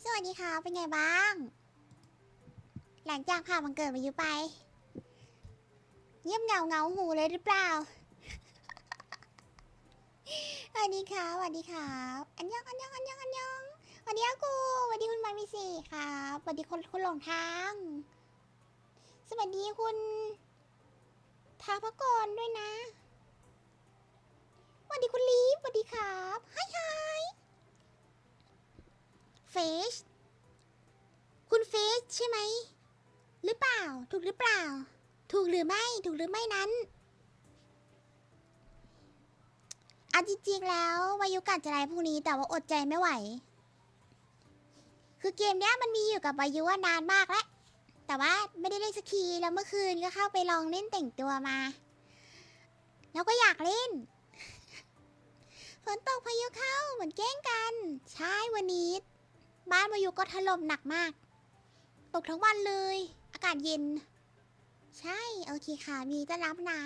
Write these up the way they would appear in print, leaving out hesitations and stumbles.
สวัสดีค่ะเป็นไงบ้างหลังจากผ่านวันเกิดมาอยู่ไปเงียบเงาหูเลยหรือเปล่าสวัสดีค่ะสวัสดีค่ะอันยองสวัสดีอากูสวัสดีคุณมามิสีครับสวัสดีคนหลงทางสวัสดีคุณทาพกรด้วยนะสวัสดีคุณลีฟสวัสดีครับไฮเฟชคุณเฟชใช่ไหมหรือเปล่าถูกหรือเปล่าถูกหรือไม่นั้นเอาจริงๆแล้ววายุกัดจะไลฟ์พรุ่งนี้แต่ว่าอดใจไม่ไหวคือเกมเนี้ยมันมีอยู่กับวายุนานมากแล้วแต่ว่าไม่ได้เล่นสักทีแล้วเมื่อคืนก็เข้าไปลองเล่นแต่งตัวมาแล้วก็อยากเล่นฝนตกพายุเข้าเหมือนแกล้งกันใช่วันนี้บ้านวายุก็ถล่มหนักมากตกทั้งวันเลยอากาศเย็นใช่โอเคค่ะมีต้อนรับนะ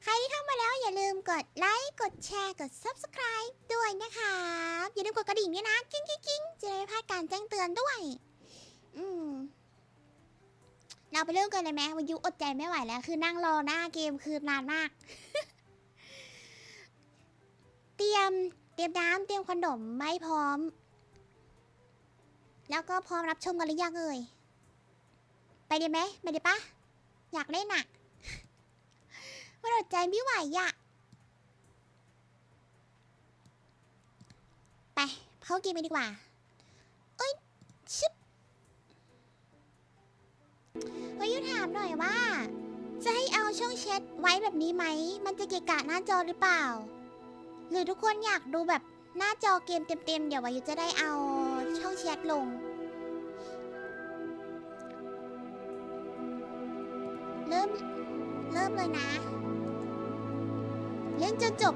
ใครที่เข้ามาแล้วอย่าลืมกดไลค์กดแชร์กด Subscribe ด้วยนะคะอย่าลืมกดกระดิ่งด้วยนะกิ้งจะได้ไม่พลาดการแจ้งเตือนด้วยเราไปเริ่มกันเลยไหมวายุอดใจไม่ไหวแล้วคือนั่งรอหน้าเกมคือนานมาก เตรียมน้ำเตรียมขนมไม่พร้อมแล้วก็พร้อมรับชมกันหรือยังเอ่ยไปดีไหมไปดีปะอยากเล่นอะมันอดใจไม่ไหวอะไปเข้าเกมไปดีกว่าเอ้ยชิบวายุถามหน่อยว่าจะให้เอาช่องแชทไว้แบบนี้ไหมมันจะเกะกะหน้าจอหรือเปล่าหรือทุกคนอยากดูแบบหน้าจอเกมเต็มๆเดี๋ยววายุจะได้เอาช่องแชทลงเริ่มเลยนะเล่นจนจบ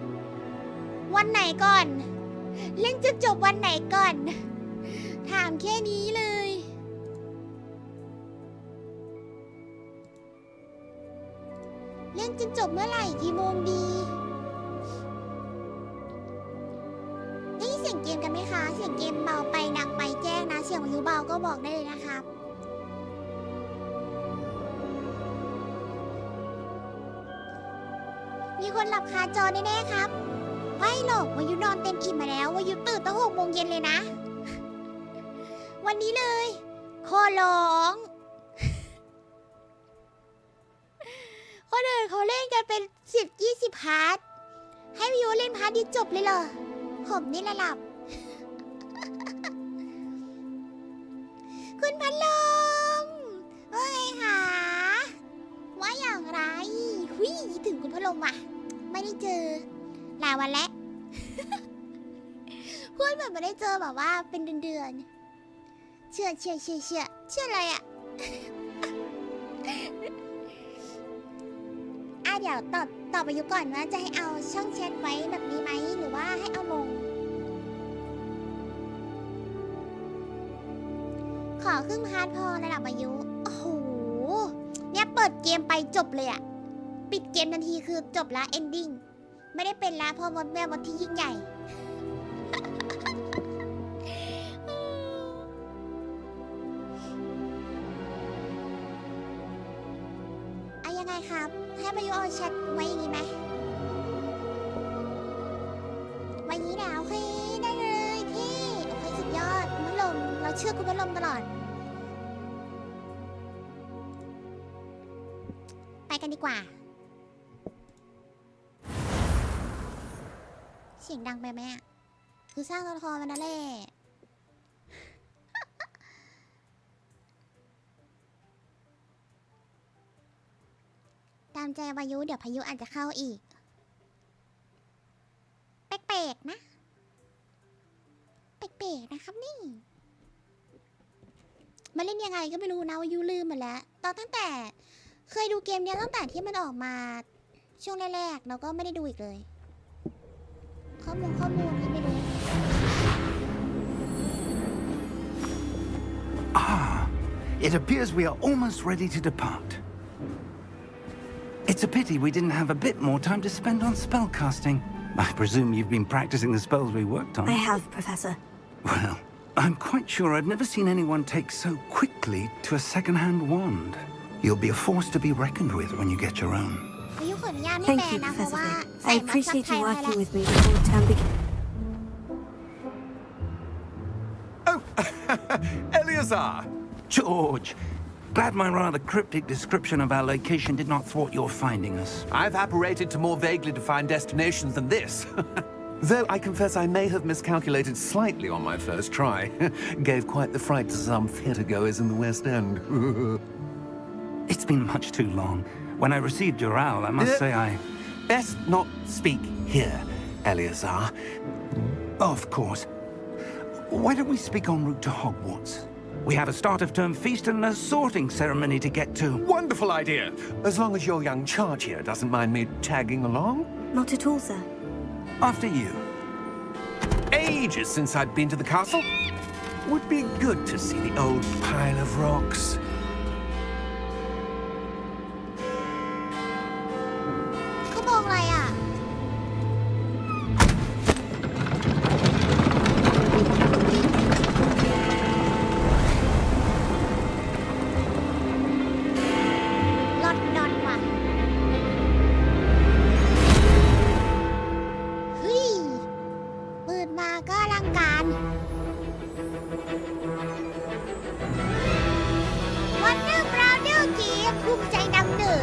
วันไหนก่อนเล่นจนจบวันไหนก่อนถามแค่นี้เลยเล่นจนจบเมื่อไหร่กี่โมงดีได้ยินเสียงเกมกันไหมคะเสียงเกมเบาไปดังไปแจ้งนะเสียงวิวเบาก็บอกได้เลยนะครับมีคนหลับคาจอแน่ๆครับไม่หรอกวายุนอนเต็มอิ่มมาแล้ววายุตื่นตั้ง6 โมงเย็นเลยนะวันนี้เลยขอร้องคนอื่นเขาเล่นกันเป็น10-20 พาร์ทให้วายุเล่นพาร์ทนี้จบเลยเหรอผมนี่ละหลับคุณพัดลมว่าไงคะว่าอย่างไรหุยถึงคุณพัดลมว่ะไม่ได้เจอหลายวันแล้วพูดแบบไม่ได้เจอแบบว่าเป็นเดือนเชื่ออะไรอ่ะเดี๋ยวตอบไปยุก่อนว่าจะให้เอาช่องแชทไว้แบบนี้ไหมหรือว่าให้เอาลงขอครึ่งพาร์ทพอระดับอายุโอ้โหเนี่ยเปิดเกมไปจบเลยอะปิดเกมทันทีคือจบละเอนดิ้งไม่ได้เป็นละพอมดแมวมดที่ยิ่งใหญ่อะยังไงครับให้มายุเอาแชทไว้อย่างนี้ไหมไว้อย่างนี้แล้วโอเคได้เลยที่โอเคสุดยอดคุณพัดลมเราเชื่อคุณพัดลมตลอดไปกันดีกว่าเสียงดังไปไหมอ่ะคือสร้างตัวละครมันนั่นแหละตามใจวายุเดี๋ยวพายุอาจจะเข้าอีกแปลกๆนะแปลกๆนะครับนี่มาเล่นยังไงก็ไม่รู้นะวายุลืมหมดแล้วตั้งแต่เคยดูเกมเนี้ยตั้งแต่ที่มันออกมาช่วงแรกๆแล้วก็ไม่ได้ดูอีกเลยข้อมูลที่ไม่รู้ It appears we are almost ready to depart. It's a pity we didn't have a bit more time to spend on spellcasting. I presume you've been practicing the spells we worked on. I have, Professor. Well, I'm quite sure I've never seen anyone take so quickly to a second-hand wand. You'll be a force to be reckoned with when you get your own. อายุขออนุญาตไม่ Thank แปล you, นะเพราะ Professor ว่า Fig. ใส่ I มาซับ appreciate ไท you ยไว้ working แล้ว with me before the term begins. Oh, Eleazar! George, glad my rather cryptic description of our location did not thwart your finding us. I've apparated to more vaguely defined destinations than this. Though I confess I may have miscalculated slightly on my first try. Gave quite the fright to some theatregoers in the West End. It's been much too long. When I received your owl, I must say I... Best not speak here, Eleazar. Of course. Why don't we speak en route to Hogwarts? We have a start-of-term feast and a sorting ceremony to get to. Wonderful idea! As long as your young charge here doesn't mind me tagging along. Not at all, sir. After you. Ages since I'd been to the castle. Would be good to see the old pile of rocks. เขาบอกอะไรอ่ะ ลอนดอนว่ะ เฮ้ยเปิดมาก็อลังการวันเดอร์บราวเดอร์เกมภูมิใจนำเหนือ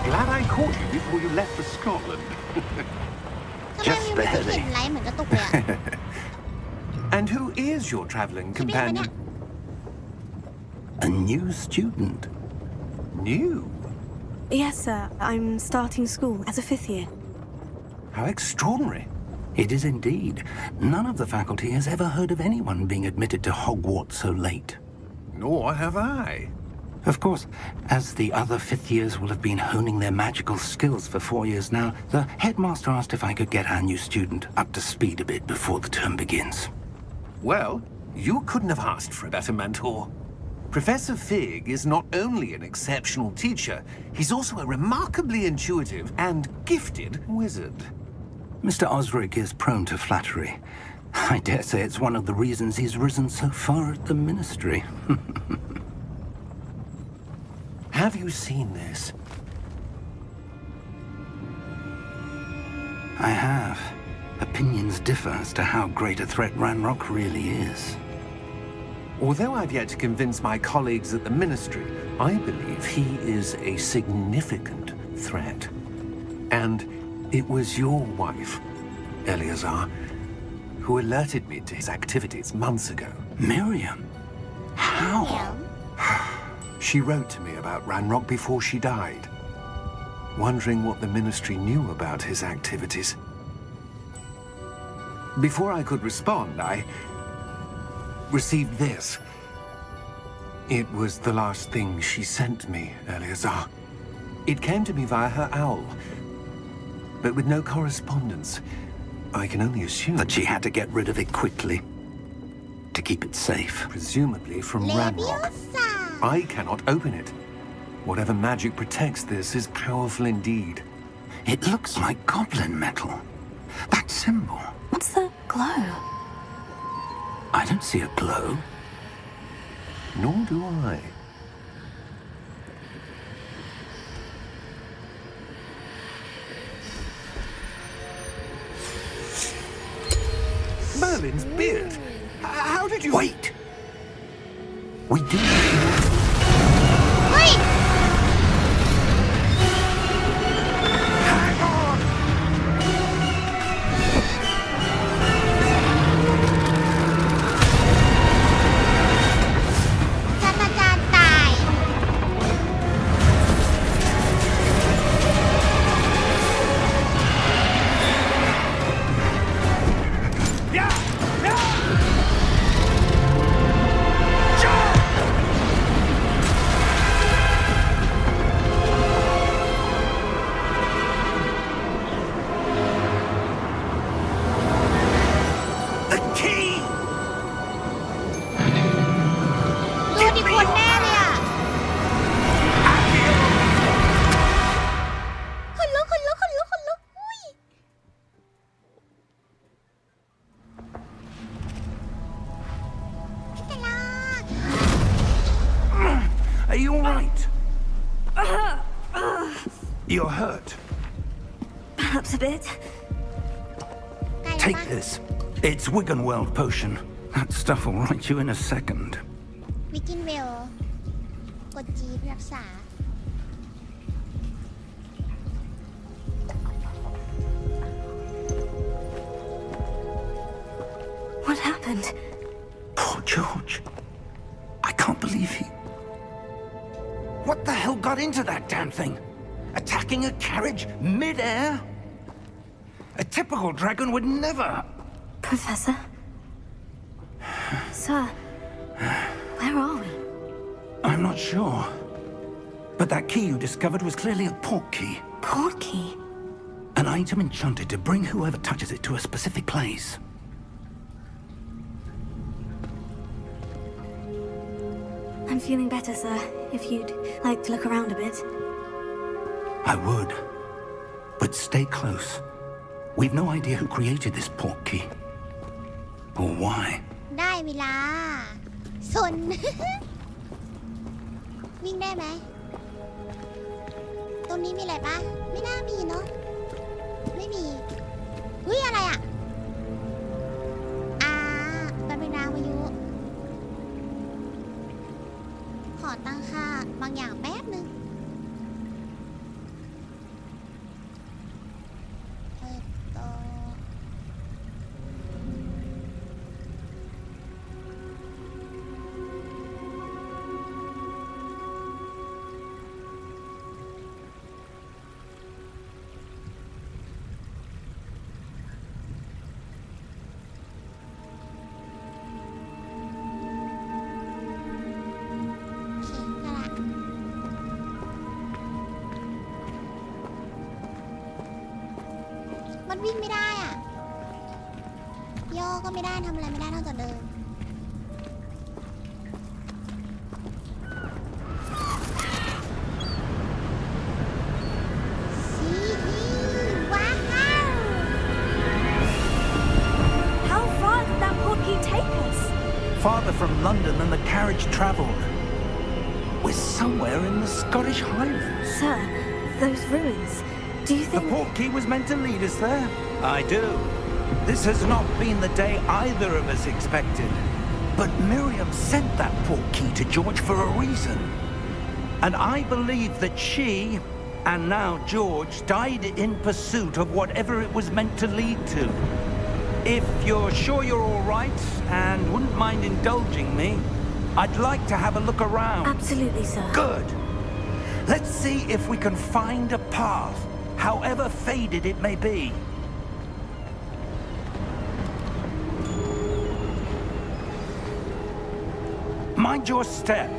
Glad I caught you before you left for Scotland. ทำไมมีมันเห็นไลท์เหมือนกระตุกเลยอ่ะ And who is your travelling ใช่ไหมคะเนี่ย companion? A new student. New? Yes, sir. I'm starting school as a fifth year. How extraordinary. It is indeed. None of the faculty has ever heard of anyone being admitted to Hogwarts so late. Nor have I. Of course, as the other fifth years will have been honing their magical skills for 4 years now, the headmaster asked if I could get our new student up to speed a bit before the term begins. Well, you couldn't have asked for a better mentor. Professor Fig is not only an exceptional teacher, he's also a remarkably intuitive and gifted wizard. Mr. Osric is prone to flattery. I dare say it's one of the reasons he's risen so far at the ministry. Have you seen this? I have. Opinions differ as to how great a threat Ranrock really is. Although I've yet to convince my colleagues at the ministry, I believe he is a significant threat. And it was your wife, Eleazar, who alerted me to his activities months ago. Miriam? How? She wrote to me about Ranrock before she died, wondering what the ministry knew about his activities. Before I could respond, I received this. It was the last thing she sent me, Eleazar. It came to me via her owl, but with no correspondence. I can only assume That she had to get rid of it quickly to keep it safe. presumably from Ranrock. เลวิโอซ่า I cannot open it. Whatever magic protects this is powerful indeed. It looks like goblin metal. That symbol. What's the glow? I don't see a glow. Nor do I. Merlin's beard. How did you... Wait! We do. เฮ้ย Hang on! ศาสตราจารย์ตาย right? You're hurt. Perhaps a bit. ใกล้แล้ว Take ปะ this. It's Wiggenweld potion. That stuff will right you in a second. วิกินเวลกดจีรักษา What happened? Poor George. I can't believe he... What the hell got into that damn thing? Attacking a carriage mid-air? A typical dragon would never... Professor? Sir, where are we? I'm not sure. But that key you discovered was clearly a port key. Port key? An item enchanted to bring whoever touches it to a specific place. I'm feeling better, sir. If you'd like to look around a bit. I would. But stay close. We've no idea who created this port key. Or why. ได้เวลาสน วิ่งได้ไหมตรงนี้มีอะไรปะไม่น่ามีเนาะไม่มีเฮ้ยอะไรอ่ะมันเป็นนางพายุขอตั้งค่าบางอย่างแป๊บนึงต่อมันวิ่งไม่ได้อ่ะย่อก็ไม่ได้ทำอะไรไม่ได้นอกจากเดินซีฮีว้าว How far did that port key take us? Farther from London than the carriage travelled. We're somewhere in the Scottish Highlands. Sir, those ruins. Do you The think... port key was meant to lead us there. I do. This has not been the day either of us expected. But Miriam sent that port key to George for a reason. And I believe that she, and now George, died in pursuit of whatever it was meant to lead to. If you're sure you're all right and wouldn't mind indulging me, I'd like to have a look around. Absolutely, sir. Good. Let's see if we can find a path, however faded it may be. Mind your step.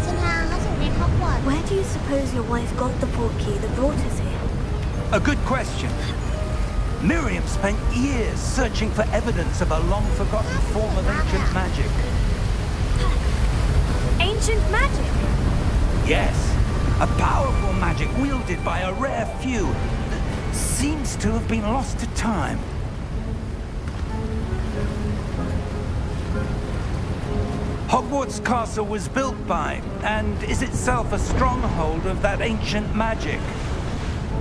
เส้นทางเข้าสู่เรนฮอกวอตส์ Where do you suppose your wife got the port key that brought us here? A good question. Miriam spent years searching for evidence of a long-forgotten form of ancient magic. Ancient magic? Yes, a powerful magic wielded by a rare few that seems to have been lost to time. Hogwarts Castle was built by, and is itself a stronghold of that ancient magic.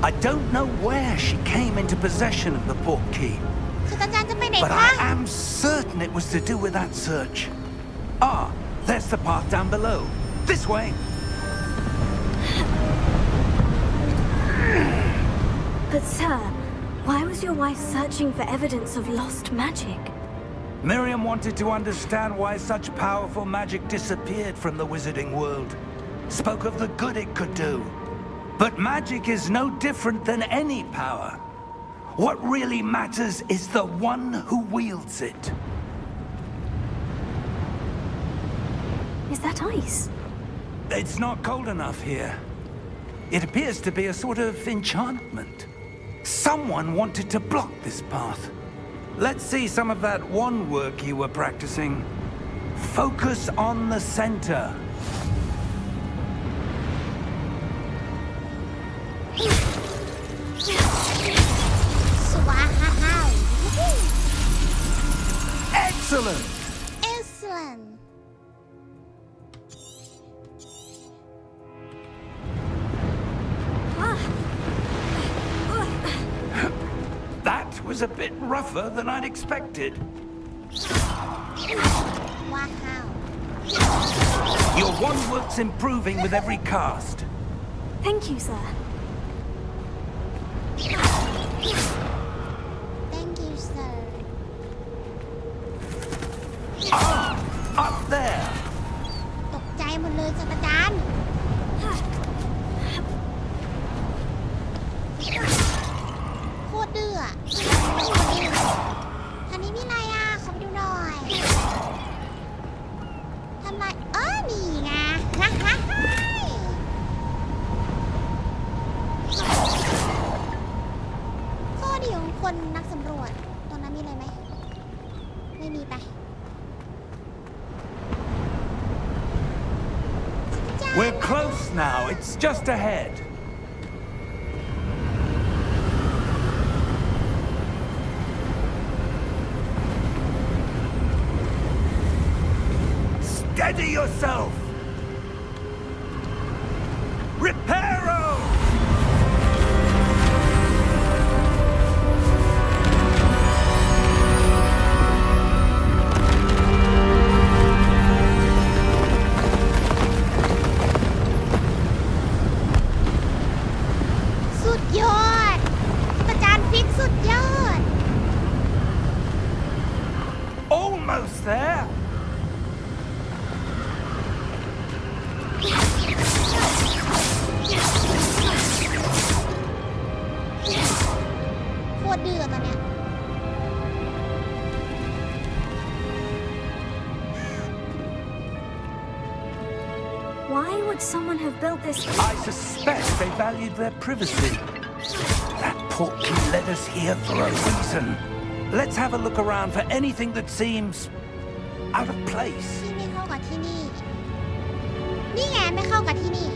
I don't know where she came into possession of the port key, คืออาจารย์จะไปไหน but คะ I am certain it was to do with that search. Ah, there's the path down below. This way. But sir, why was your wife searching for evidence of lost magic? Miriam wanted to understand why such powerful magic disappeared from the wizarding world. Spoke of the good it could do. But magic is no different than any power. What really matters is the one who wields it. Is that ice? It's not cold enough here. It appears to be a sort of enchantment. Someone wanted to block this path. Let's see some of that one work you were practicing. Focus on the center. Excellent! Excellent was a bit rougher than I'd expected. ว่าข้าว Your wand work's improving with every cast. Thank you, sir. Thank you sir Up there. ตกใจหมดเลยศาสตราจารย์โคตรดื้ออะอันนี้มีอะไรอ่ะขอไปดูหน่อยทำไรนี่ไงฮ่าฮ่าฮ่าข้อดีของคนนักสำรวจตรงนั้นมีอะไรไหมไม่มีไป We're close now. It's just ahead. Steady yourself. Reparo! Almost there. โคตรเดือดตอนเนี้ย Why would someone have built this? I suspect they valued their privacy. That portkey led us here for a reason. Let's have a look around for anything that seems out of place. ที่ไม่เข้ากับที่นี่ นี่ไงไม่เข้ากับที่นี่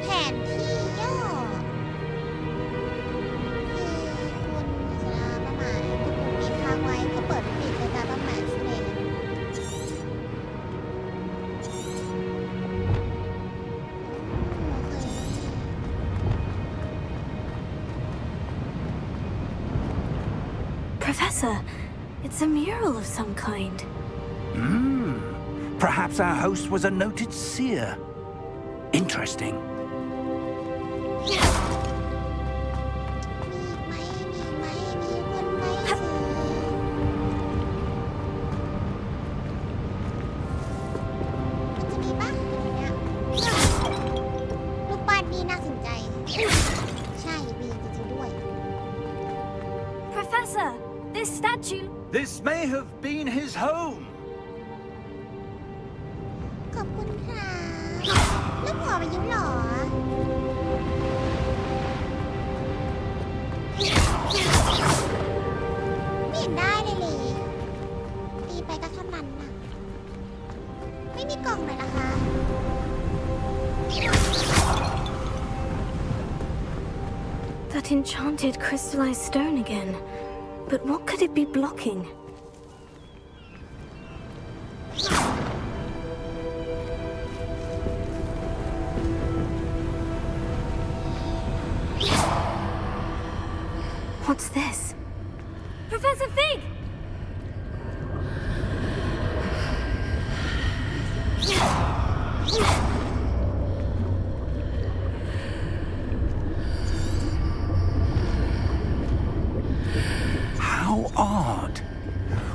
แผนที่ย่อคือคุณสนาประมาณที่คุณมีค้างไว้เพื่อเปิดปิดในการประมาณนั่นเอง Professor, it's a mural of some kind. Perhaps our host was a noted seer. Interesting. มีไหมมีคนไหมมันจะมีปะเนี่ยรูปปั้นนี่น่าสนใจ ใช่มีจริงๆด้วย Professor, this statue. This may have been his home. ขอบคุณค่ะแล้วหัวไปยิ้มหรอไม่เห็นได้เลยตีไปก็เท่านั้นน่ะไม่มีกล่องเลยนะคะ That enchanted crystallized stone again. But what could it be blocking? What's this? Professor Fig! How odd.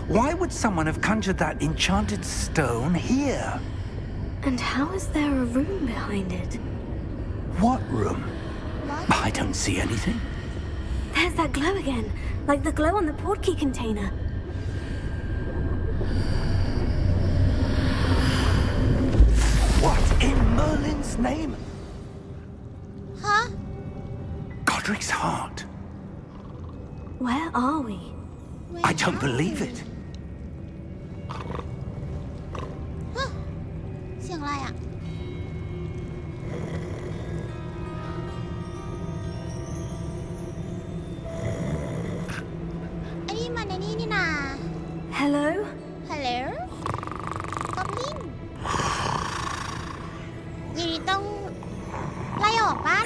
Why would someone have conjured that enchanted stone here? And how is there a room behind it? What room? What? I don't see anything. There's that glow again, like the glow on the portkey container. What in Merlin's name? ฮะ Godric's heart. Where are we? I don't believe it. ฮะเสียงอะไรอ่ะ ไอ้นี่มันไอ้นี่นี่นา Hello? ฮัลโหลกอบลินยินดีต้อน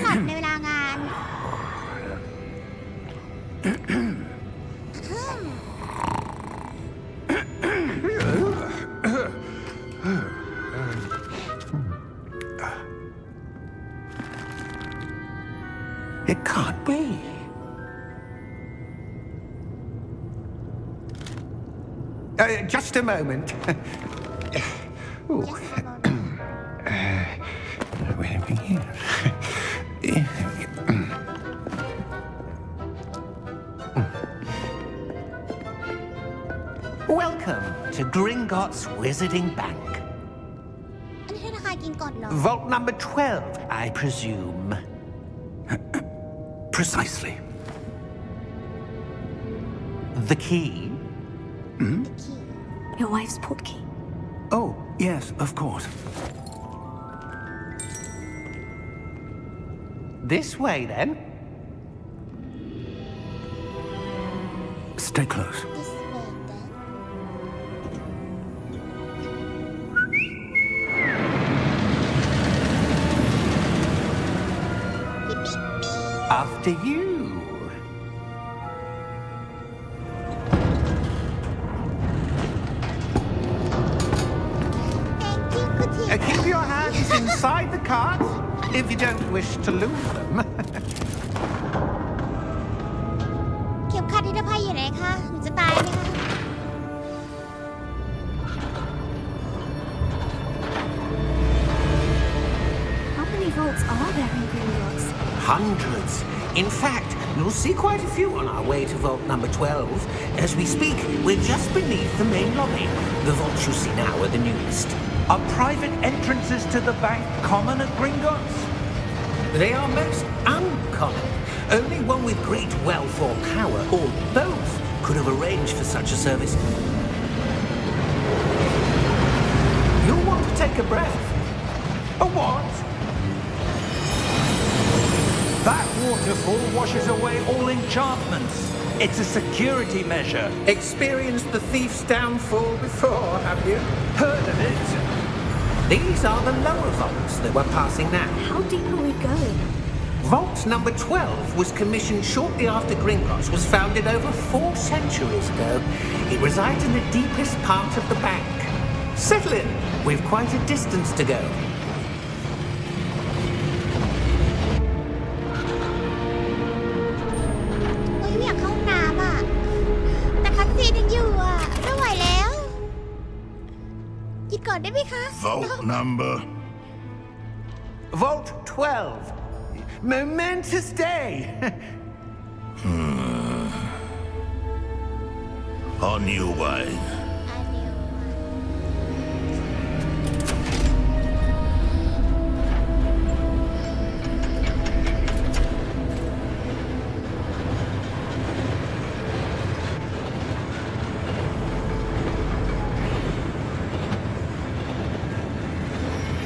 หลับในเวลางาน It can't be. Just a moment. Ooh. Wait a minute. Welcome to Gringotts Wizarding Bank. อันนี้ธนาคารกินกดเหรอ Vault number 12, I presume. Precisely. The key? The key Your wife's portkey. Oh, yes, of course. This way, then. Stay close. this way then After you. thank you คุณที Keep your hands inside the cart if you don't wish to lose them. เข็มขัดนิรภัยอยู่ไหนคะหนูจะตายไหมคะ How many vaults are there in Gringotts? Hundreds. In fact, you'll see quite a few on our way to vault number 12. As we speak, we're just beneath the main lobby. The vaults you see now are the newest. Are private entrances to the bank common at Gringotts? They are most uncommon. Only one with great wealth or power, or both, could have arranged for such a service. You'll want to take a breath. A what? That waterfall washes away all enchantments. It's a security measure. Experienced the thief's downfall before, have you? Heard of it? These are the lower vaults that we're passing now. How deep are we going? Vault number 12 was commissioned shortly after Gringotts was founded over 4 centuries ago. It resides in the deepest part of the bank. Settle in. We've quite a distance to go. เฮ้ยอยากเข้าห้องน้ำอ่ะ แต่คัสซีนยังอยู่อ่ะ ไม่ไหวแล้ว กินก่อนได้ไหมคะ Vault number. Vault 12. Momentous day. On your way. อันเดียว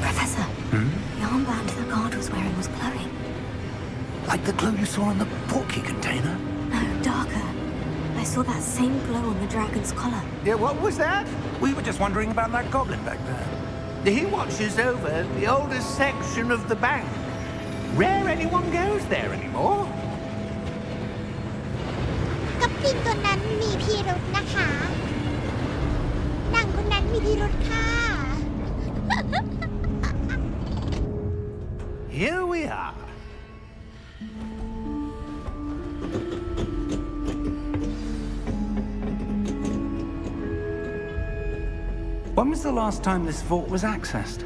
Professor, the armband the guard was wearing was glowing. Like the glow you saw in the portkey container? No, darker. I saw that same glow on the dragon's collar. Yeah, what was that? We were just wondering about that goblin back there. He watches over the oldest section of the bank. Rare anyone goes there anymore. กับลิงตัวนั้นมีพิรุธนะคะนางคนนั้นมีพิรุธค่ะ Here we are. When was the last time this vault was accessed?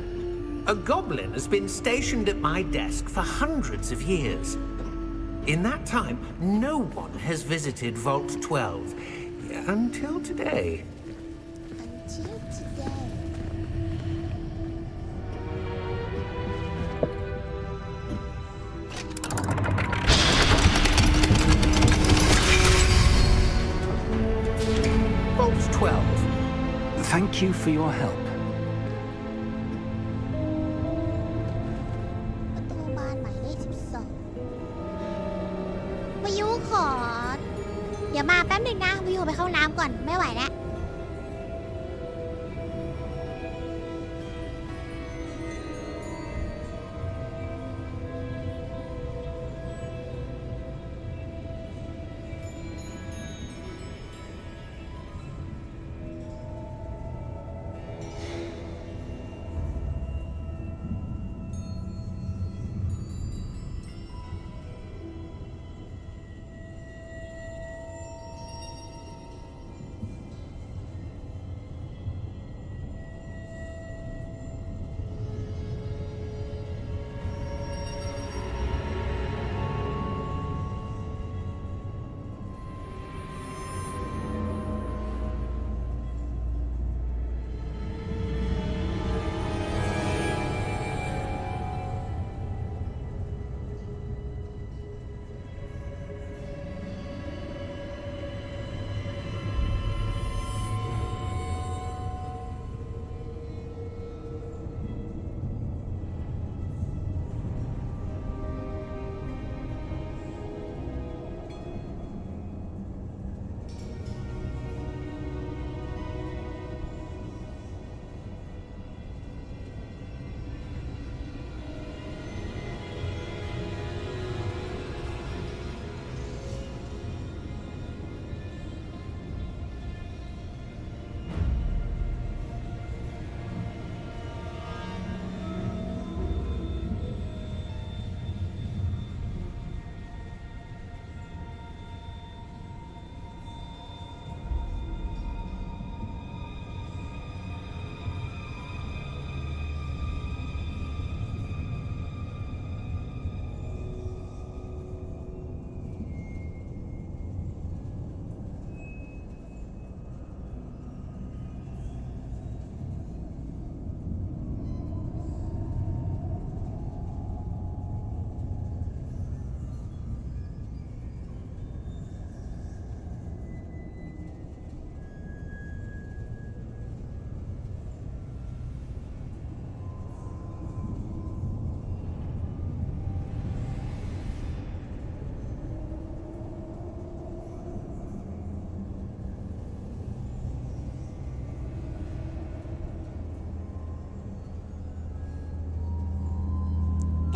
A goblin has been stationed at my desk for hundreds of years. In that time, no one has visited Vault 12 until today. Until today Vault 12. Thank you for your help. ประตูบานหมายเลข12วายุขอ เดี๋ยวมาแป๊บหนึ่งนะวายุไปเข้าน้ำก่อน ไม่ไหวแล้ว ว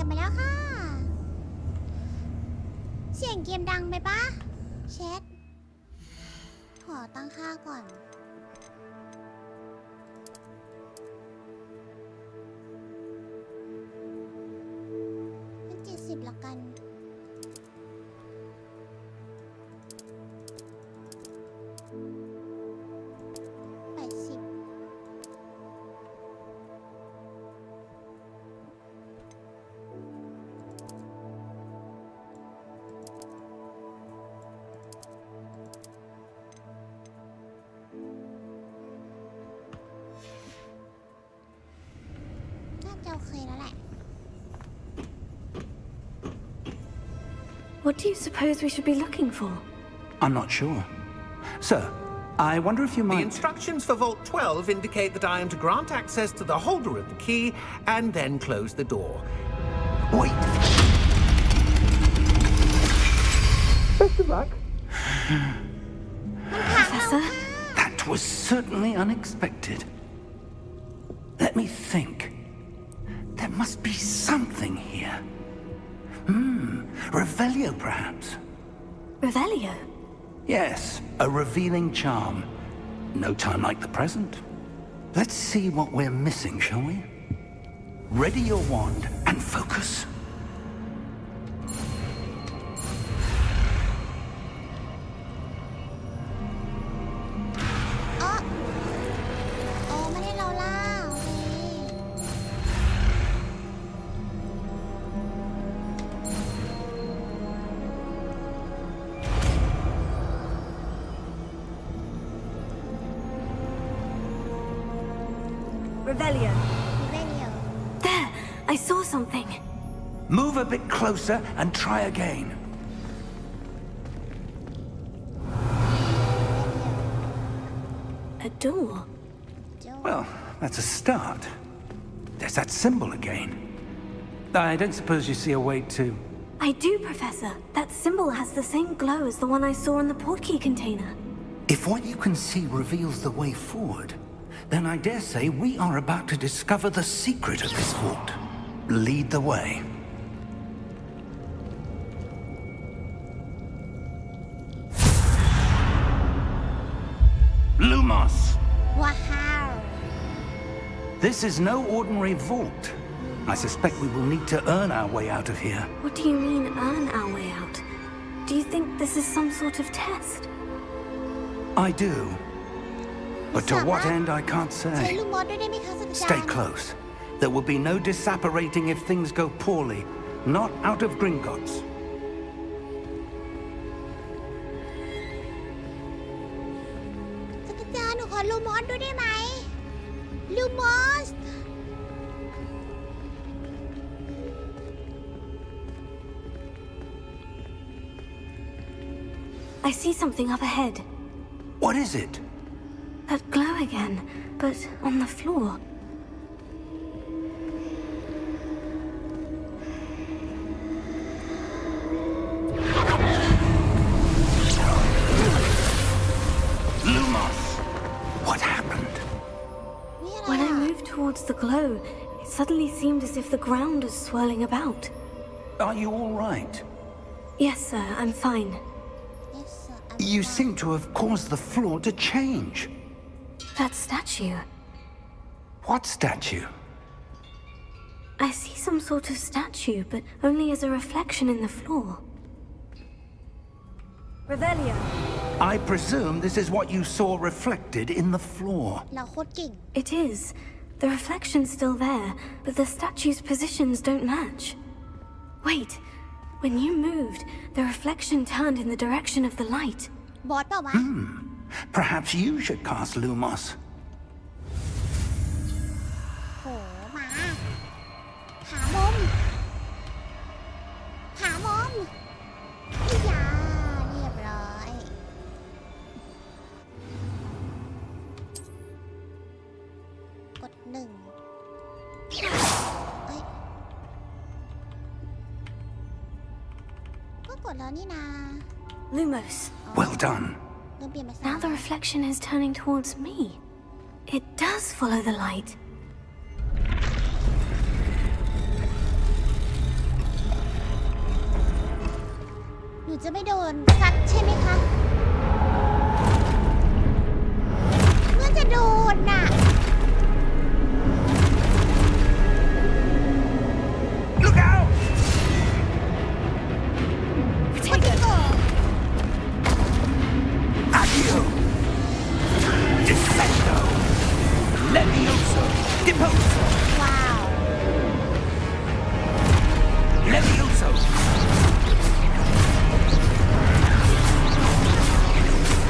กันมาแล้วค่ะเสียงเกมดังไปปะแชทขอตั้งค่าก่อน70ละกันโอเคแล้วแหละ What do you suppose we should be looking for? I'm not sure. Sir, I wonder if you The might... instructions for Vault 12 indicate that I am to grant access to the holder of the key and then close the door. Wait! Best of luck. Professor? That was certainly unexpected. Let me think. There must be something here. Revelio, perhaps? Revelio? Yes, a revealing charm. No time like the present. Let's see what we're missing, shall we? Ready your wand and focus. Oh, ไม่ได้เราล่าโอเค Revelio. ไม่เดียว There! I saw something. Move a bit closer and try again. A door. Well, that's a start. There's that symbol again. I don't suppose you see a way to... I do, Professor. That symbol has the same glow as the one I saw in the portkey container. If what you can see reveals the way forward, then I dare say we are about to discover the secret of this vault. Lead the way. Lumos! ว้าว This is no ordinary vault. I suspect we will need to earn our way out of here. What do you mean, earn our way out? Do you think this is some sort of test? I do. But to what end, I can't ใช้ say. ลูกมอสด้วยได้ไหมคะศาสตราจารย์ Stay close. There will be no disapparating if things go poorly. Not out of Gringotts. ศาสตราจารย์หนูขอลูกมอสด้วยได้ไหมลูกมอส I see something up ahead. What is it? That glow again, but on the floor. Lumos! What happened? นี่อะไร When I อ่ะ moved towards the glow, it suddenly seemed as if the ground was swirling about. Are you all right? Yes, sir, I'm fine. Yes, sir, I'm You fine. seem to have caused the floor to change. That statue. What statue? I see some sort of statue, but only as a reflection in the floor. Revelio. I presume this is what you saw reflected in the floor. เราโคตรเก่ง It is. The reflection's still there, but the statue's positions don't match. Wait. When you moved, the reflection turned in the direction of the light. บอสเปล่าวะ Perhaps you should cast Lumos. โหมาหามุมหามุมอีหยาเรียบร้อยกด1เอ้ยก็กดแล้วนี่นา Lumos. Well done. เริ่มเปลี่ยนมา Now the reflection is turning towards me. It does follow the light. จะไม่โดนซัดใช่ไหมคะเมื่อจะโดนน่ะ Look out! คนที่โก Accio! Descendo! Levioso! Deposo! ว้าว Levioso!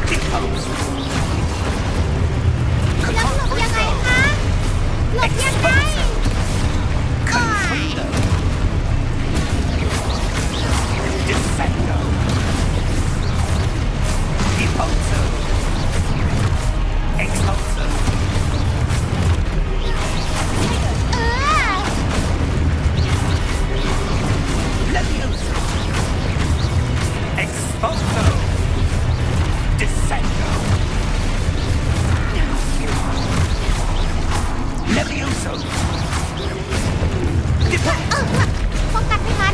Deposo! แล้วหลบยังไงคะหลบยังไงก่อน Descendo! Deposo! Expulso! เออ Levioso! Expulso! Descendo! Levioso! Deposo! ป้องกันไม่ทัน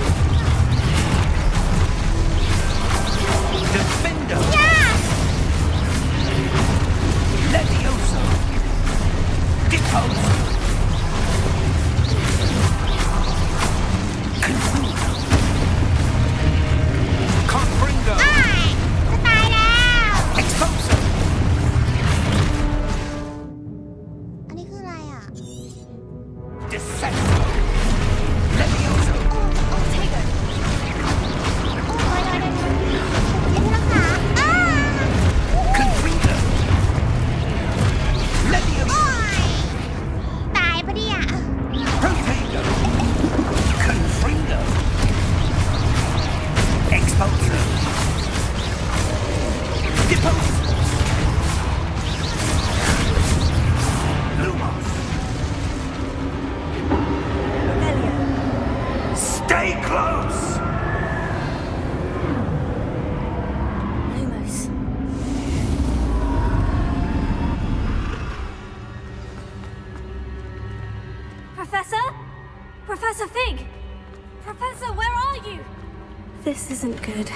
Defendo! ย่า Levioso! Deposo! Confuso! Confringo! อ้ายจะตายแล้ว Expulso! อันนี้คืออะไรอ่ะ Descendo! Levioso! โอ้เทเกอร์โอ้ยได้ยังรักษาอ้า Confringo! โอ้ Levioso! ยตายปะเนี่ย Protego! Confringo! Expulso! Deposo! Lumos! Stay close! Lumos. Professor? Professor Fig? Professor, where are you? This isn't good.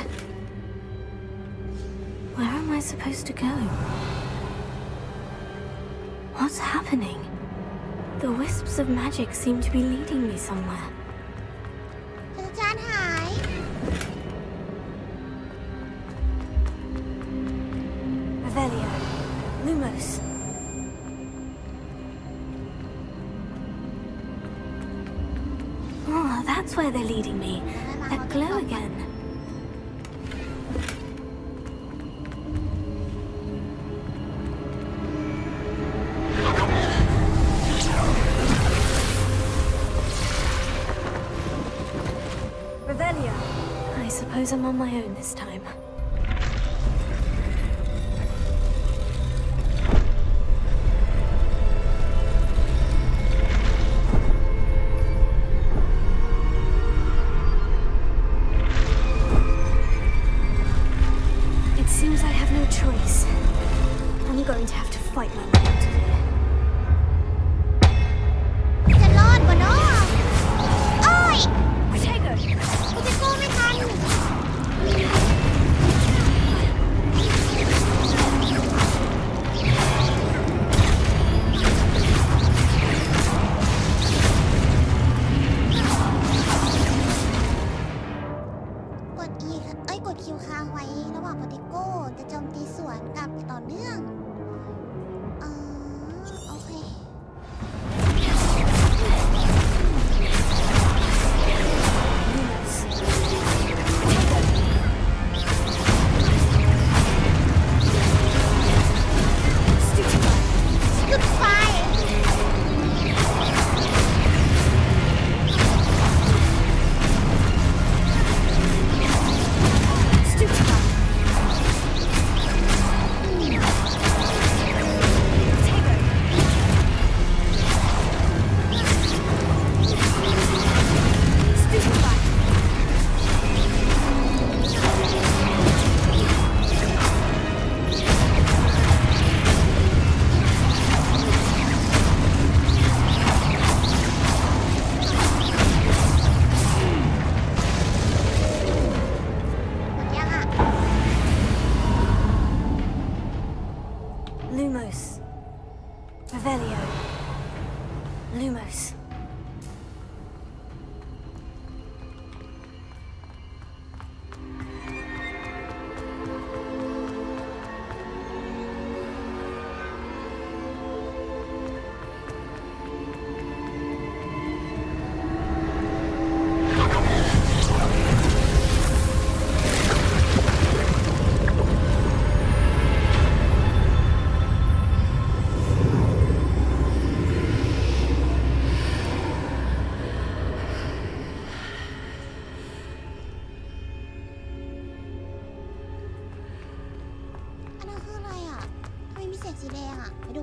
Where am I supposed to go? What's happening? The wisps of magic seem to be leading me somewhere. อาจารย์หาย Revelio. Lumos. Oh, that's where they're leading me. That glow again. Revelio. I suppose I'm on my own this time. It seems I have no choice. I'm going to have to fight my way out of here. จะรอดกว่าเนาะโอ้ย Protego! กูจะกู้ไม่ทัน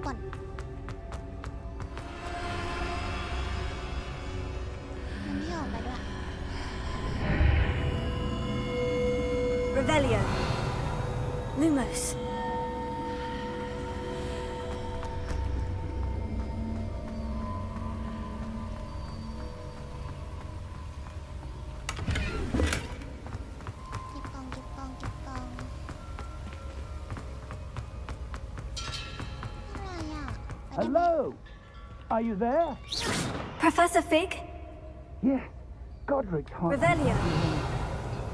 ก่อนมันไม่ออกไปด้วย Revelio. Lumos. เก็บกล่องเก็บกล่องเก็บกล่องอะไรอ่ะไปได้ไหม Hello? Are you there? Professor Fig. Yes. Godric can't. Revelio.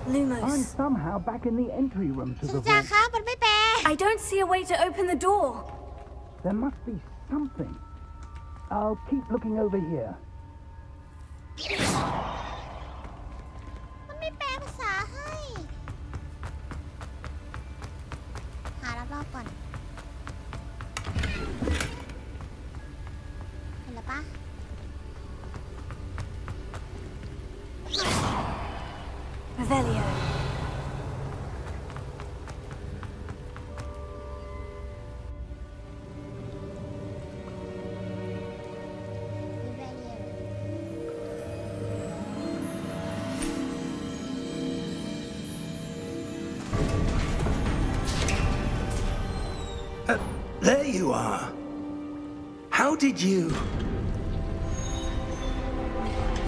I'm Lumos. somehow back in the entry room to สุ the จา vault. คะมันไม่แปล I don't see a way to open the door. There must be something. I'll keep looking over here. มันไม่แปลภาษาให้หารอบๆก่อนเห็นแล้วปะ Revelio. There you are. How did you...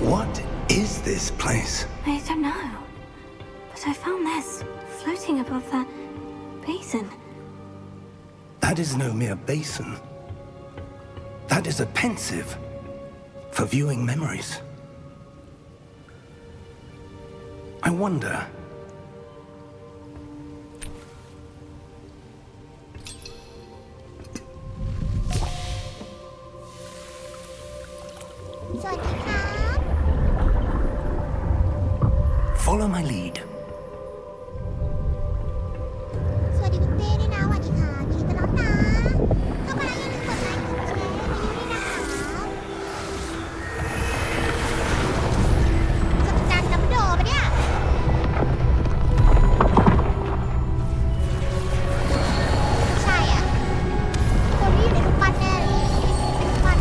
What is this place? I don't know. But I found this floating above that basin. That is no mere basin. That is a pensive for viewing memories. I wonder... สวัสดีครับ Follow my lead. สวัสดีคุณเต้ด้วยนะสวัสดีค่ะยินดีต้อนรับนะเข้ามาแล้วอย่าลืมกดไลค์กดแชร์ให้ยูด้วยนะคะสัจจันน้ำโดปะเนี่ยใช่อ่ะตัวนี้อยู่ในรูปปั้นแน่เลยเป็นรูปปั้น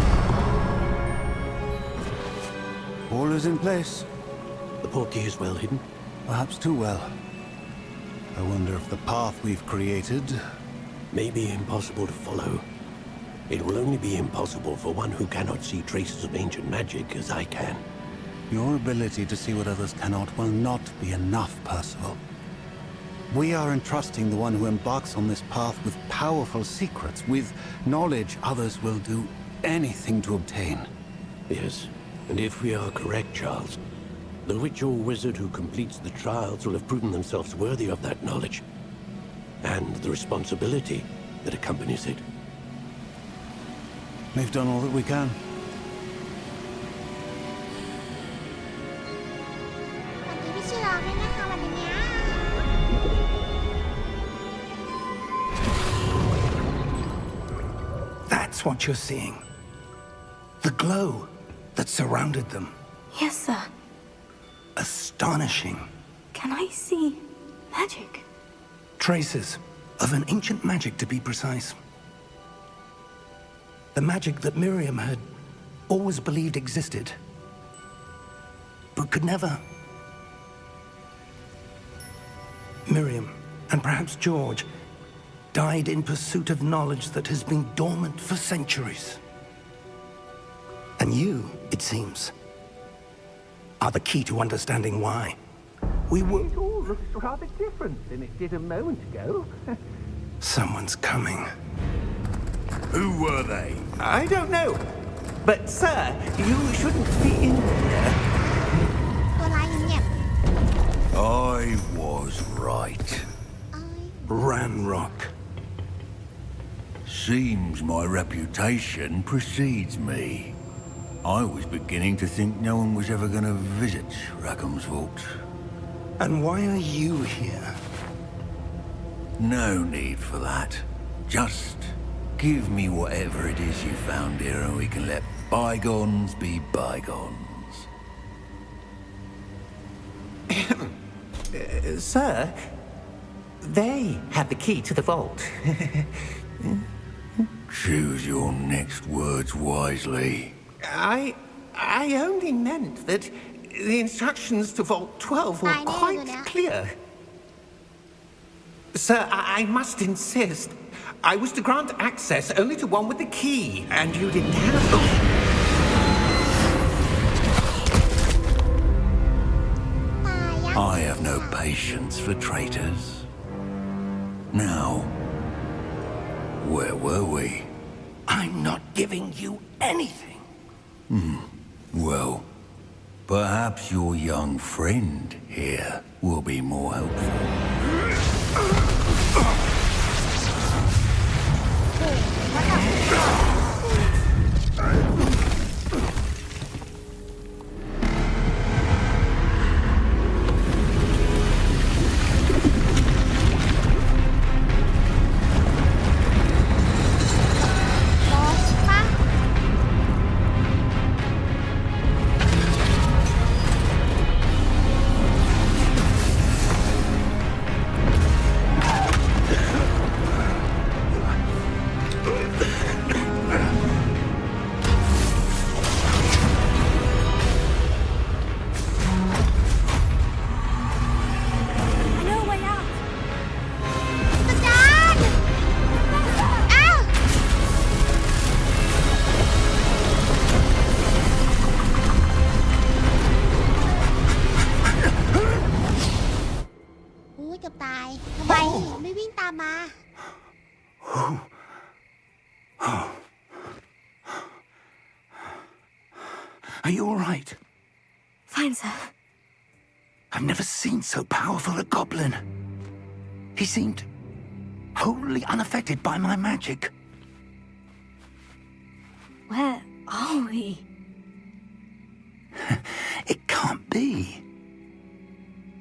All is in place. The portkey is well hidden. Perhaps too well. I wonder if the path we've created... May be impossible to follow. It will only be impossible for one who cannot see traces of ancient magic as I can. Your ability to see what others cannot will not be enough, Percival. We are entrusting the one who embarks on this path with powerful secrets, with knowledge others will do anything to obtain. Yes, and if we are correct, Charles, the witch or wizard who completes the trials will have proven themselves worthy of that knowledge, and the responsibility that accompanies it. We've done all that we can. วันนี้พี่ชื่อร้องด้วยนะคะวันนี้ That's what you're seeing. The glow that surrounded them. Yes, sir. Astonishing. Can I see magic? Traces of an ancient magic, to be precise. The magic that Miriam had always believed existed, but could never. Miriam, and perhaps George, died in pursuit of knowledge that has been dormant for centuries. And you, it seems, are the key to understanding why. We were... It all looks rather different than it did a moment ago. Someone's coming. Who were they? I don't know. But, sir, you shouldn't be in here. ตัวร้ายเงียบ I was right. ๆ Ranrock. Seems my reputation precedes me. I was beginning to think no one was ever going to visit Rackham's vault. And why are you here? No need for that. Just give me whatever it is you found here and we can let bygones be bygones. Sir, they have the key to the vault. Choose your next words wisely. I only meant that the instructions to Vault 12 were quite clear. Sir, I must insist. I was to grant access only to one with the key, and you didn't have them. I have no patience for traitors. Now, where were we? I'm not giving you anything. Well, perhaps your young friend here will be more helpful. Are you all right? Fine, sir. I've never seen so powerful a goblin. He seemed wholly unaffected by my magic. Where are we? It can't be.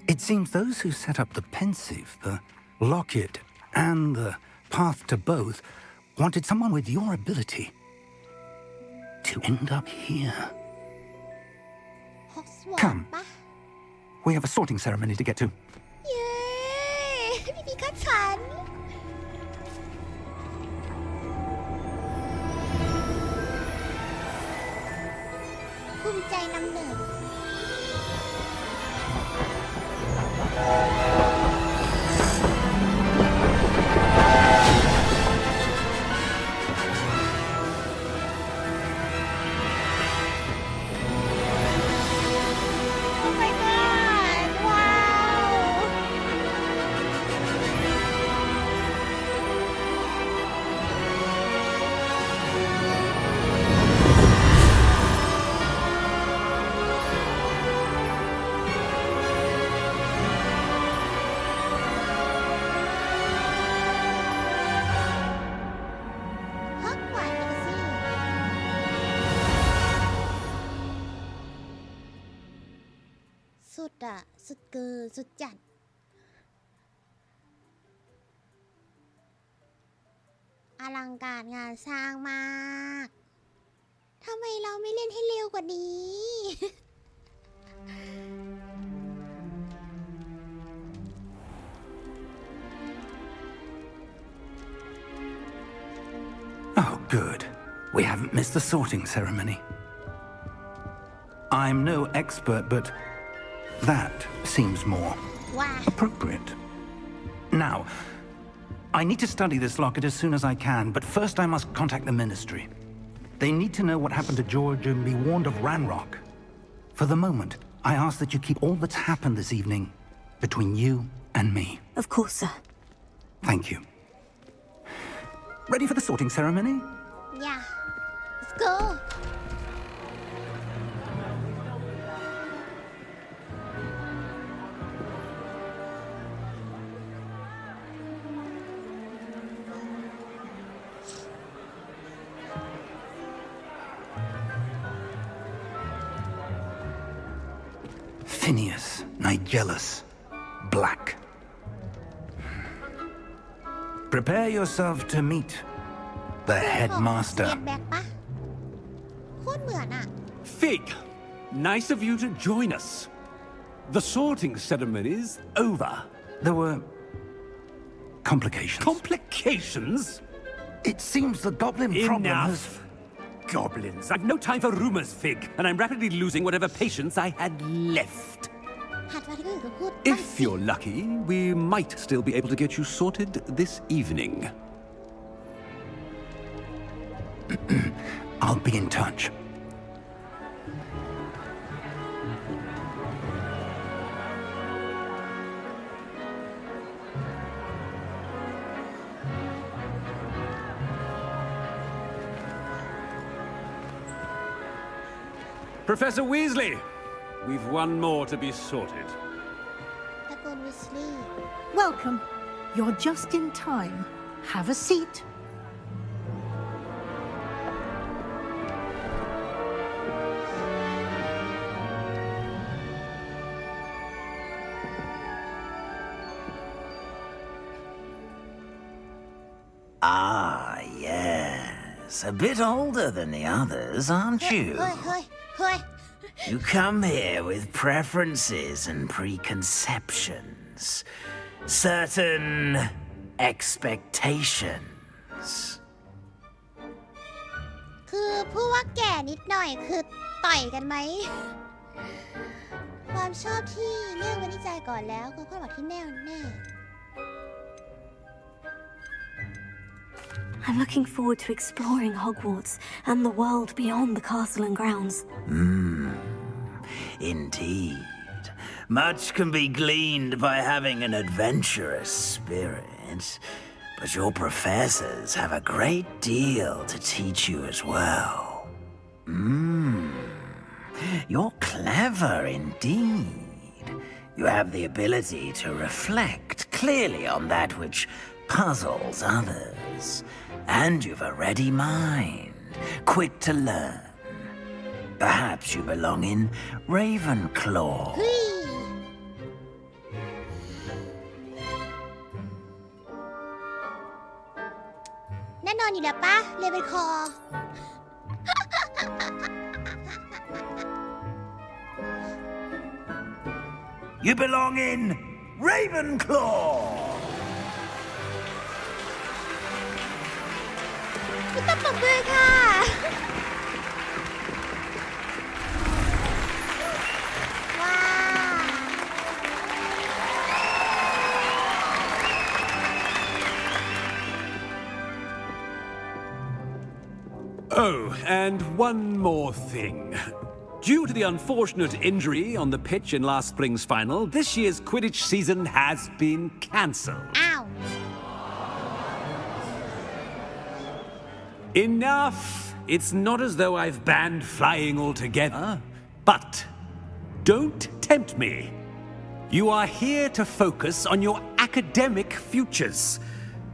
It seems those who set up the pensive, the locket, and the path to both wanted someone with your ability to end up here. Come. We have a sorting ceremony to get to. เย้พี่ก็ฉันภูมิใจนำเหนือ Hogwarts Legacy สุดอะสุดเกินสุดจัดอลังการงานสร้างมากทำไมเราไม่เล่นให้เร็วกว่านี้ Oh, good. We haven't missed the sorting ceremony. I'm no expert, but that seems more ว้า appropriate. Now, I need to study this locket as soon as I can, but first I must contact the Ministry. They need to know what happened to George and be warned of Ranrock. For the moment, I ask that you keep all that's happened this evening between you and me. Of course, sir. Thank you. Ready for the sorting ceremony? Yeah. Let's go. Phineas, Nigellus, Black. Prepare yourself to meet the headmaster. เรียนแบ็คปะโคตรเหมือนอะ Fig, nice of you to join us. The sorting ceremony's over. There were complications. Complications? It seems the goblin problem has... Enough! Goblins. I've no time for rumors, Fig, and I'm rapidly losing whatever patience I had left. หัดว่าที่อื่นก็พูด If you're lucky, we might still be able to get you sorted this evening. I'll be in touch. Professor Weasley, we've one more to be sorted. ตระกูลวิสลีย์ Welcome. You're just in time. Have a seat. Ah, yes. A bit older than the others, aren't เฮ้ย you? เฮ้ยเฮ้ยเฮ้ย You come here with preferences and preconceptions, certain expectations. คือพูดว่าแก่นิดหน่อยคือต่อยกันไหม ความชอบที่เลือกไว้ในใจก่อนแล้วคือความหวังที่แน่วแน่ I'm looking forward to exploring Hogwarts and the world beyond the castle and grounds. Indeed. Much can be gleaned by having an adventurous spirit, but your professors have a great deal to teach you as well. You're clever indeed. You have the ability to reflect clearly on that which puzzles others, and you've a ready mind, quick to learn. Perhaps you belong in Ravenclaw. เฮ้ยแน่นอนอยู่แล้วปะเลเวนคอร์ You belong in Ravenclaw. พี่ต้องปรบมือค่ะ ว้าว Oh, and one more thing. Due to the unfortunate injury on the pitch in last spring's final, this year's Quidditch season has been cancelled. อ้าว Enough! It's not as though I've banned flying altogether. But don't tempt me. You are here to focus on your academic futures.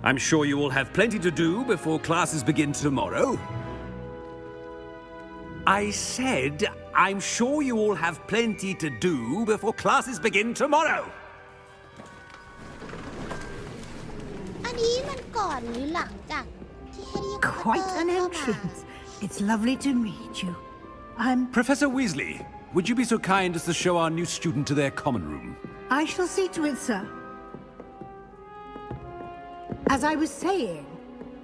I'm sure you will have plenty to do before classes begin tomorrow. I said, I'm sure you all have plenty to do before classes begin tomorrow. อันนี้มันก่อนหรือหลังจากที่แฮร์รี่พอตเตอร์ Quite an เข้ามา entrance. It's lovely to meet you. I'm... Professor Weasley, would you be so kind as to show our new student to their common room? I shall see to it, sir. As I was saying,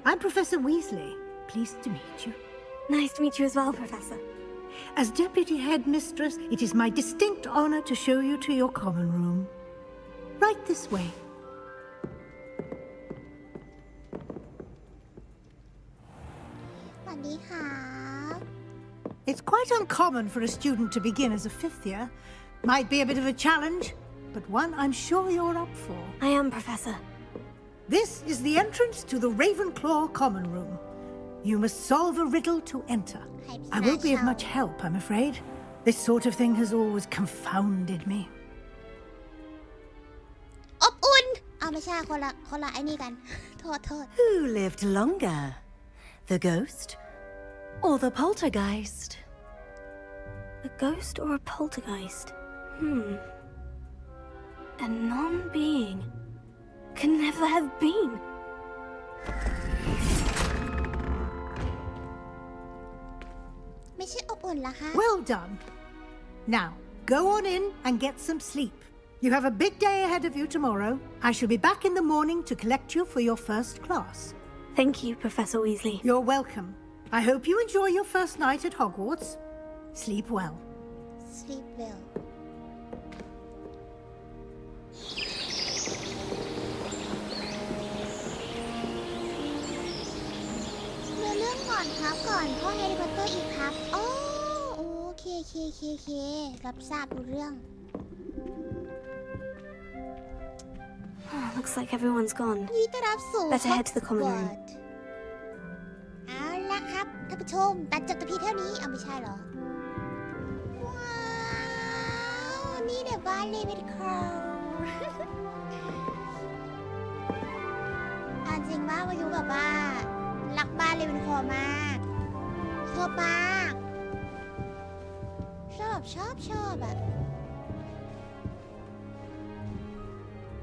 I'm Professor Weasley. Pleased to meet you. Nice to meet you as well, Professor. As Deputy Headmistress, it is my distinct honor to show you to your common room. Right this way. สวัสดีค่ะ It's quite uncommon for a student to begin as a fifth year. Might be a bit of a challenge, but one I'm sure you're up for. I am, Professor. This is the entrance to the Ravenclaw common room. You must solve a riddle to enter. I won't be of much help, I'm afraid. This sort of thing has always confounded me. อบอุ่นเอาไม่ใช่คนละไอ้นี่กัน โทษ Who lived longer? The ghost or the poltergeist? A ghost or a poltergeist? A non-being can never have been. ไม่ใช่อบอุ่นละคะ Well done. Now, go on in and get some sleep. You have a big day ahead of you tomorrow. I shall be back in the morning to collect you for your first class. Thank you, Professor Weasley. You're welcome. I hope you enjoy your first night at Hogwarts. Sleep well. Sleep well เรื่องก่อนครับก่อนพ่อแฮร์รี่พอตเตอร์อีกครับโอเครับทราบรู้เรื่อง Looks like everyone's gone. ยินดีต้อนรับสู่ Better head to the common room. เอาละครับท่านผู้ชมตัดจบแต่เพียงเท่านี้เอาไม่ใช่เหรอว้าวนี่เดี๋ยวบ้านเลเวนคลอว์จริงว่าอยู่แบบว่ารักบ้านเลเวนคลอว์มากชอบมากชอบอะ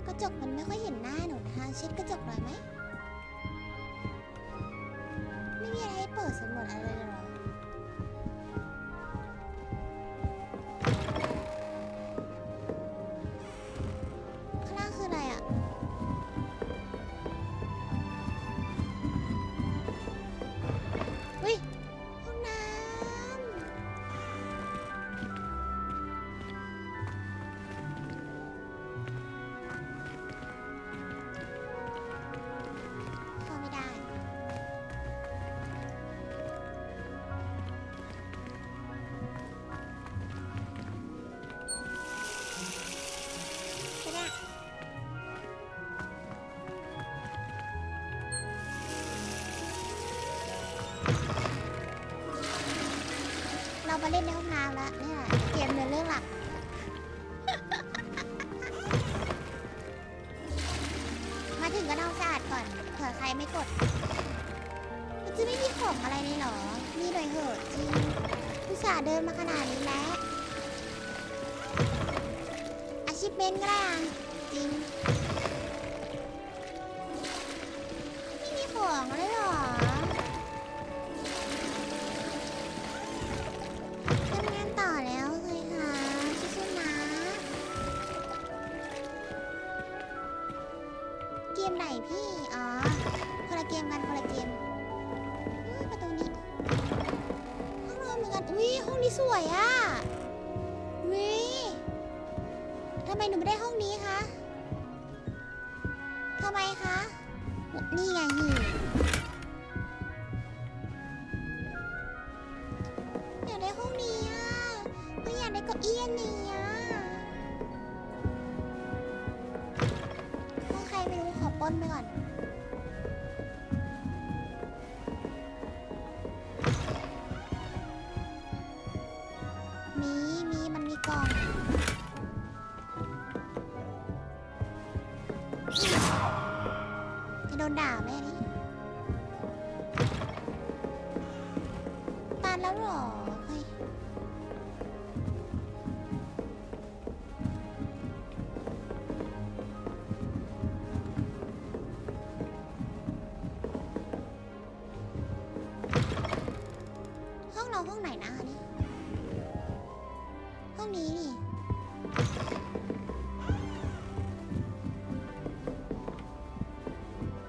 กระจกมันไม่ค่อยเห็นหน้าหนูนะคะเช็ดกระจกหน่อยไหมไม่มีอะไรให้เปิดสำรวจอะไรเลยเหรอข้างล่างคืออะไรอ่ะเฮ้ยห้องน้ำเข้าไม่ได้ไม่ได้เรามาเล่นในห้องน้ำแล้วเนี่ยเกมเนื้อเรื่องหลัก มาถึงก็ทำสะอาดก่อนเผื่อใครไม่กดมันจะไม่มีของอะไรเลยเหรอมีหน่อยเหอะจริงผู้สาเดินมาขนาดนี้แล้วอาชีพเมนก็ได้อะจริงไม่มีของเลยเหรอทำงานต่อแล้วเลยค่ะสู้ๆนะเกมไหนพี่อ๋อคนละเกมกันคนละเกมประตูนี้ห้องนอนเหมือนกันอุ้ยห้องนี้สวยอ่ะวิทำไมหนูไม่ได้ห้องนี้คะทำไมคะนี่ไงหิวอยากได้ห้องนี้อ่ะก็อยากได้เก้าอี้อันนี้อ่ะห้องใครไม่รู้ขอปล้นไปก่อนมีมันมีกล่องจะโดนด่าไหมนี่ตานแล้วเหรอเฮ้ยห้องเราห้องไหนนะอันนี้ห้องนี้นี่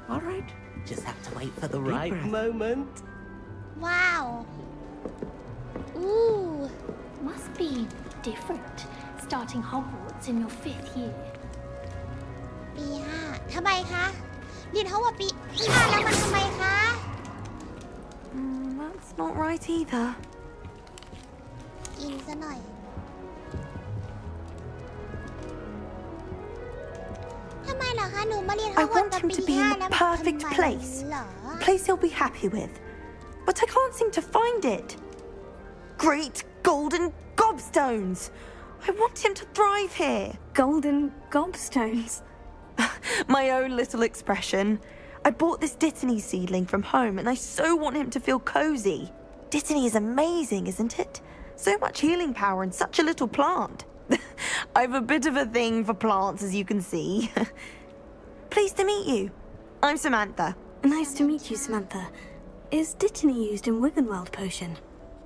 All right, just have to wait for the right moment. ว้าว อู้ Must be different starting Hogwarts in your 5th year. ปี 5ทำไมคะเรียนเขาว่าปี 5แล้วมันทำไมคะ That's not right either. อินซะหน่อยทำไมเหรอคะหนูมาเรียน I ฮอกวอต want ส์ตอน him ปี to be in 5 the แล้ว perfect ทำไม place. เหรอ A place he'll be happy with. But I can't seem to find it. Great golden gobstones! I want him to thrive here. Golden gobstones. My own little expression. I bought this Dittany seedling from home and I so want him to feel cozy. Dittany is amazing, isn't it? So much healing power in such a little plant. I've a bit of a thing for plants, as you can see. Pleased to meet you. I'm Samantha. Nice to meet you, Samantha. Is Dittany used in Wiggenweld potion?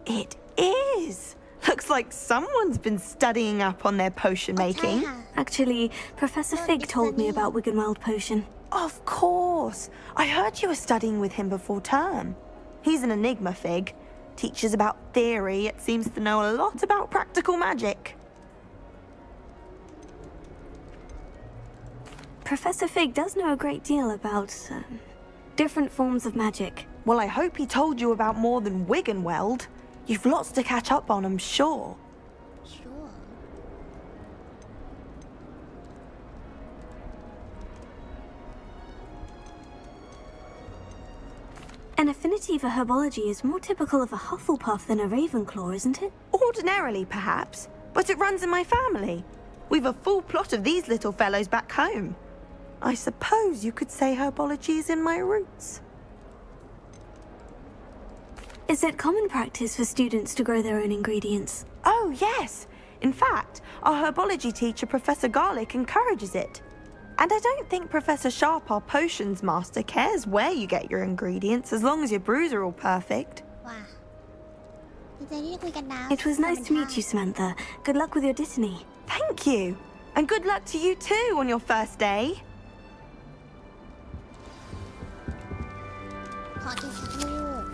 It is. Looks like someone's been studying up on their potion making. Actually, Professor Fig told me about Wiggenweld potion. Of course. I heard you were studying with him before term. He's an enigma, Fig. Teaches about theory, yet seems to know a lot about practical magic. Professor Fig does know a great deal about different forms of magic. Well, I hope he told you about more than Wiggenweld. You've lots to catch up on, I'm sure. Sure. An affinity for herbology is more typical of a Hufflepuff than a Ravenclaw, isn't it? Ordinarily, perhaps, but it runs in my family. We've a full plot of these little fellows back home. I suppose you could say herbology is in my roots. Is it common practice for students to grow their own ingredients? Oh, yes. In fact, our herbology teacher, Professor Garlick, encourages it. And I don't think Professor Sharp, our potions master, cares where you get your ingredients as long as your brews are all perfect. Wow. It was nice to meet you, Samantha. Good luck with your Dittany. Thank you. And good luck to you too on your first day. ขอกินสักลูก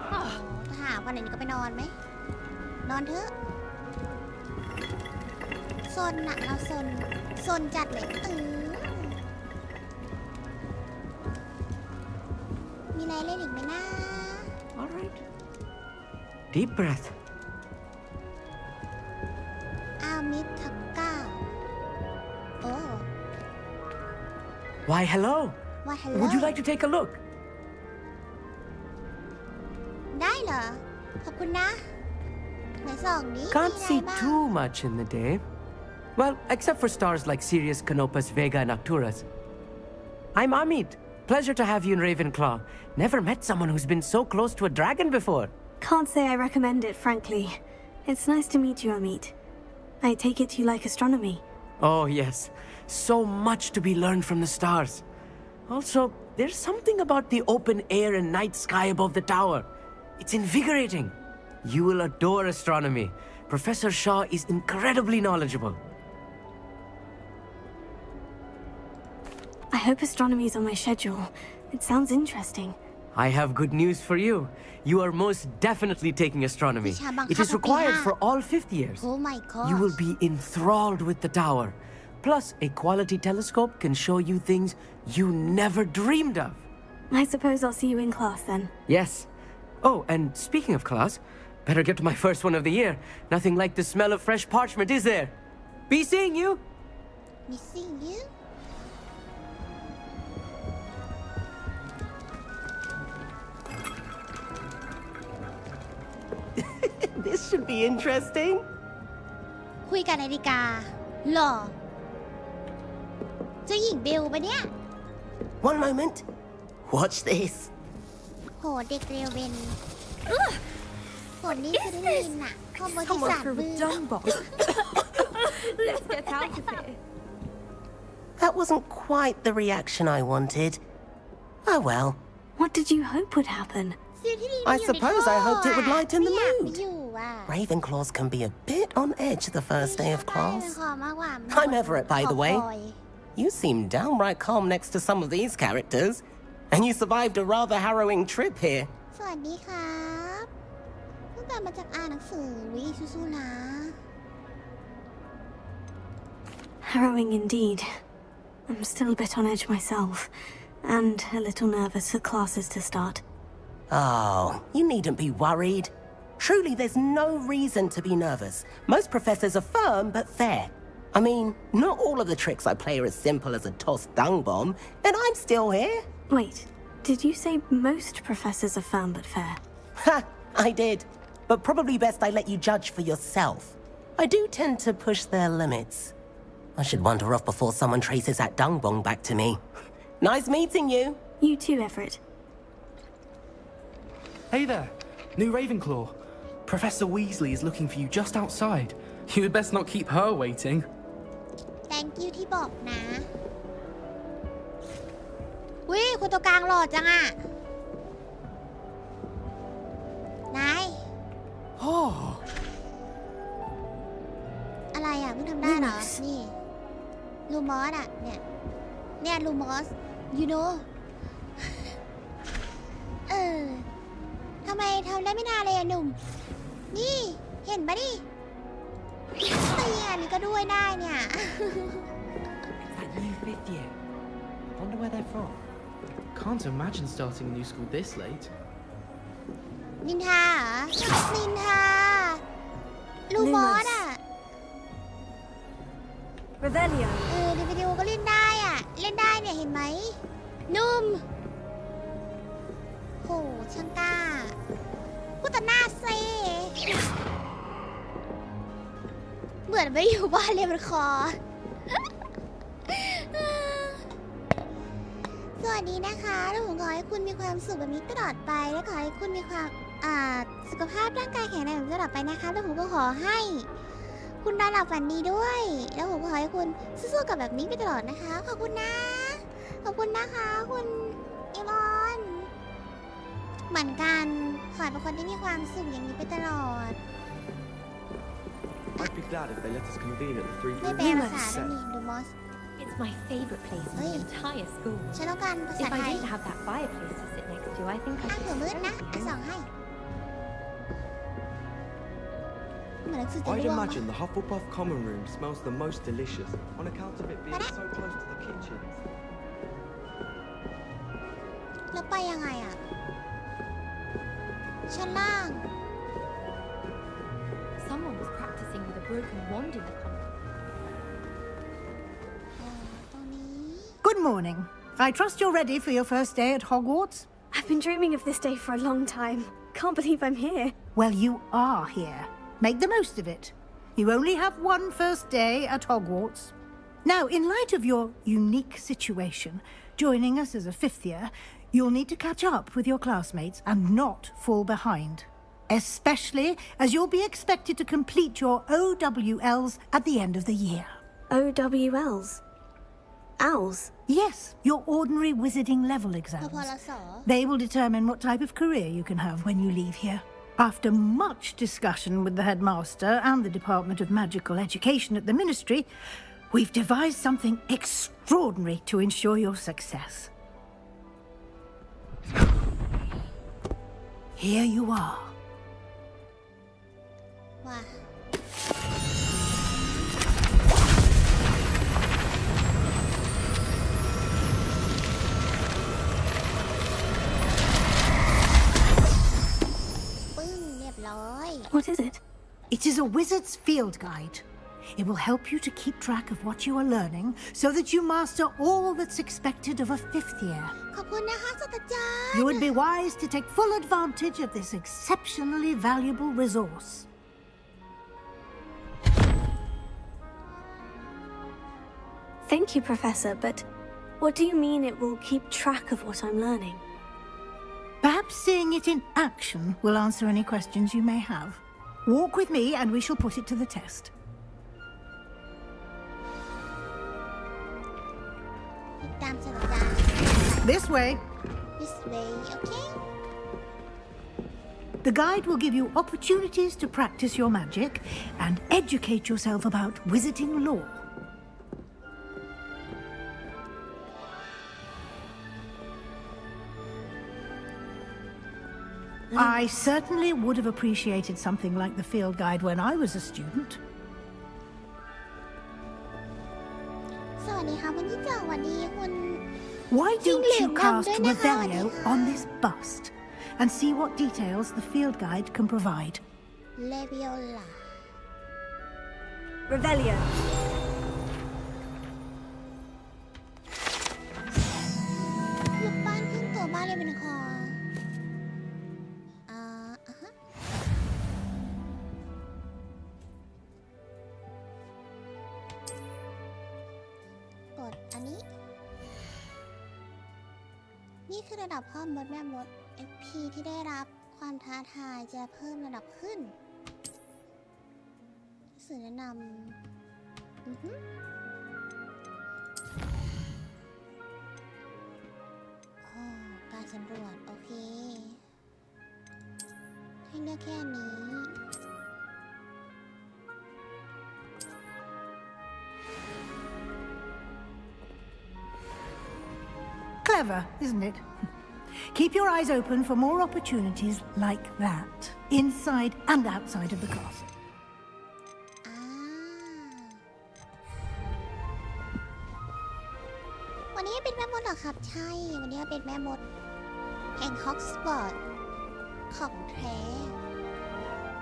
ถ้าหาวันไหนก็ไปนอนไหม นอนเถอะซนน่ะเราซนจัดเลยมีอะไรเล่นอีกไหมนะ All right. Deep breath. อามิทักก้าโอ้ Why, hello. Why, hello. Would you like to take a look? ได้เหรอ ขอบคุณนะไหนส่องนี้ Can't มีอะไร see บ้าง too much in the day. Well, except for stars like Sirius, Canopus, Vega, and Arcturus. I'm Amit. Pleasure to have you in Ravenclaw. Never met someone who's been so close to a dragon before. Can't say I recommend it, frankly. It's nice to meet you, Amit. I take it you like astronomy. Oh, yes. So much to be learned from the stars. Also, there's something about the open air and night sky above the tower. It's invigorating. You will adore astronomy. Professor Shaw is incredibly knowledgeable. I hope astronomy is on my schedule. It sounds interesting. I have good news for you. You are most definitely taking astronomy. วิชาบังคับ It is required for all fifth years. Oh my god You will be enthralled with the tower. Plus, a quality telescope can show you things you never dreamed of. I suppose I'll see you in class then. Yes. Oh, and speaking of class, better get to my first one of the year. Nothing like the smell of fresh parchment, is there? Be seeing you. Missing you This should be interesting. คุยกับนาฬิกาหรอเจ้าหญิงเบลปะเนี่ย One moment. Watch this. โหเด็กเรเวนผลนี้คือได้ยินน่ะข้อบริษัทมือ Let's get out of here. That wasn't quite the reaction I wanted. Oh well. What did you hope would happen? I suppose I hoped it would lighten the ไม่อยากไป mood. อยู่อ่ะ Ravenclaws can be a bit on edge the first day of ไม่ class. ชอบมากกว่า I'm Everett, by the way. You seem downright calm next to some of these characters. And you survived a rather harrowing trip here. สวัสดีครับเพิ่งกลับมาจากอ่านหนังสือวิสู้ๆนะ Harrowing indeed. I'm still a bit on edge myself, and a little nervous for classes to start. Oh, you needn't be worried. Truly, there's no reason to be nervous. Most professors are firm but fair. I mean, not all of the tricks I play are as simple as a tossed dung bomb, and I'm still here. Wait, did you say most professors are firm but fair? Ha! I did. But probably best I let you judge for yourself. I do tend to push their limits. I should wander off before someone traces that dung bomb back to me. Nice meeting you. You too, Everett. Hey there, new Ravenclaw. Professor Weasley is looking for you just outside. You had best not keep her waiting. Thank you ที่บอกนะวิคนตัวกลางหล่อจังอ่ะนาย Oh. อะไร อ่ะเพิ่งทำได้เหรอนี่ลูมอสอ่ะเนี่ยลูมอส you know ทำไมทำได้ไม่นานเลยอะหนุ่มนี่เห็นปะดินี่ก็ด้วยได้เนี่ย That new fifth year. Wonder where they're from. Can't imagine starting a new school this late. นินทาเหรอนินทาลูมอสอ่ะ Revelio ในวิดีโอก็เล่นได้อ่ะเล่นได้เนี่ยเห็นไหมนุ่มโหช่างกล้าพูดแต่หน้าเซ่เหมือนไม่อยู่บ้านเลยมันคอ สวัสดีนะคะแล้วผมขอให้คุณมีความสุขแบบนี้ตลอดไปและขอให้คุณมีความสุขภาพร่างกายแข็งแรงแบบนี้ตลอดไปนะคะแล้วผมก็ขอให้คุณนอนหลับฝันดีด้วยแล้วผมขอให้คุณสู้ๆกับแบบนี้ไปตลอดนะคะขอบคุณนะขอบคุณนะคะคุณอีมอนเหมือนกันขอให้เป็นคนที่มีความสุขอย่างนี้ไปตลอด I'd be glad if they let us convene at the three ไม่แปลภาษาด้วยนี่ดูมอส It's my favorite place in the entire school. ฉันต้องการภาษา If ไท I ย didn't have that fireplace to sit next to, I think I เผื่อ could. มืดนะจะส่องให้เหมือนหนังสือจะ I'd ร่วง imagine the Hufflepuff common room smells the most delicious on account of it being so close to the kitchens. แล้วไปยังไงอ่ะชั้นล่าง Someone was practicing with a broken wand in the common. Good morning. I trust you're ready for your first day at Hogwarts? I've been dreaming of this day for a long time. Can't believe I'm here. Well, you are here. Make the most of it. You only have one first day at Hogwarts. Now, in light of your unique situation, joining us as a fifth year, you'll need to catch up with your classmates and not fall behind. Especially as you'll be expected to complete your OWLs at the end of the year. OWLs? Owls? Yes, your ordinary wizarding level exams. They will determine what type of career you can have when you leave here. After much discussion with the headmaster and the Department of Magical Education at the Ministry, we've devised something extraordinary to ensure your success. Here you are. ว้าปึ้งเรียบร้อย What is it? It is a wizard's field guide. It will help you to keep track of what you are learning so that you master all that's expected of a fifth year. ขอบคุณนะคะศาสตราจารย์ You would be wise to take full advantage of this exceptionally valuable resource. Thank you, Professor, but what do you mean it will keep track of what I'm learning? Perhaps seeing it in action will answer any questions you may have. Walk with me and we shall put it to the test. ตามศาสตราจารย์ This way. this way okay The guide will give you opportunities to practice your magic and educate yourself about wizarding lore. I certainly would have appreciated something like the field guide when I was a student. สวัสดีค่ะวันนี้เจอวันดีคุณ Why don't you cast Jingle Bell Revelio on this bust and see what details the field guide can provide? Leviola Revelio. ลูกบ้านขึ้นตัวบ้านเลยเป็นคอฮะกดอันนี้ นี่คือระดับเพิ่มลดแม่มด XP ที่ได้รับความท้าทายจะเพิ่มระดับขึ้นสื่อแนะนำการสำรวจโอเคให้เลือกแค่นี้ clever, isn't it? Keep your eyes open for more opportunities like that, inside and outside of the castle. วันนี้เป็นแม่มดเหรอครับใช่วันนี้เป็นแม่มดแห่งฮอกสปอร์ตของแท้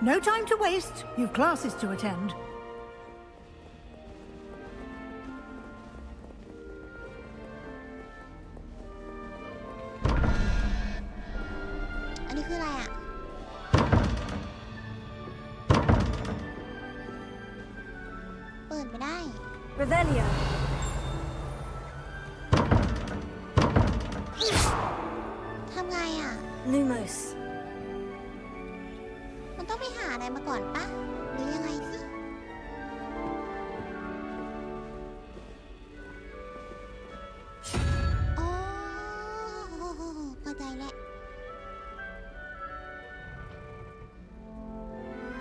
No time to waste. You've classes to attend. อันนี้คืออะไรอ่ะเปิดไม่ได้ Revelio. ทำไงอ่ะ Lumos. มันต้องไปหาอะไรมาก่อนปะหรือยังไงสิอ๋อเข้าใจแล้ว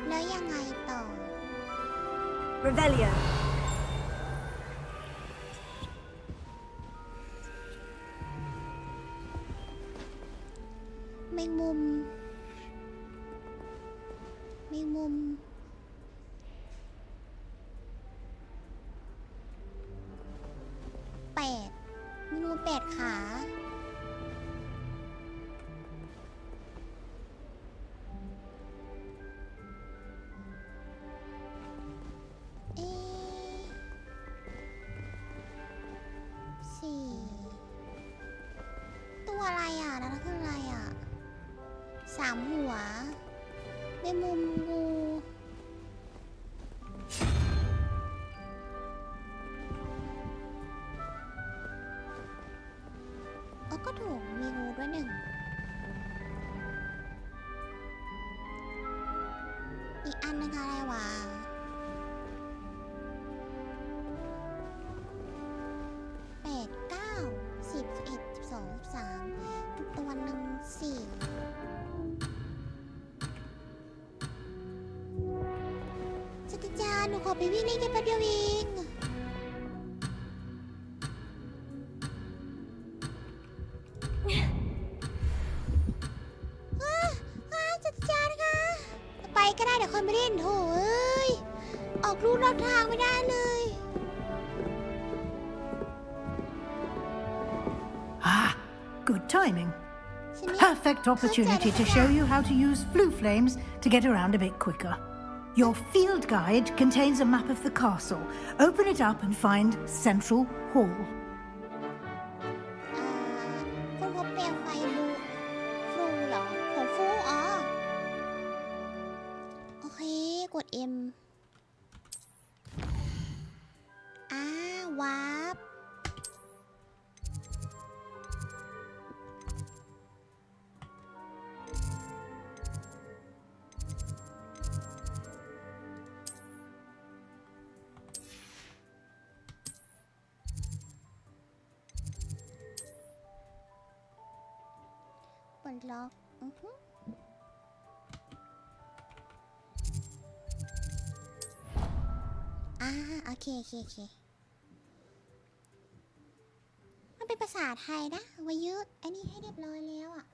แล้วยังไงต่อ Revelio. แมงมุมแมงมุมแปดแมงมุม8 ขาเอ๊ะ4ตัวอะไรอ่ะนั่นคืออะไรอ่ะ3 หัวแมงมุมงูก็ถูกมีงูด้วย1อีกอันนึงอะไรวะ8 9 10 11 12 13ตัวหนึ่ง4ศาสตราจารย์หนูขอไปวิ่งเล่นแค่แป๊บเดียวเองศาสตราจารย์คะไปก็ได้เดี๋ยวคนไม่เล่นโถเอ้ยออกลู่นอกทางไม่ได้เลย Good timing. Perfect opportunity to show you how to use flue flames to get around a bit quicker. Your field guide contains a map of the castle. Open it up and find Central Hall. คนพบเปลวไฟฟลูเหรอของฟูอ๋อโอเคกด M วาร์ปปลดล็อกโอเคมันเป็นภาษาไทยนะวายุอันนี้ให้เรียบร้อยแล้วอ่ะ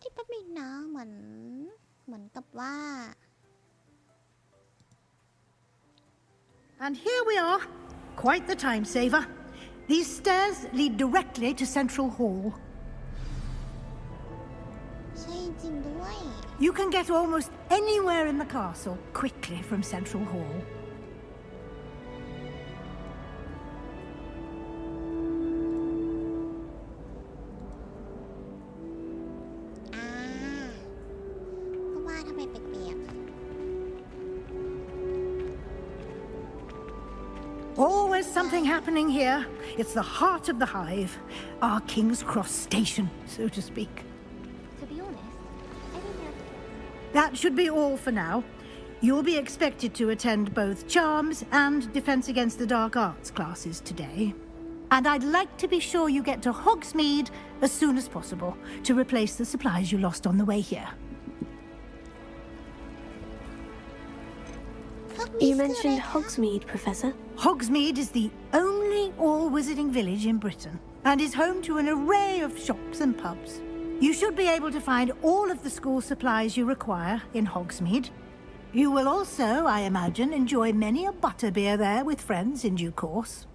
ที่แป๊บนึงนะเหมือนกับว่า And here we are. Quite the time saver. These stairs lead directly to Central Hall. ใช่จริงด้วย You can get almost anywhere in the castle quickly from Central Hall. ก็ว่าทำไมเปียก Always something happening here. It's the heart of the hive, our King's Cross station, so to speak. To be honest, I don't know. That should be all for now. You'll be expected to attend both Charms and Defense Against the Dark Arts classes today. And I'd like to be sure you get to Hogsmeade as soon as possible to replace the supplies you lost on the way here. You mentioned Hogsmeade, Professor. Hogsmeade is the only all wizarding village in Britain and is home to an array of shops and pubs. You should be able to find all of the school supplies you require in Hogsmeade. You will also, I imagine, enjoy many a butterbeer there with friends in due course.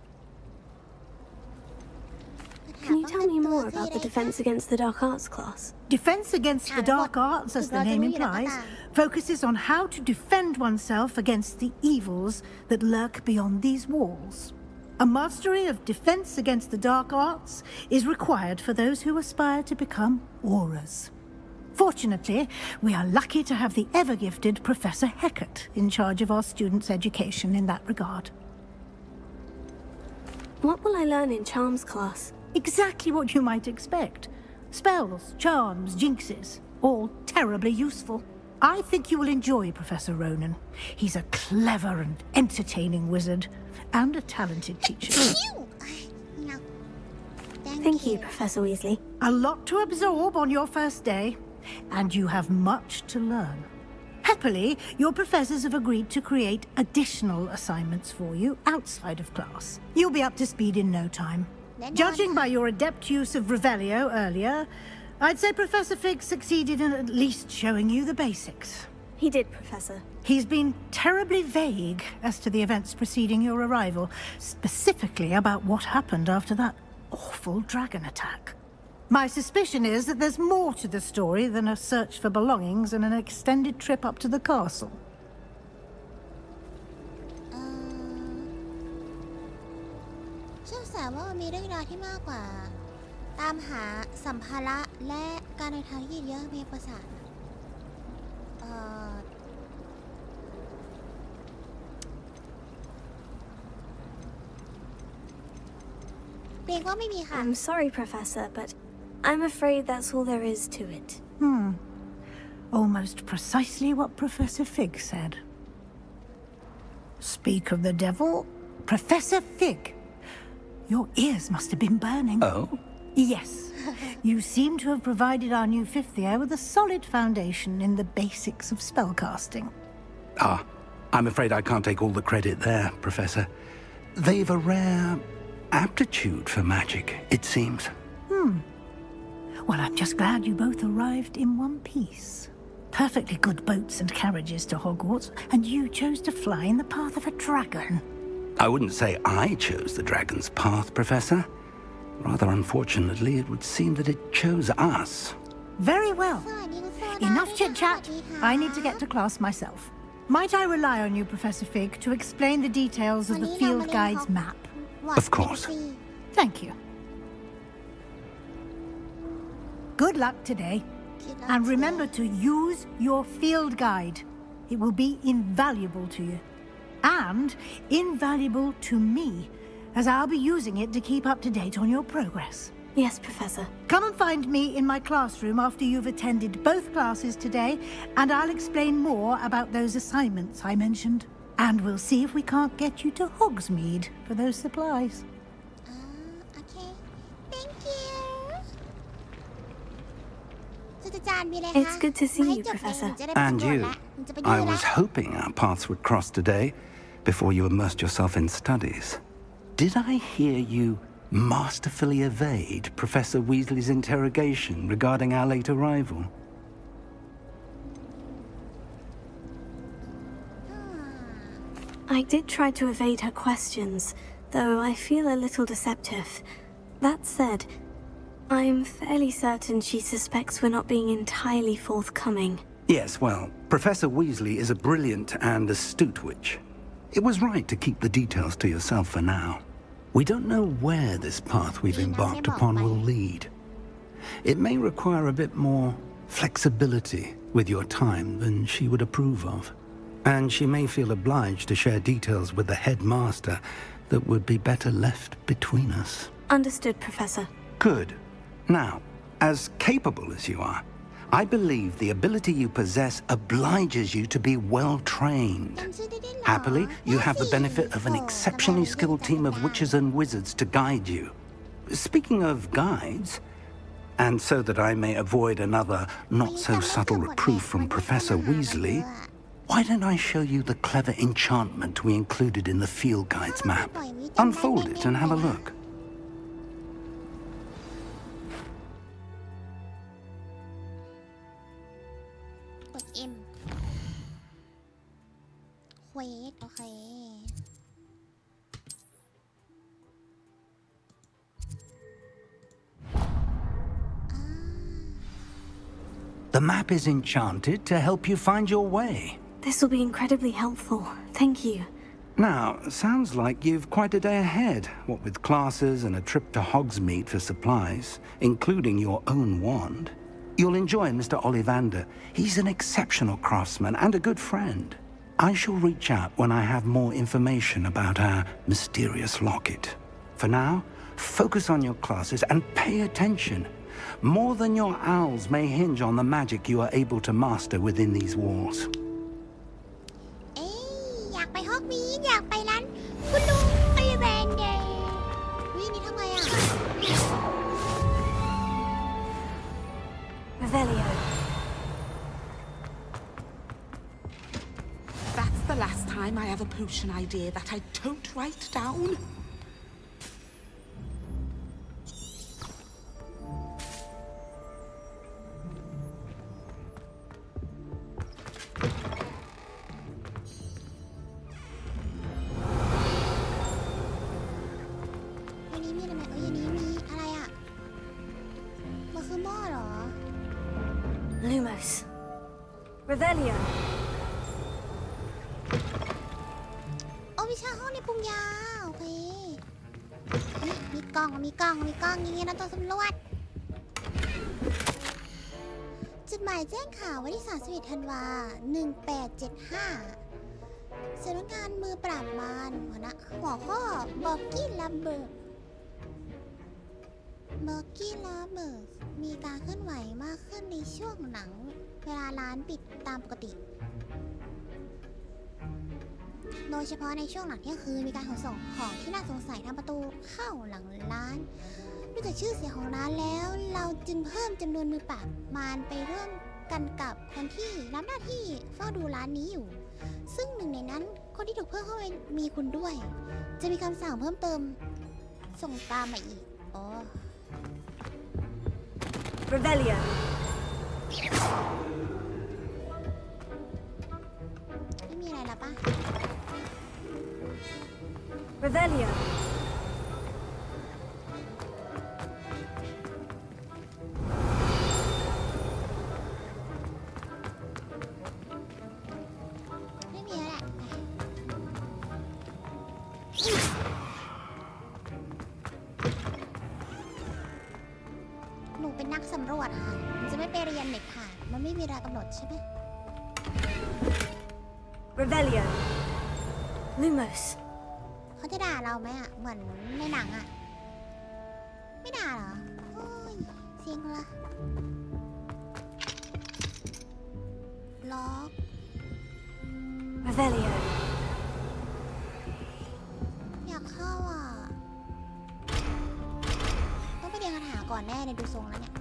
Can you tell me more about the Defense Against the Dark Arts class? Defense Against the Dark Arts, as the name implies, focuses on how to defend oneself against the evils that lurk beyond these walls. A mastery of Defense Against the Dark Arts is required for those who aspire to become auras. Fortunately, we are lucky to have the ever-gifted Professor Heckert in charge of our students' education in that regard. What will I learn in Charms class? Exactly what you might expect. Spells, charms, jinxes, all terribly useful. I think you will enjoy Professor Ronan. He's a clever and entertaining wizard, and a talented teacher. Thank you, Professor Weasley. A lot to absorb on your first day, and you have much to learn. Happily, your professors have agreed to create additional assignments for you outside of class. You'll be up to speed in no time. Judging by your adept use of Revelio earlier, I'd say Professor Fig succeeded in at least showing you the basics. He did, Professor. He's been terribly vague as to the events preceding your arrival, specifically about what happened after that awful dragon attack. My suspicion is that there's more to the story than a search for belongings and an extended trip up to the castle. เชื่อสารว่ามีเรื่องราวที่มากกว่าตามหาสัมภาระและการเดินทางที่เยอะมีประสาทเกรงว่าไม่มีค่ะ I'm sorry, Professor, but I'm afraid that's all there is to it. Almost precisely what Professor Fig said. Speak of the devil, Professor Fig. Your ears must have been burning. Oh? Yes. You seem to have provided our new fifth year with a solid foundation in the basics of spellcasting. I'm afraid I can't take all the credit there, Professor. They've a rare aptitude for magic, it seems. Well, I'm just glad you both arrived in one piece. Perfectly good boats and carriages to Hogwarts, and you chose to fly in the path of a dragon. I wouldn't say I chose the dragon's path, Professor. Rather unfortunately, it would seem that it chose us. Very well. Enough chit-chat. I need to get to class myself. Might I rely on you, Professor Fig, to explain the details of the field guide's map? Of course. Thank you. Good luck today. And remember to use your field guide. It will be invaluable to you. And invaluable to me, as I'll be using it to keep up to date on your progress. Yes, Professor. Come and find me in my classroom after you've attended both classes today, and I'll explain more about those assignments I mentioned. And we'll see if we can't get you to Hogsmeade for those supplies. Okay. Thank you. It's good to see you, Professor. And you. I was hoping our paths would cross today, before you immersed yourself in studies. Did I hear you masterfully evade Professor Weasley's interrogation regarding our late arrival? I did try to evade her questions, though I feel a little deceptive. That said, I'm fairly certain she suspects we're not being entirely forthcoming. Yes, well, Professor Weasley is a brilliant and astute witch. It was right to keep the details to yourself for now. We don't know where this path we've embarked upon will lead. It may require a bit more flexibility with your time than she would approve of. And she may feel obliged to share details with the headmaster that would be better left between us. Understood, Professor. Good. Now, as capable as you are, I believe the ability you possess obliges you to be well trained. Happily, you have the benefit of an exceptionally skilled team of witches and wizards to guide you. Speaking of guides, and so that I may avoid another not-so-subtle reproof from Professor Weasley, Why don't I show you the clever enchantment we included in the field guide's map? Unfold it and have a look. กด M เควสโอเค The map is enchanted to help you find your way. This will be incredibly helpful. Thank you. Now, sounds like you've quite a day ahead, what with classes and a trip to Hogsmeade for supplies, including your own wand. You'll enjoy Mr. Ollivander. He's an exceptional craftsman and a good friend. I shall reach out when I have more information about our mysterious locket. For now, focus on your classes and pay attention. More than your owls may hinge on the magic you are able to master within these walls. อยากไปฮอกมีดอยากไปร้านคุณลุงอลิแวนเดย์นี่ทำไงอ่ะ Revelio. That's the last time I have a potion idea that I don't write down. Lumos. Revelio. โอ้วิชาห้องในปุ่มยาโอเคนี่มีกล่องอย่างงี้นะตัวสำรวจจดหมายแจ้งข่าววันที่31 ธันวาคม 1875สำนักงานมือปราบมารหัวข้อบอกกี้ลัมเบิร์กมีการเคลื่อนไหวมากขึ้นในช่วงหลังเวลาร้านปิดตามปกติโดยเฉพาะในช่วงหลังเที่ยงคืนมีการขนส่งของที่น่าสงสัยทางประตูเข้าหลังร้านดูจากชื่อเสียงของร้านแล้วเราจึงเพิ่มจำนวนมือปราบมารไปร่วมกันกับคนที่รับหน้าที่เฝ้าดูร้านนี้อยู่ซึ่งหนึ่งในนั้นคนที่ถูกเพิ่มเข้าไปมีคุณด้วยจะมีคำสั่งเพิ่มเติมส่งตามมาอีกอ๋อ Revelio. ไม่มีอะไรแล้วป่ะ Revelio. ไม่มีแล้วแหละหนูเป็นนักสำรวจค่ะมันจะไม่ไปเรียนเด็กค่ะมันไม่มีเวลากำหนดใช่ไหม Revelio. Lumos. เขาจะด่าเราไหมอ่ะเหมือนในหนังอ่ะไม่ด่าเหรอโอ้ยเสียงละล็อก Revelio. อยากเข้าอ่ะต้องไปเรียนคาถาก่อนแน่เลยดูทรงแล้วเนี่ย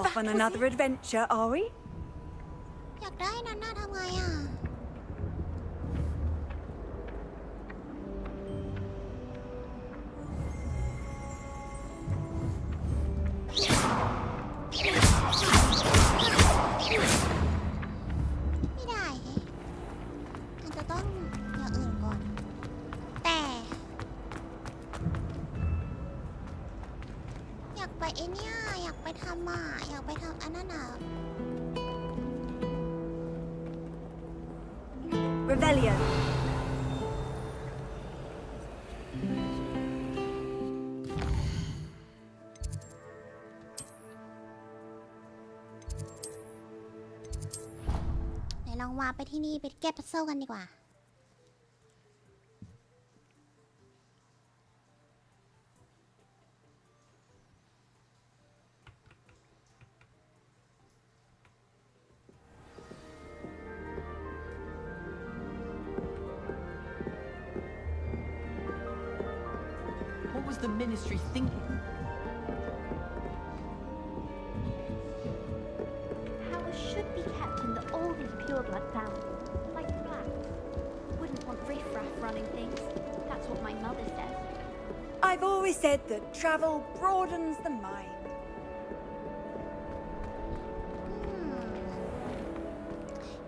Off on another adventure, are we? อยากได้นั่นน่าทำไงอ่ะไม่ได้แฮะมันจะต้องอย่างอื่นก่อนแต่อยากไปไอเนี่ยอยากไปทำอ่ะอยากไปทำอันนั้นอ่ะ Revelio. ไหนลองวาไปที่นี่ไปแก้พัซเซิลกันดีกว่า was the ministry thinking? Power should be kept in the oldest pureblood family, like the blacks. Wouldn't want riffraff running things. That's what my mother says. I've always said that travel broadens the mind.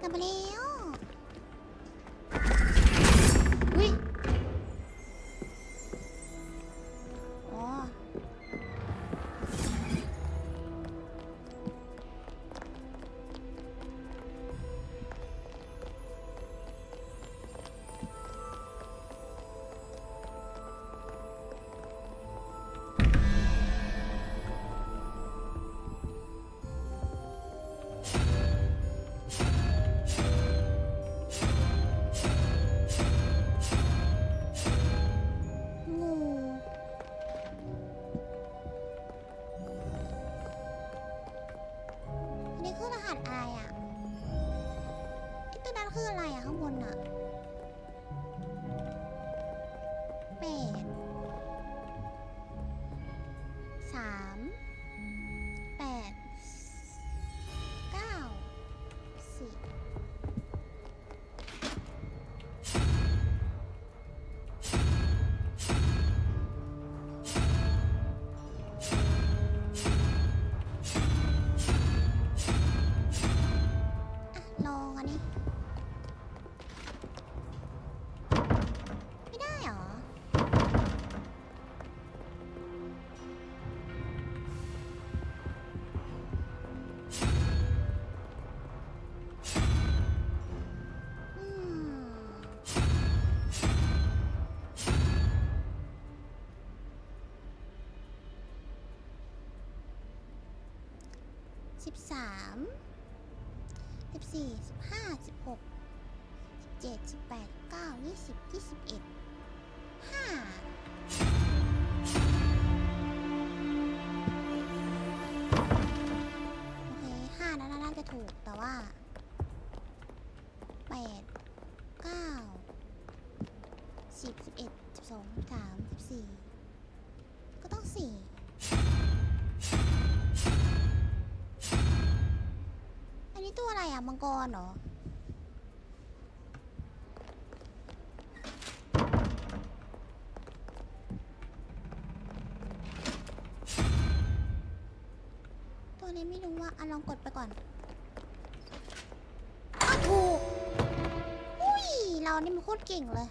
กลับมาแล้วอุ้ยอ๋อนี่คือรหัสอะไรอ่ะไอ้ตัวนั้นคืออะไรอ่ะข้างบนอ่ะ8 3 8 9 ลองอันนี้ไม่ได้เหรอ13 14 15 16 17 18 19 20 21 5โอเค5นั้นน่าจะถูกแต่ว่า8 9 10 11 12 13 14ก็ต้อง4อันนี้ตัวอะไรอ่ะมังกรเหรอตัวนี้ไม่รู้ว่าลองกดไปก่อนถูกอุ้ยเรานี่มันโคตรเก่งเลย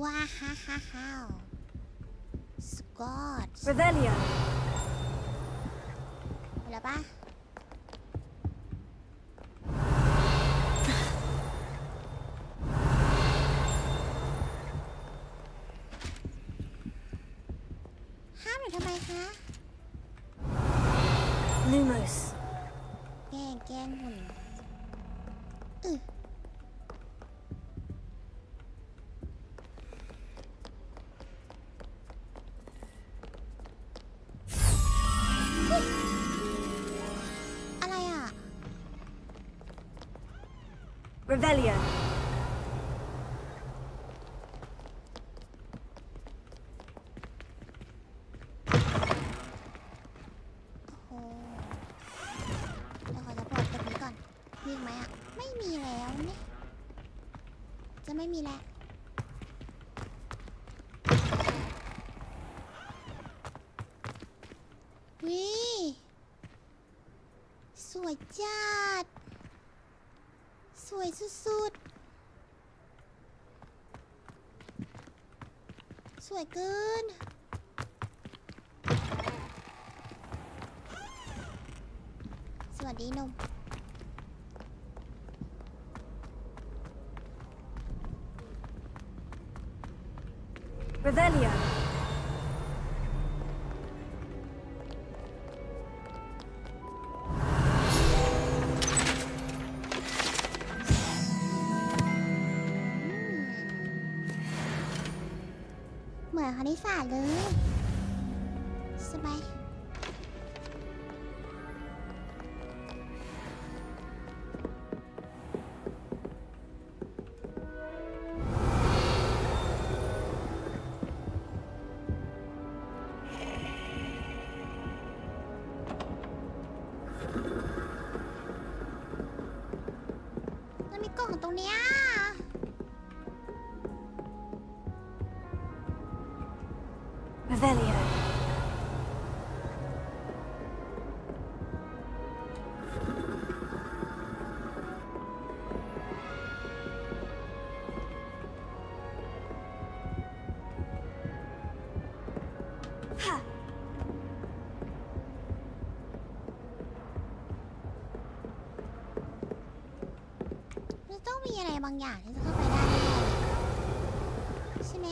ว้าฮ่าฮ่าฮ่าสกอต Revelio. แล้วปะห้ามหนูทำไมคะ Lumos. แกล้งหุ่นอะไรอ่ะ Revelio. โอ้เดี๋ยวขอจะปลดตัวนี้ก่อนมีไหมอ่ะไม่มีแล้วนี่จะไม่มีแล้ววิสวยจัดสวยสุดๆสวยเกินสวัสดีนม Revelio. เหมือนคณิตศาสตร์เลยสบาย อ รงเนี้ย Revelio. Ha. มันต้องมีอะไรบางอย่างที่จะเข้าไปได้ใช่ไหม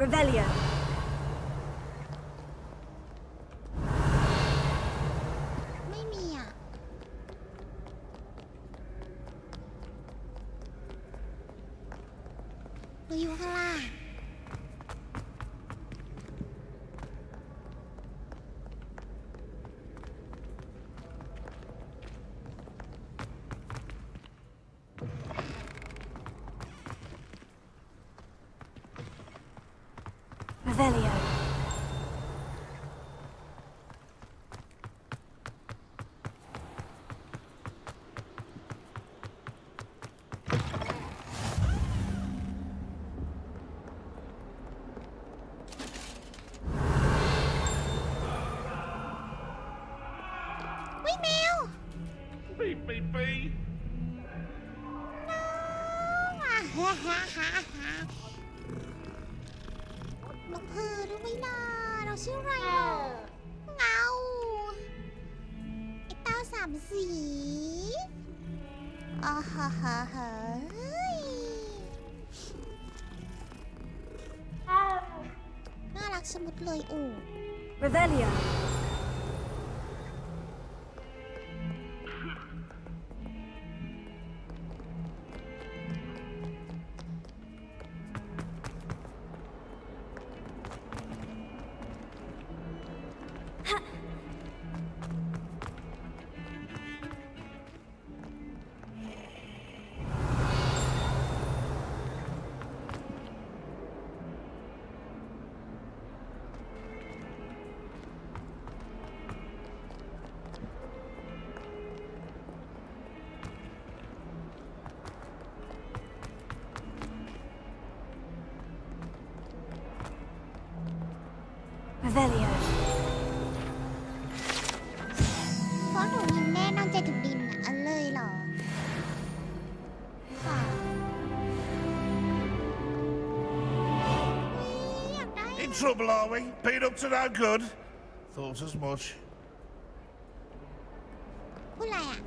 Revelio. ไม่มีอ่ะหรืออยู่ข้างล่าง Revelio. วิแมว Beep, beep, beep. น้องเพอรู้ไหมล่ะเราชื่ออะไรอ่ะเงาไอ้เต้าสามสีอ๋อฮ่าฮ่าฮ่าน่ารักสมุดเลยอู๋ Revelio. Revelio. เพราะหนูยิงแน่นอนใจถึงดินอ่ะอันเลยเหรอค่ะอยากได้ In trouble, are we? Been up to no good? Thought as much. พูดอะไรอ่ะ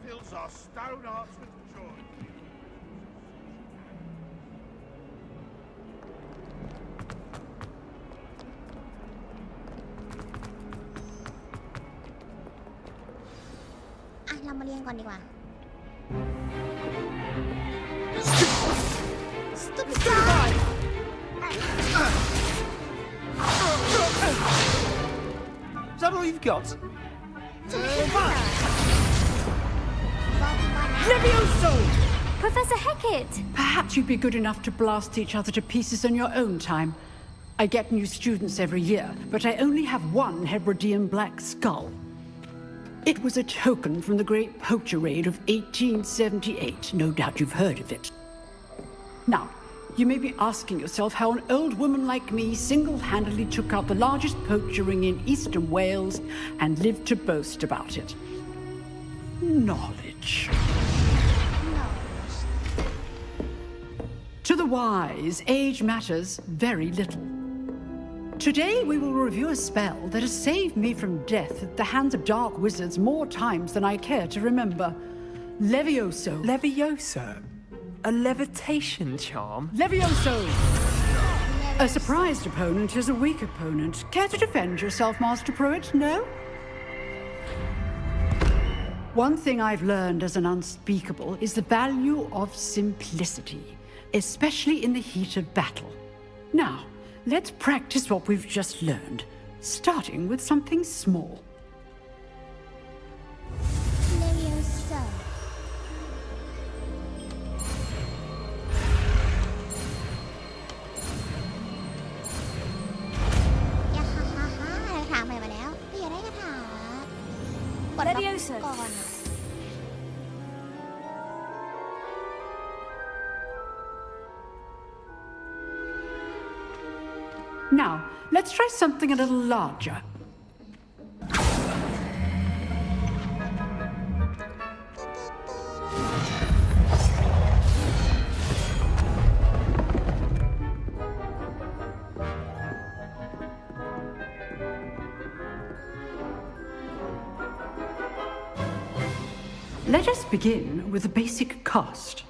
Fills our stone hearts with joy. อ่ะ เรามาเรียนก่อนดีกว่า Stupid guy! Is that all you've got? Levioso! Professor Hecat! Perhaps you'd be good enough to blast each other to pieces on your own time. I get new students every year, but I only have one Hebridean black skull. It was a token from the Great Poacher Raid of 1878. No doubt you've heard of it. Now, you may be asking yourself how an old woman like me single-handedly took out the largest poacher ring in eastern Wales and lived to boast about it. Knowledge. To the wise, age matters very little. Today we will review a spell that has saved me from death at the hands of dark wizards more times than I care to remember. Levioso. Levioso? A levitation charm? Levioso! A surprised opponent is a weak opponent. Care to defend yourself, Master Pruitt? No? One thing I've learned as an unspeakable is the value of simplicity, especially in the heat of battle. Now, let's practice what we've just learned, starting with something small. Levioso. Now, let's try something a little larger. Let us begin with the basic cast.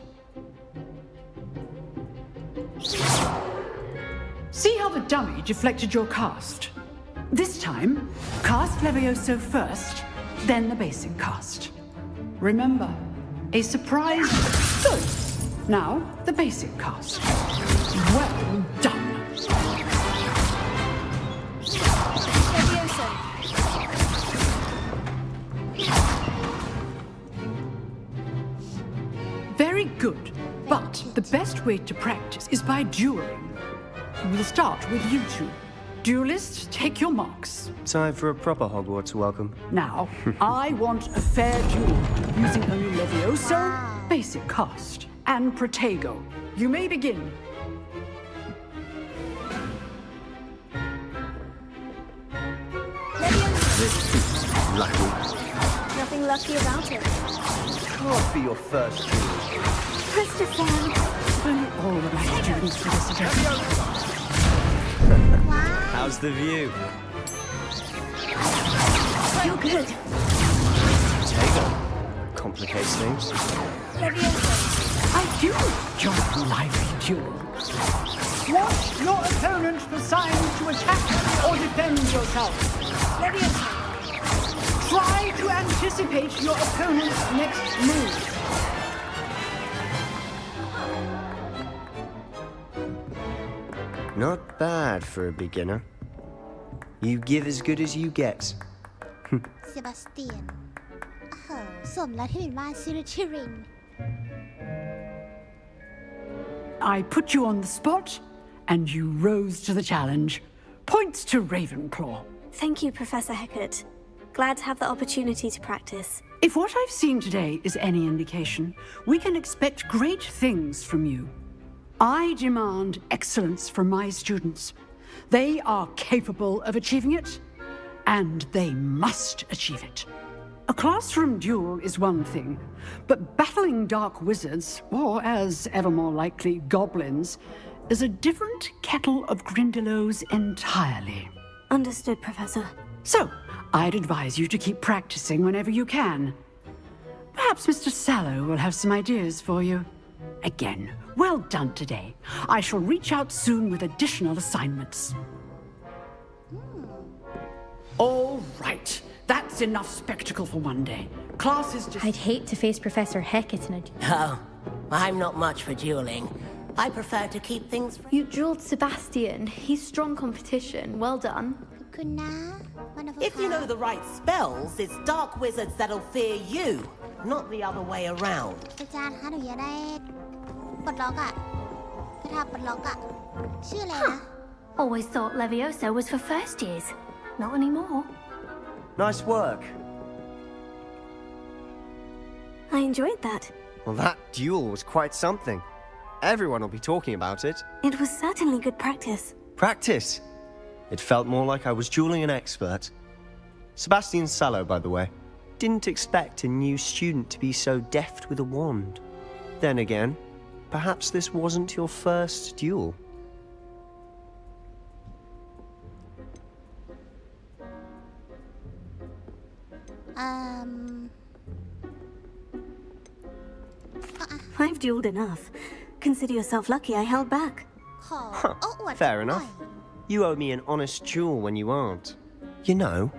See how the dummy deflected your cast? This time, cast Levioso first, then the basic cast. Remember, a surprise. Good. Now, the basic cast. Well done. Very good, but the best way to practice is by dueling. We'll start with you two. Duelists, take your marks. Time for a proper Hogwarts welcome. Now, I want a fair duel using only Levioso, basic cast, and Protego. You may begin. Lucky. Nothing lucky about it. Can't be your first duel. Christopher! Only all of my students for this event. How's the view? You're good. Protego. Complicates things. I do enjoy lively duel. Want your opponent assigned to attack or defend yourself. Try to anticipate your opponent's next move. Not bad for a beginner. You give as good as you get. Sebastian สมแล้วที่เป็นว่าซิริชิริน I put you on the spot, and you rose to the challenge. Points to Ravenclaw. Thank you, Professor Hecat. Glad to have the opportunity to practice. If what I've seen today is any indication, we can expect great things from you. I demand excellence from my students. They are capable of achieving it, and they must achieve it. A classroom duel is one thing, but battling dark wizards, or as ever more likely, goblins, is a different kettle of Grindylows entirely. Understood, Professor. So, I'd advise you to keep practicing whenever you can. Perhaps Mr. Sallow will have some ideas for you. Again, well done today. I shall reach out soon with additional assignments. All right. That's enough spectacle for one day. Class is just... I'd hate to face Professor Hecat in a... Oh, I'm not much for dueling. I prefer to keep things... You dueled Sebastian. He's strong competition. Well done. If you know the right spells, it's dark wizards that'll fear you, not the other way around. อาจารย์คะหนูอยากได้ปลดล็อกอะคาถาปลดล็อกอะชื่ออะไรนะ Always thought Levioso was for first years. Not anymore. Nice work. I enjoyed that. Well, that duel was quite something. Everyone will be talking about it. It was certainly good practice. Practice? It felt more like I was dueling an expert. Sebastian Sallow, by the way. Didn't expect a new student to be so deft with a wand. Then again, perhaps this wasn't your first duel. I've dueled enough. Consider yourself lucky I held back. Fair enough. You owe me an honest duel when you aren't. You know,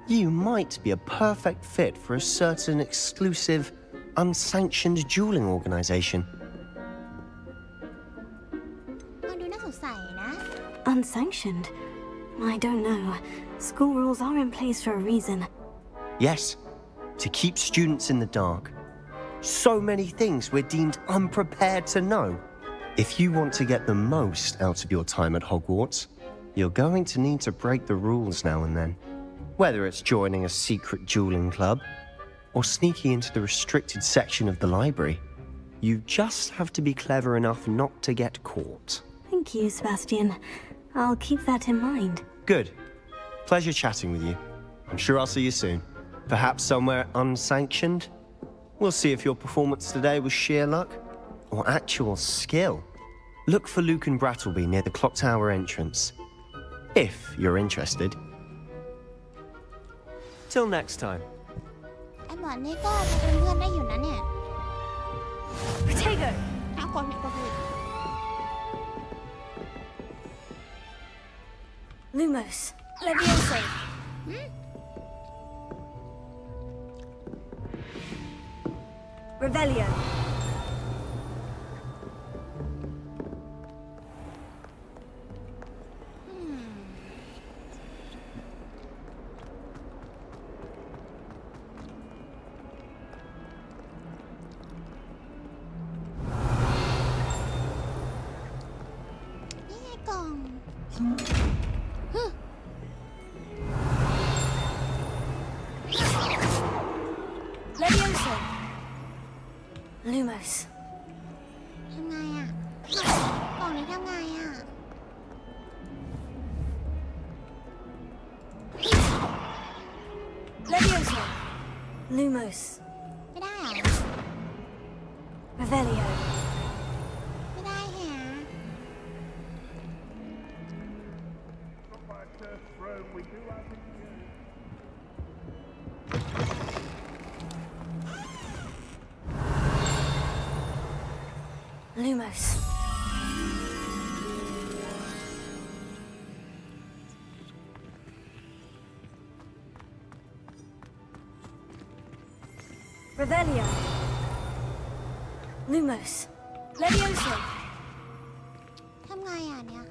you might be a perfect fit for a certain exclusive, unsanctioned dueling organization. Unsanctioned? I don't know. School rules are in place for a reason. Yes, to keep students in the dark. So many things we're deemed unprepared to know. If you want to get the most out of your time at Hogwarts, you're going to need to break the rules now and then. Whether it's joining a secret dueling club or sneaking into the restricted section of the library, you just have to be clever enough not to get caught. Thank you, Sebastian. I'll keep that in mind. Good. Pleasure chatting with you. I'm sure I'll see you soon. Perhaps somewhere unsanctioned? We'll see if your performance today was sheer luck or actual skill. Look for Luke and Brattleby near the clock tower entrance. If you're interested. Till next time. ไอ้หมอนนี่ก็จะเป็นเพื่อนได้อยู่นะเนี่ย Potato! เอาความผิดก็ผิด Lumos. Levioso. Revelio. Levioso. Lumos. ทำไงอ่ะกล่องนี้ทำไงอ่ะ Levioso. Lumos. ไม่ได้เหรอ Revelio. ไม่ได้แฮะ Lumos. Revelio. Lumos. Levioso. ทำไงอ่ะเนี่ย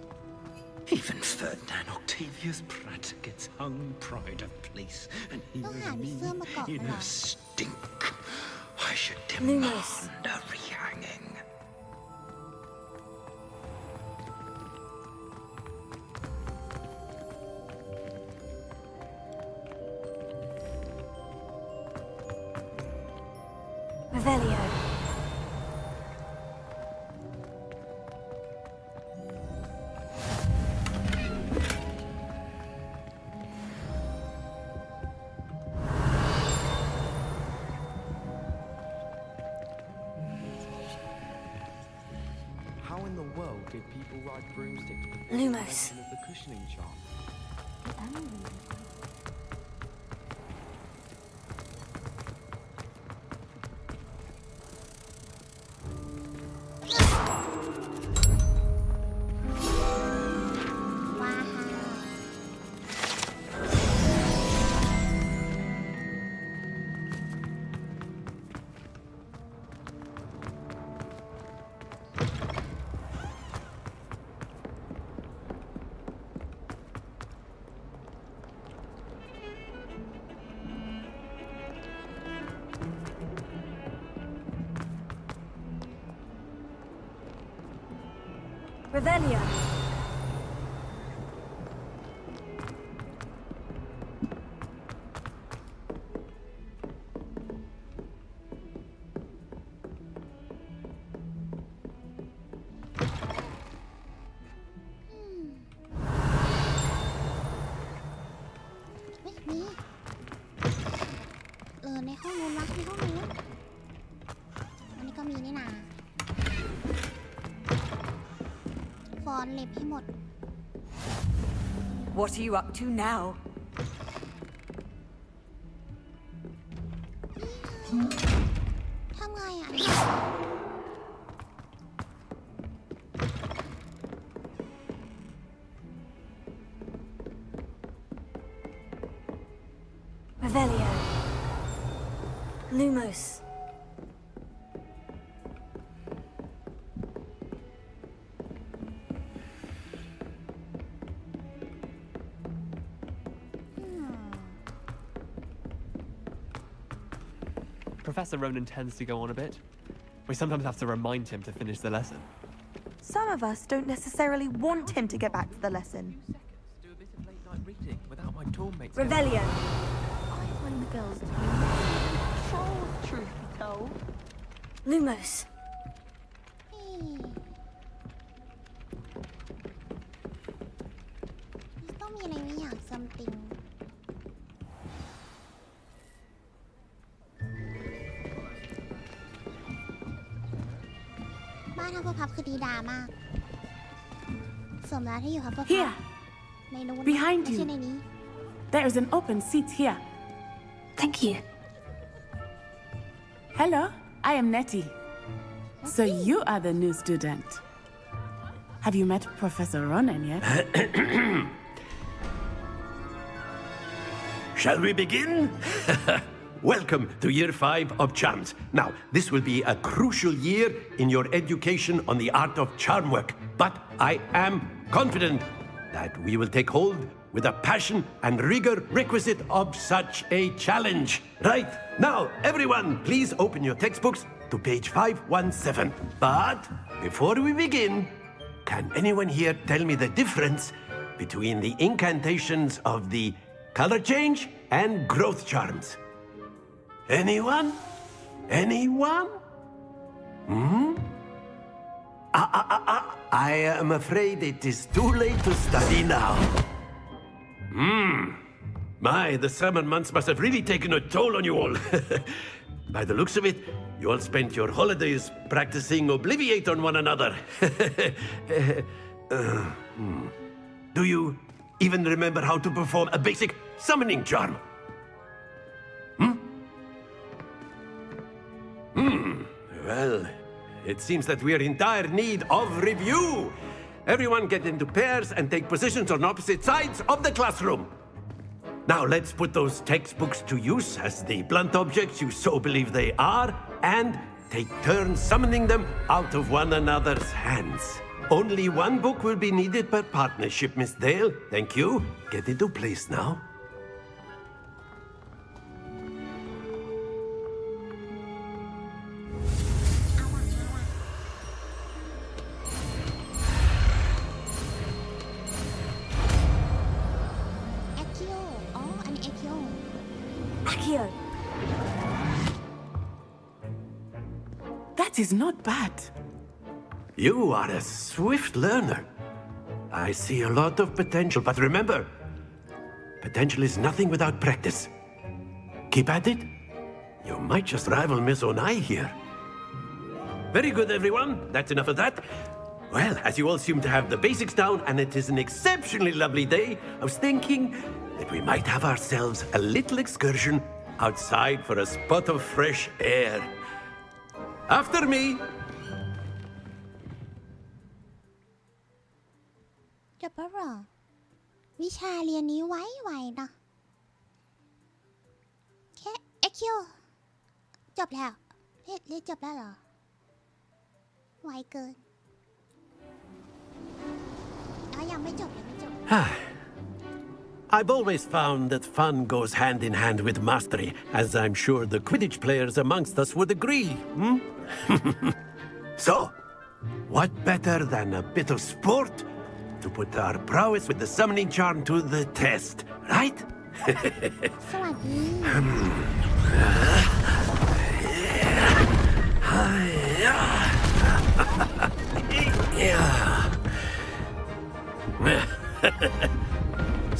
Even Ferdinand Octavius Pratt gets hung pride of place, and Don't here have me film a cop, in a no. stink. I should Lumos. demand a rehanging. Revelio. How in the world did people ride broomsticks before Lumos. the invention of the cushioning charm? Revelio.ไม่มีในห้องนู้นวะในห้องนู้นอันนี้ก็มีนี่นาฟอนต์เล็บให้หมด What are you up to now? ทำไงอ่ะ Revelio. Lumos. Professor Ronan tends to go on a bit. We sometimes have to remind him to finish the lesson. Some of us don't necessarily want him to get back to the lesson. Do a bit of late night reading without my dorm mates. Revelio. I find the girls to be messy trolls, truth be told. Lumos. บ้านฮัฟเฟิลพัฟคือดีดามากสมแล้วที่อยู่ฮัฟเฟิลพัฟ Here, ในนู้น behind ไม่ใช่ใน you. นี้ There is an open seat here. Thank you. Hello, I am Nettie. So you are the new student. Have you met Professor Ronan yet? Shall we begin? Welcome to Year 5 of Charms. Now, this will be a crucial year in your education on the art of charm work, but I am confident that we will take hold with the passion and rigor requisite of such a challenge. Right, now, everyone, please open your textbooks to page 517. But before we begin, can anyone here tell me the difference between the incantations of the color change and growth charms? Anyone? Anyone? I am afraid it is too late to study now. My, the summer months must have really taken a toll on you all. By the looks of it, you all spent your holidays practicing Obliviate on one another. Do you even remember how to perform a basic summoning charm? Well, it seems that we are in dire need of review. Everyone get into pairs and take positions on opposite sides of the classroom. Now let's put those textbooks to use as the blunt objects you so believe they are, and take turns summoning them out of one another's hands. Only one book will be needed per partnership, Miss Dale. Thank you. Get into place now. Akio. That is not bad. You are a swift learner. I see a lot of potential, but remember, potential is nothing without practice. Keep at it. You might just rival Miss Onai here. Very good, everyone. That's enough of that. Well, as you all seem to have the basics down, and it is an exceptionally lovely day, I was thinking that we might have ourselves a little excursion outside for a spot of fresh air. After me. จบแล้วเหรอวิชาเรียนนี้ไวๆนะแค่คิวจบแล้วเรียนจบแล้วเหรอไวเกินยังไม่จบยังไม่จบ I've always found that fun goes hand in hand with mastery, as I'm sure the Quidditch players amongst us would agree. So, what better than a bit of sport to put our prowess with the summoning charm to the test, right? สวัสดี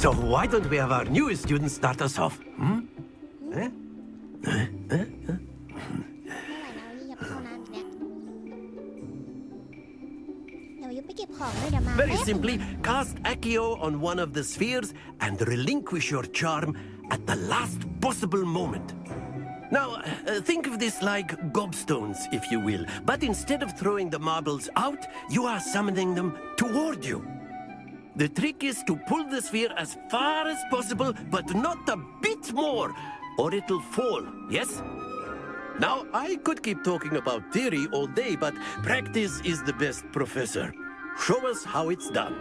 So why don't we have our newest students start us off? ไปเก็บของเลยเดี๋ยวมา Very simply, cast Accio on one of the spheres and relinquish your charm at the last possible moment. Now, think of this like gobstones, if you will, but instead of throwing the marbles out, you are summoning them toward you. The trick is to pull the sphere as far as possible, but not a bit more, or it'll fall, yes? Now, I could keep talking about theory all day, but practice is the best professor. Show us how it's done.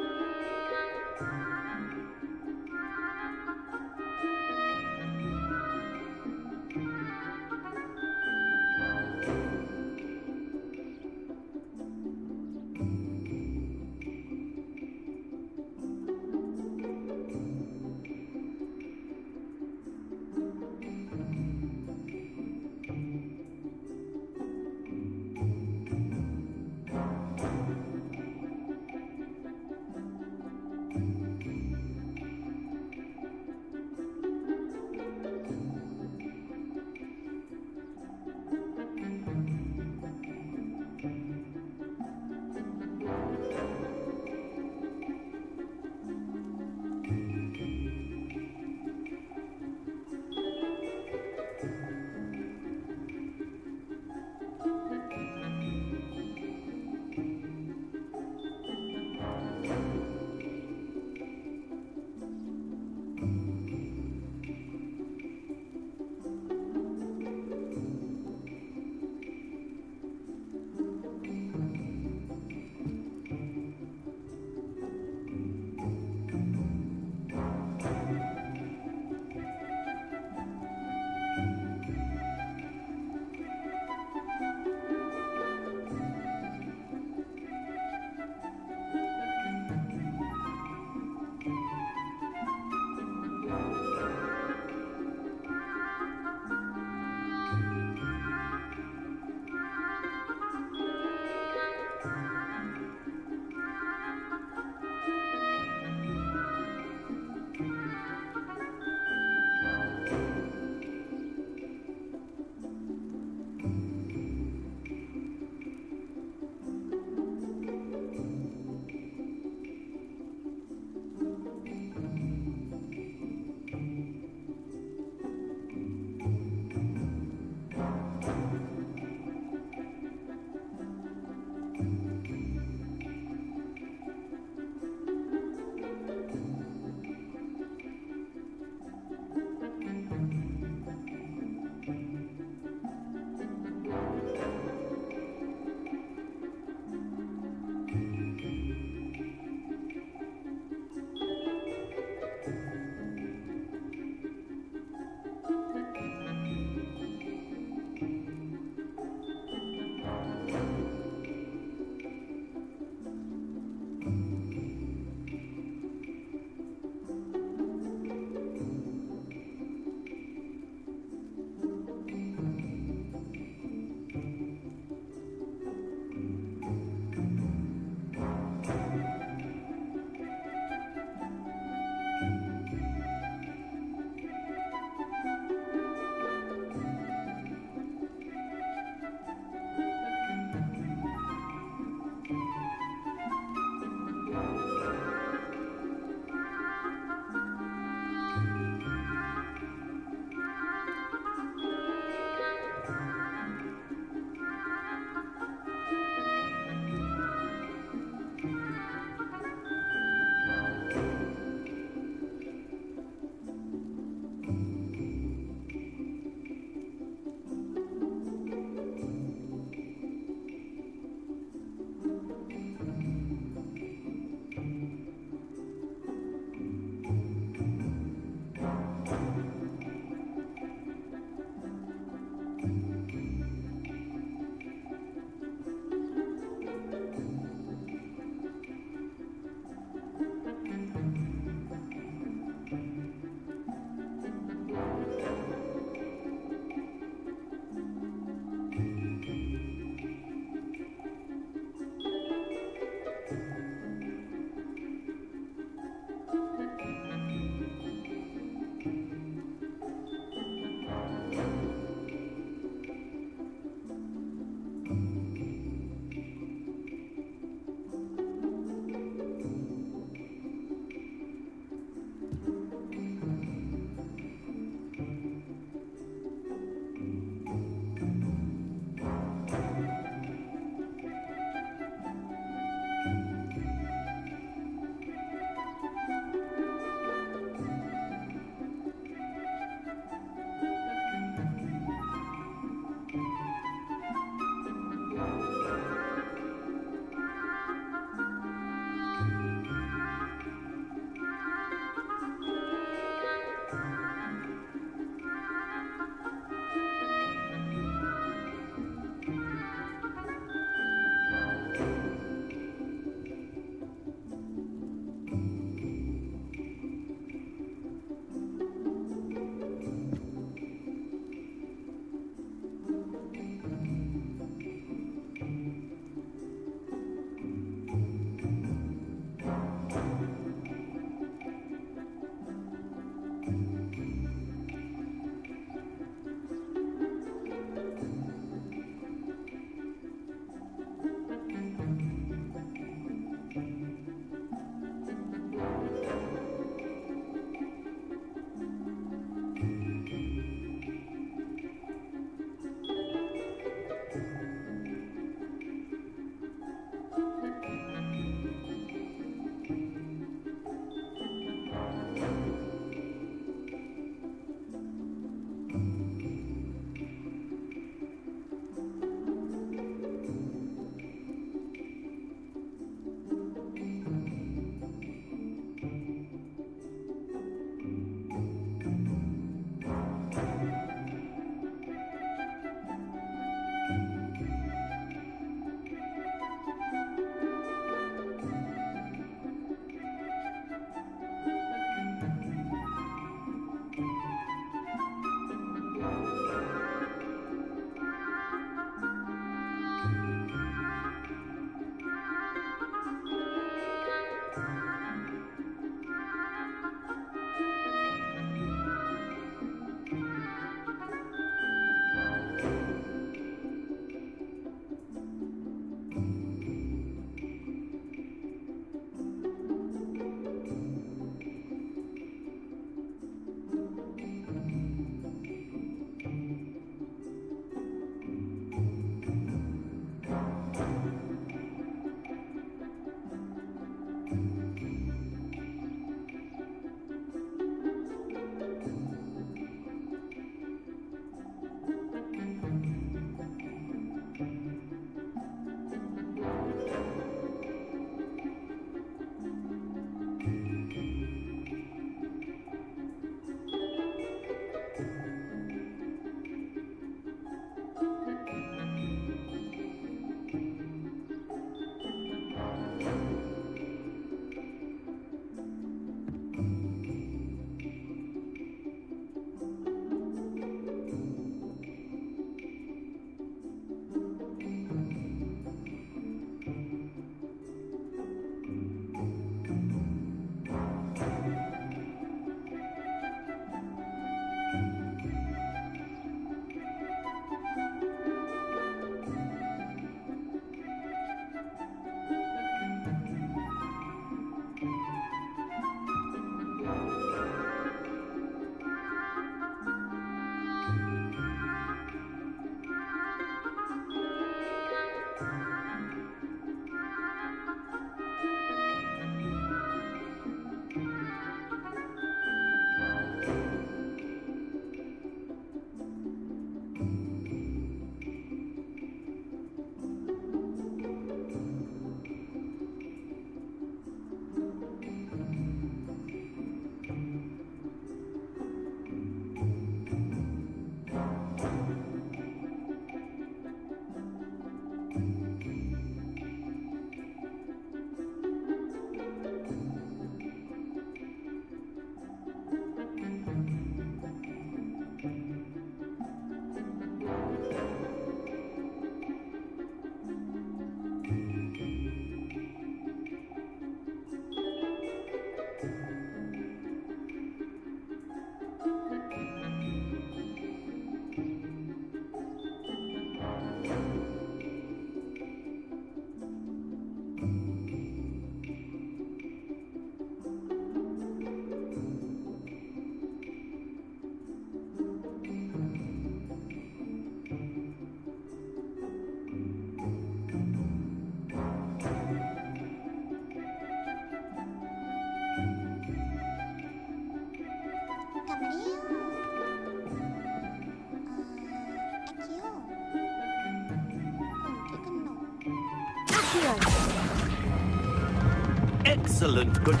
Excellent. Good.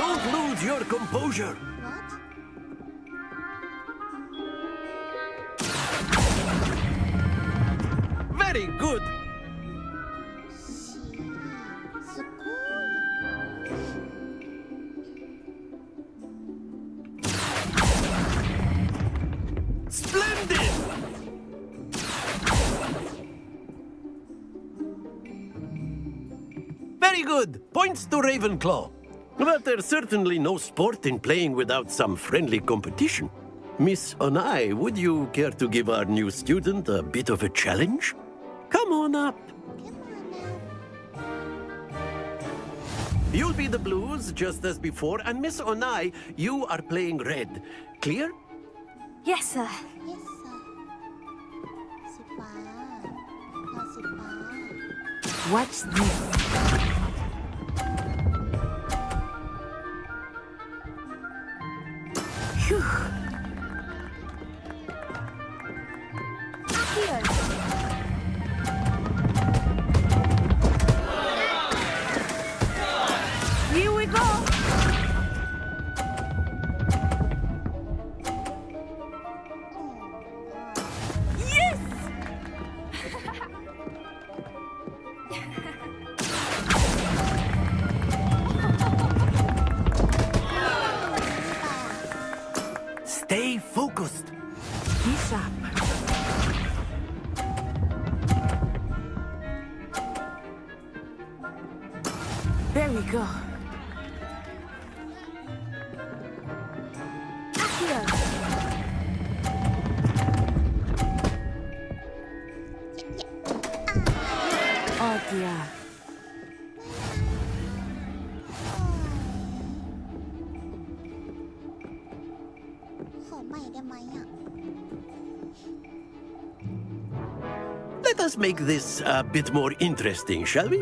Don't lose your composure. Very good. Splendid. Very good. Points to Ravenclaw. But there's certainly no sport in playing without some friendly competition. Miss Onai, would you care to give our new student a bit of a challenge? Come on up. You'll be the blues just as before, and Miss Onai, you are playing red. Clear? Yes, sir. Yes, sir. สีฟ้าเราสีฟ้า Watch this. Phew. Here we go. Yes! Stay focused. Be sharp. There we go. Oh dear. ขอใหม่ได้ไหมอ่ะ Let us make this a bit more interesting, shall we?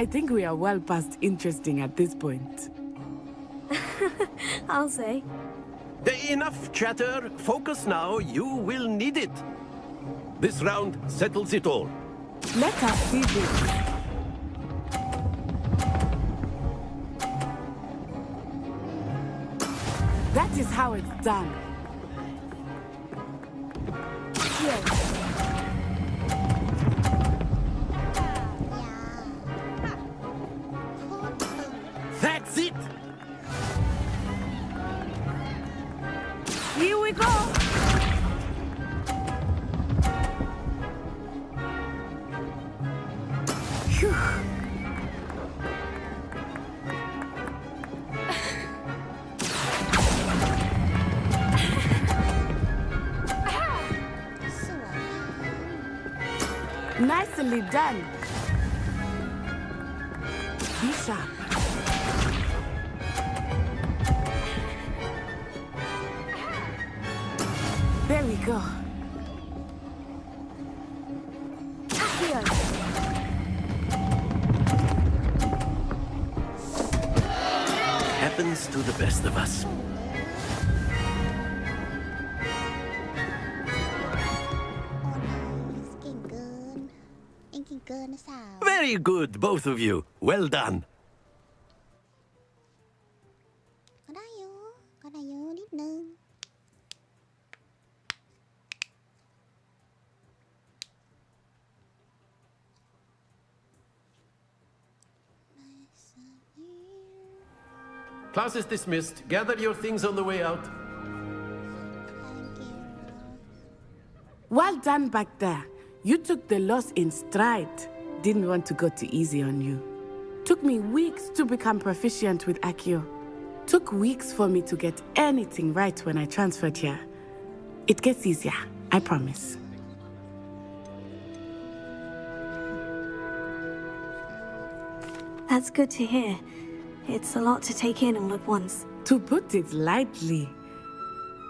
I think we are well past interesting at this point. I'll say. Enough chatter. Focus now. You will need it. This round settles it all. Let us see this. That is how it's done. Here. That's it. Here we go. Phew. Nicely done. Be sharp. There we go. Here. Happens to the best of us. Very good, both of you. Well done. ก็ได้อยู่นิดนึง Class is dismissed. Gather your things on the way out. Well done back there. You took the loss in stride. Didn't want to go too easy on you. Took me weeks to become proficient with Accio. Took weeks for me to get anything right when I transferred here. It gets easier, I promise. That's good to hear. It's a lot to take in all at once. To put it lightly,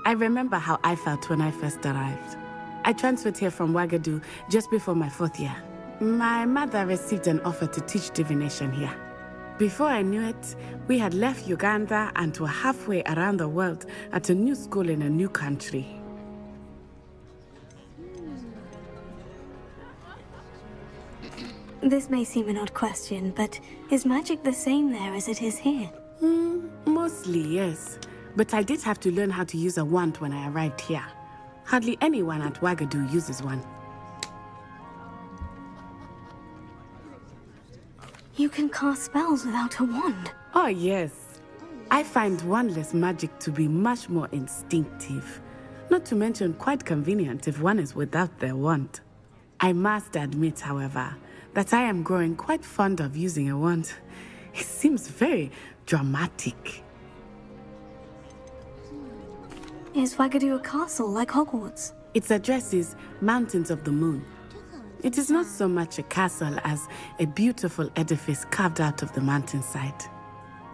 I remember how I felt when I first arrived. I transferred here from Wagadu just before my 4th year. My mother received an offer to teach divination here. Before I knew it, we had left Uganda and were halfway around the world at a new school in a new country. This may seem an odd question, but is magic the same there as it is here? Mostly, yes. But I did have to learn how to use a wand when I arrived here. Hardly anyone at Wagadu uses one. You can cast spells without a wand? Oh, yes. I find wandless magic to be much more instinctive. Not to mention quite convenient if one is without their wand. I must admit, however, that I am growing quite fond of using a wand. It seems very dramatic. Is Wagadu a castle like Hogwarts? Its address is Mountains of the Moon. It is not so much a castle as a beautiful edifice carved out of the mountainside.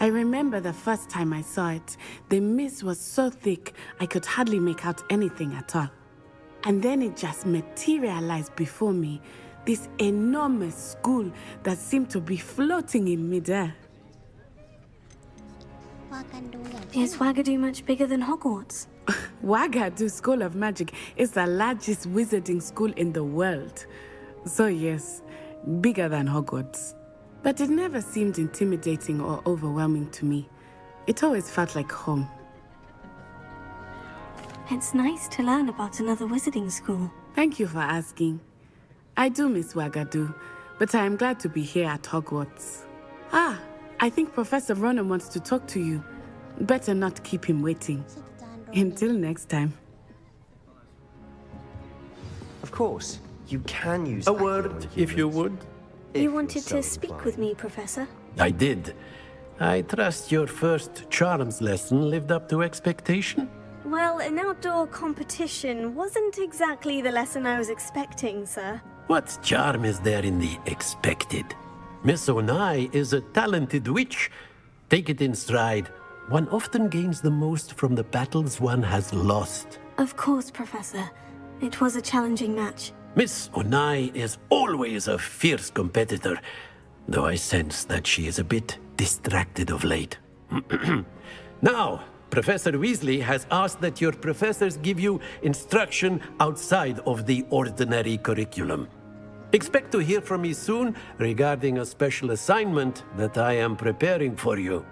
I remember the first time I saw it, the mist was so thick I could hardly make out anything at all. And then it just materialized before me, this enormous school that seemed to be floating in midair. Is Wagadu much bigger than Hogwarts? Wagadu School of Magic is the largest wizarding school in the world. So yes, bigger than Hogwarts. But it never seemed intimidating or overwhelming to me. It always felt like home. It's nice to learn about another wizarding school. Thank you for asking. I do miss Wagadu, but I am glad to be here at Hogwarts. Ah, I think Professor Ronan wants to talk to you. Better not keep him waiting. Until next time. Of course, you can use a word, if you would. You wanted to speak with me, Professor? I did. I trust your first charms lesson lived up to expectation? Well, an outdoor competition wasn't exactly the lesson I was expecting, sir. What charm is there in the expected? Miss Onai is a talented witch. Take it in stride. One often gains the most from the battles one has lost. Of course, Professor. It was a challenging match. Miss Onai is always a fierce competitor, though I sense that she is a bit distracted of late. Now, Professor Weasley has asked that your professors give you instruction outside of the ordinary curriculum. Expect to hear from me soon regarding a special assignment that I am preparing for you.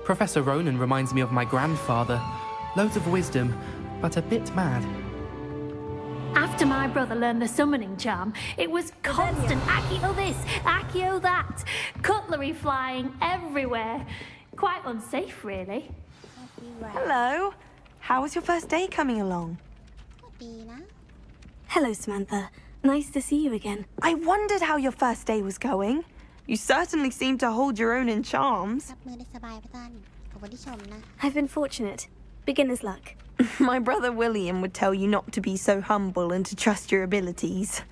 Professor Ronan reminds me of my grandfather. Loads of wisdom, but a bit mad. After my brother learned the summoning charm, it was constant Accio this, Accio that, cutlery flying everywhere. Quite unsafe, really. Hello. How was your first day coming along? Hello, Samantha. Nice to see you again. I wondered how your first day was going. You certainly seem to hold your own in charms. I've been fortunate. Beginner's luck. My brother William would tell you not to be so humble and to trust your abilities.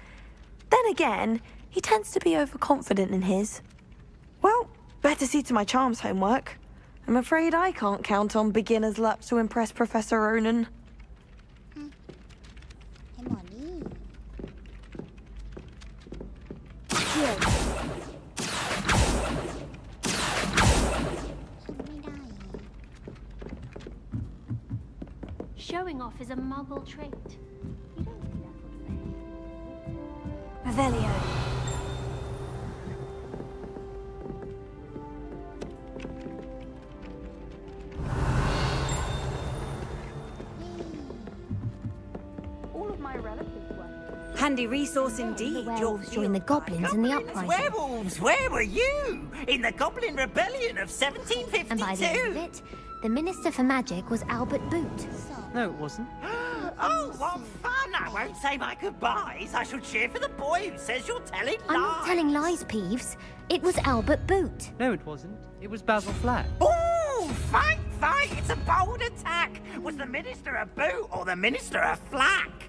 Then again, he tends to be overconfident in his. Well, better see to my charms homework. I'm afraid I can't count on beginner's luck to impress Professor Ronan. Showing off is a muggle trait. You don't do that sort of thing. Revelio. All of my relatives were. Handy resource indeed. You'll join the goblins in the uprising. Werewolves, where were you? In the Goblin Rebellion of 1752? And by the end of it, the Minister for Magic was Albert Boot. No, it wasn't. Oh, what fun! I won't say my goodbyes. I shall cheer for the boy who says you're telling lies. I'm not telling lies, Peeves. It was Albert Boot. No, it wasn't. It was Basil Flack. Oh, fight! It's a bold attack. Was the Minister a boot or the Minister a flack?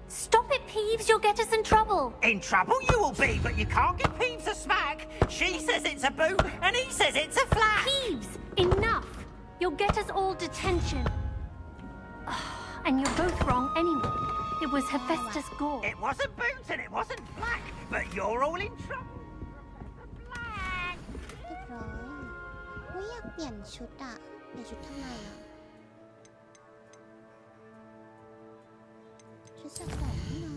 Stop it, Peeves. You'll get us in trouble. In trouble you will be, but you can't give Peeves a smack. She says it's a boot, and he says it's a flack. Peeves, enough. You'll get us all detention. And you're both wrong anyway. It was Hephaestus Gore. It wasn't boot and it wasn't flack, but you're all in trouble. อยากเปลี่ยนชุดอะเปลี่ยนชุดทำไมอะ ชุดสับสนนี่นะ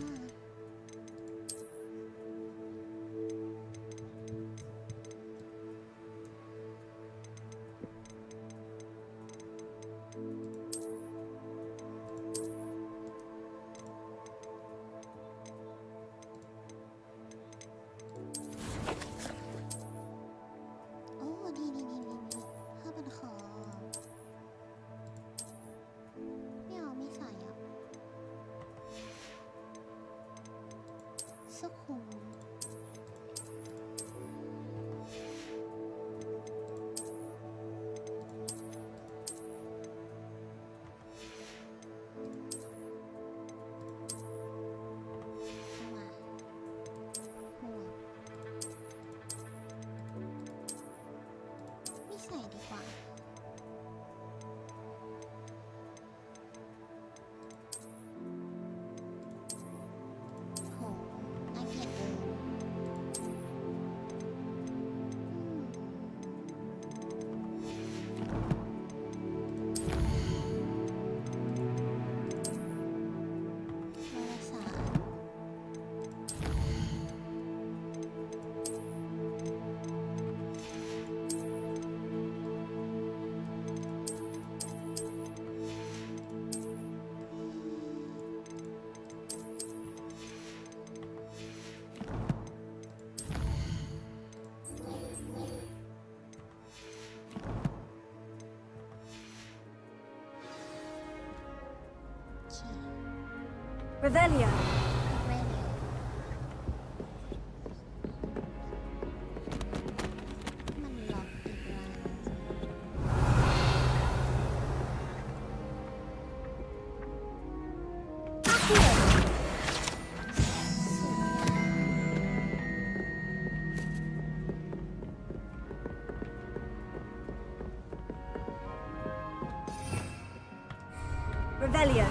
โอ้ดีผ้าพันคอไม่เอาไม่ใส่อ่ะสุขุมไม่ใส่ดีกว่าโหน่าเกลียดเลยวารสารRevelio. มันล็อกอีกแล้ว Revelio.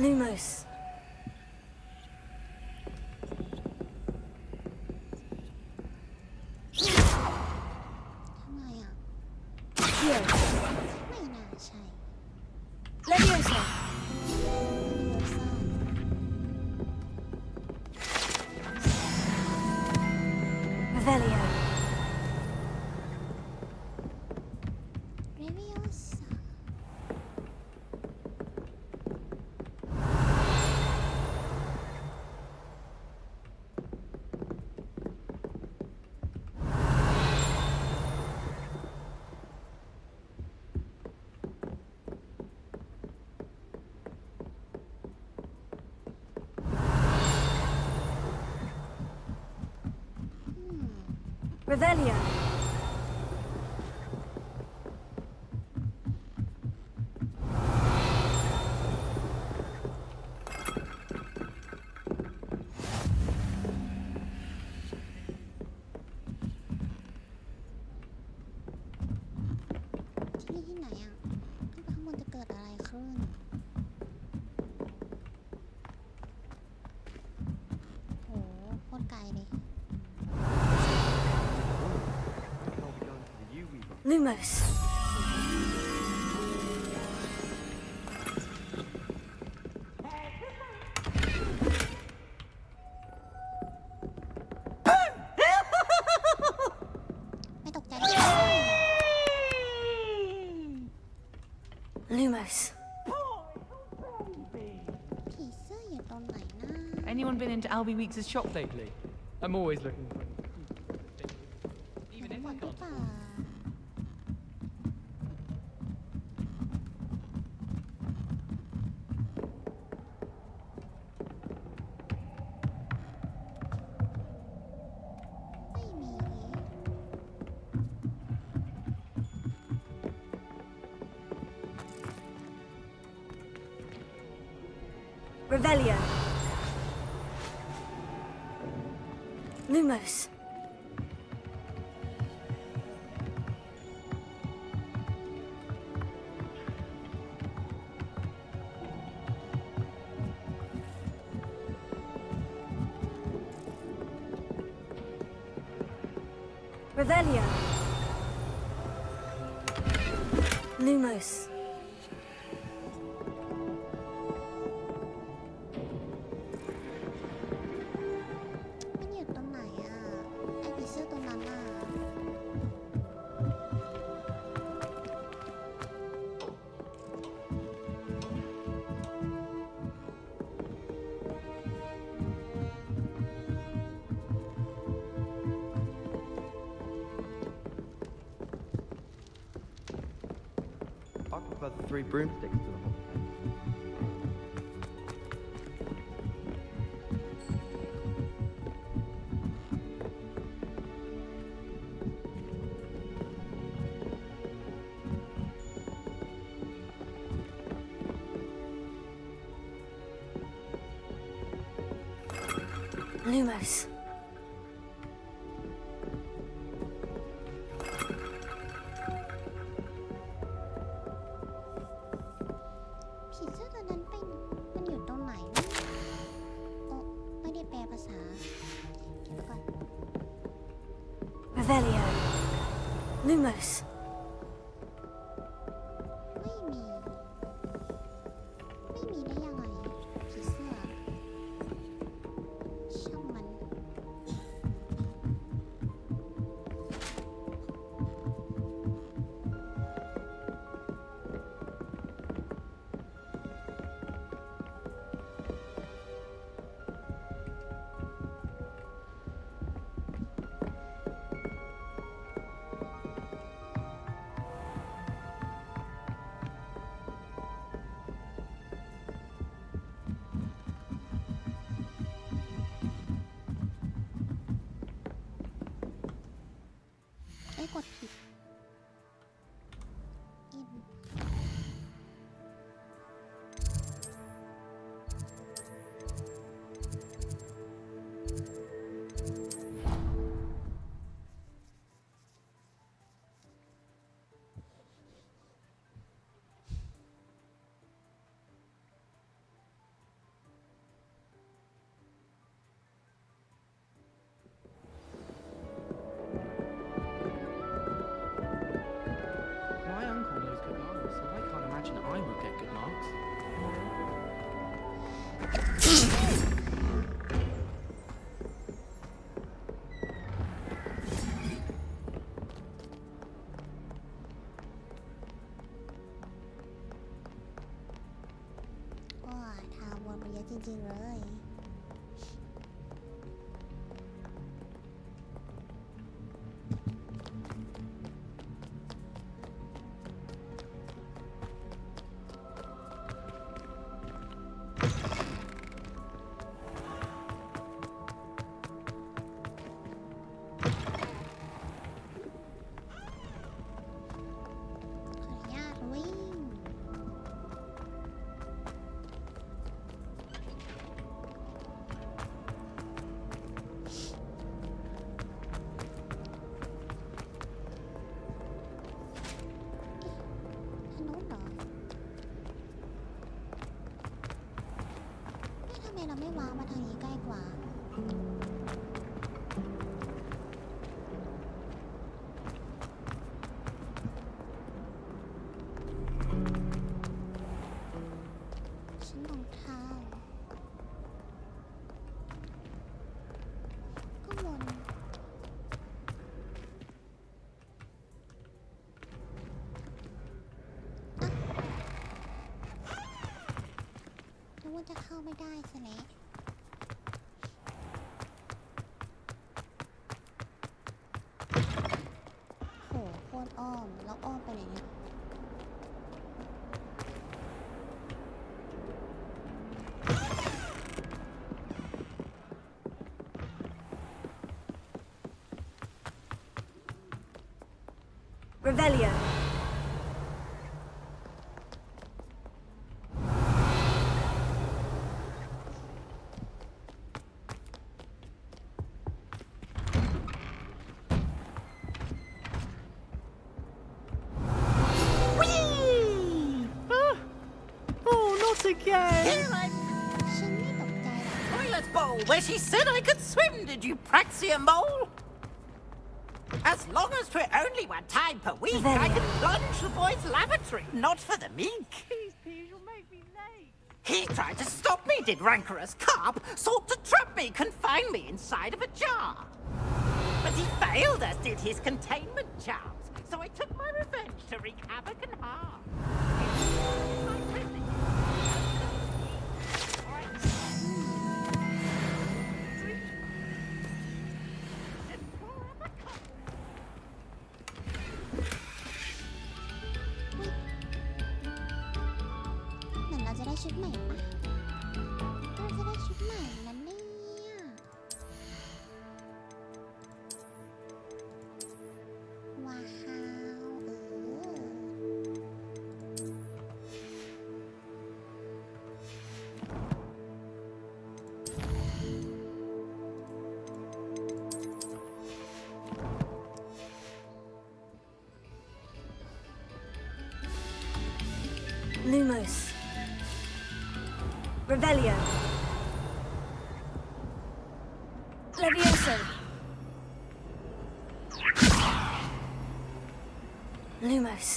Lumos. ทำไมอ่ะ Here. ไม่น่าใช่ Leviosa. Revelio. Leviosa Revelio.ที่นี่ที่ไหนอ่ะขึ้นไปข้างบนจะเกิดอะไรขึ้นโหโคตรไกลเลย Lumos. Lumos. ผีเสื้ออยู่ตรงไหนนะ Anyone been into Albie Weeks' shop lately? I'm always looking for even if I can't. ไม่มี Revelio. Lumos. Revelio. Lumos. มันอยู่ตรงไหนอ่ะไอผีเสื้อตัวนั้นอ่ะ I prefer the 3 broomsticks to the whole thing. Lumos. ผีเสื้อตัวนั้นเป็นมันอยู่ตรงไหนวะโอ้ไม่ได้แปลภาษาเก็บก่อน Revelio. Lumos. ไม่มีได้ยังไงผีเสื้อช่างมัน กดผิดอิน My uncle knows good marks, so I can't imagine I would get good marks. ว้าทางวนมันเยอะจริงๆเลย ขออนุญาตวิ่ง ทางโน้นเหรอทำไมเราไม่วางมาทางนี้ใกล้กว่า ฉันรองเท้าก็วนนึกว่าจะเข้าไม่ได้ซะแล้วโหโคตรอ้อม แล้วอ้อมไปไหนเนี่ย Revelio. Not again! Toilet bowl, where she said I could swim, did you praxia mole? As long as we're only one time per week, I can plunge the boys' lavatory, not for the meek. Please, you'll make me late. He tried to stop me, did rancorous carp, sought to trap me, confine me inside of a jar. But he failed, as did his containment charms, so I took my revenge to wreak havoc and harm. My technique. เหมือนเราจะได้ชุดใหม่ปะเราจะได้ชุดใหม่แล้วเนี่ยว้าวLumos. Revelio. Levioso. Lumos.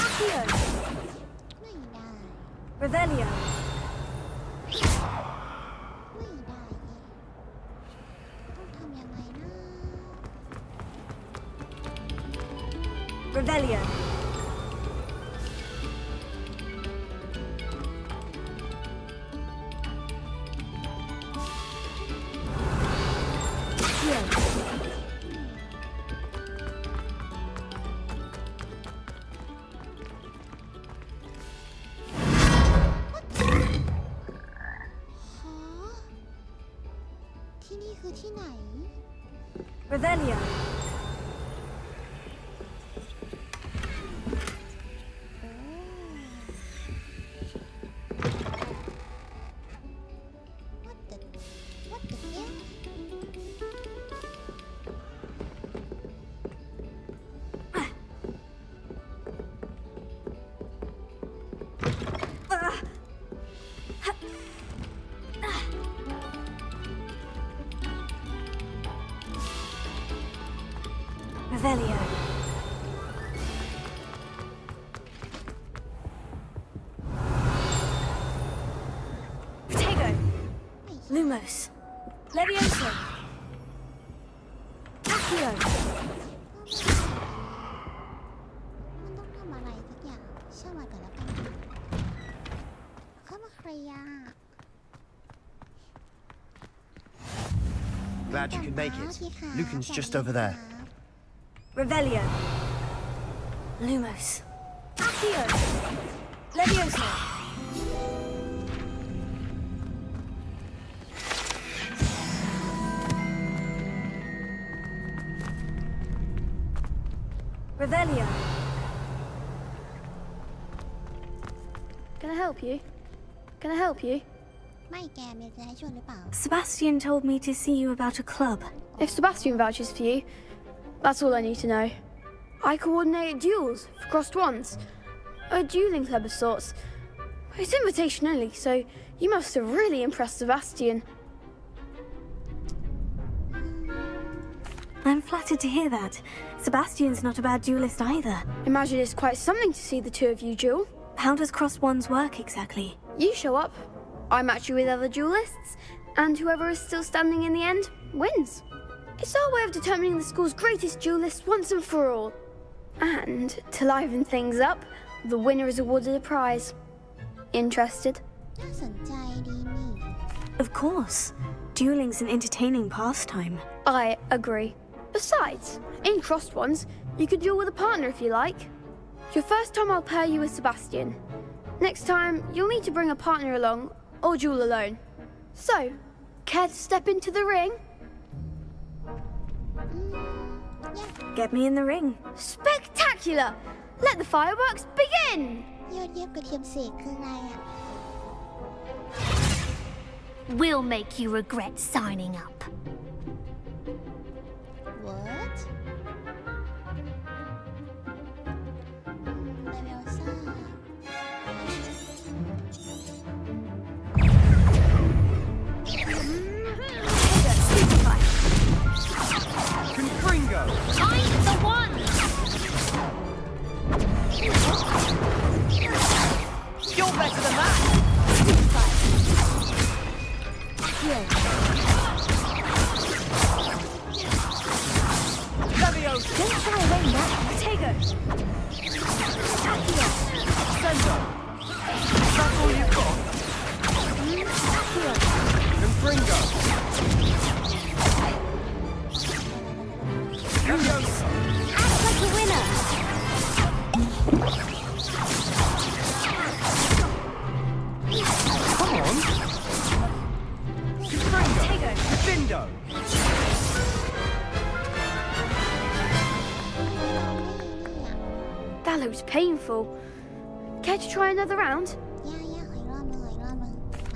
Accio. ไม่ได้ Revelio. ไม่ได้ต้องทำยังไงนะ Revelio. Revelio. Revelio. Protego. Lumos. Levioso. Accio. มันต้องทำอะไรสักอย่างช่างมันก่อนแล้วกันเข้ามาเคลียร์ Glad you could make it. Lucan's just over there. Revelio. Lumos. Accio. Levioso. Revelio. Can I help you? Can I help you? ไม่แกมีจะให้ช่วยหรือเปล่า Sebastian told me to see you about a club. If Sebastian vouches for you, that's all I need to know. I coordinate duels for crossed ones. A dueling club of sorts. It's invitation only, so you must have really impressed Sebastian. I'm flattered to hear that. Sebastian's not a bad duelist either. Imagine it's quite something to see the two of you duel. How does crossed ones work exactly? You show up, I match you with other duelists, and whoever is still standing in the end wins. It's our way of determining the school's greatest duelist once and for all. And to liven things up, the winner is awarded a prize. Interested? น่าสนใจดีนี่ Of course. Dueling's an entertaining pastime. I agree. Besides, in crossed ones, you could duel with a partner if you like. Your first time I'll pair you with Sebastian. Next time, you'll need to bring a partner along or duel alone. So, care to step into the ring? Get me in the ring. Spectacular! Let the fireworks begin! ยอดเยี่ยมกระเทียมเสกคืออะไรอ่ะ We'll make you regret signing up. What? Leviosa. Potato. Accio. Sendo. That's all you've got? Accio. And Bringo. Furiosa. Act like a winner. Come on. Bringo. Potato. Bindo. That looks painful. Care to try another round?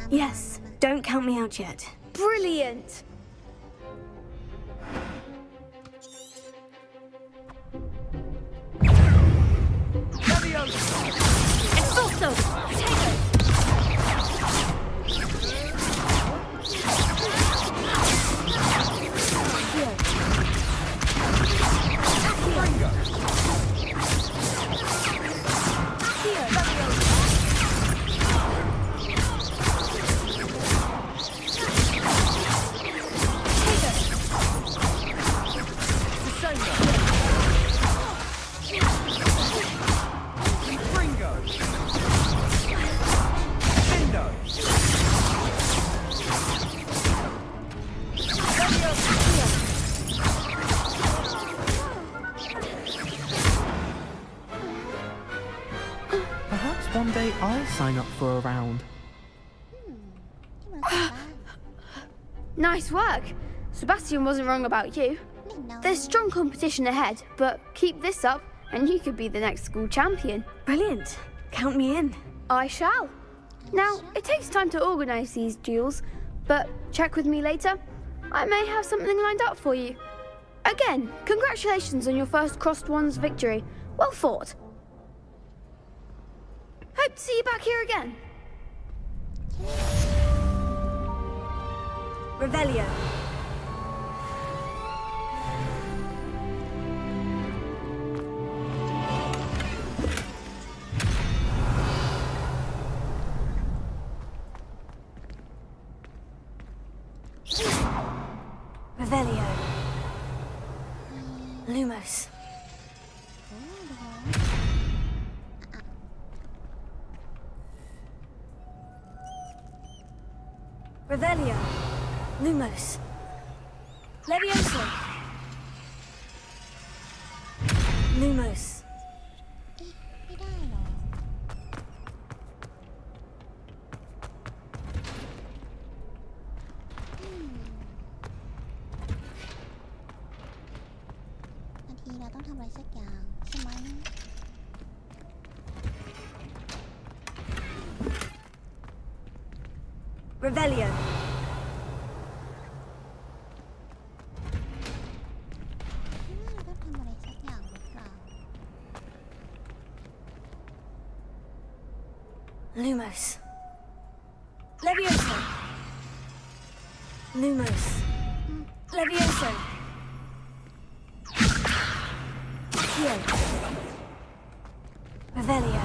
Yes, don't count me out yet. Brilliant! Expulso! Potato! Perhaps one day I'll sign up for a round. Nice work. Sebastian wasn't wrong about you. There's strong competition ahead, but keep this up and you could be the next school champion. Brilliant. Count me in. I shall. Now, it takes time to organise these duels, but check with me later. I may have something lined up for you. Again, congratulations on your first Crossed Ones victory. Well fought. Hope to see you back here again. Revelio. Revelio. Lumos. Revelio. Lumos. Levioso. Lumos. ไม่ได้เหรอบางทีเราต้องทำอะไรสักอย่างใช่ไหม Revelio. เราต้องทำอะไรสักอย่างหรือเปล่า Lumos. Levioso. Lumos. Levioso. Accio. Revelio.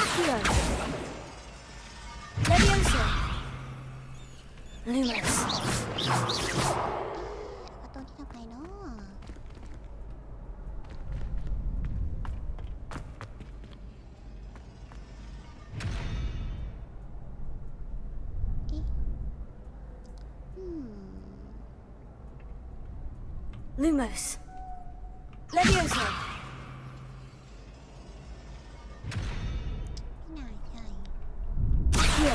Accio. Levioso. Lumos. ประตูที่ทำไปเนาะเอ๊ะLumos. Levioso. ไม่น่าใช่ Accio.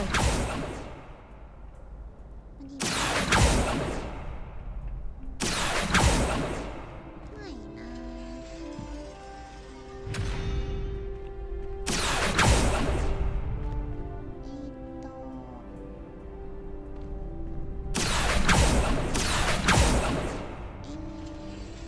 มันดีไม่นะโต Revelio.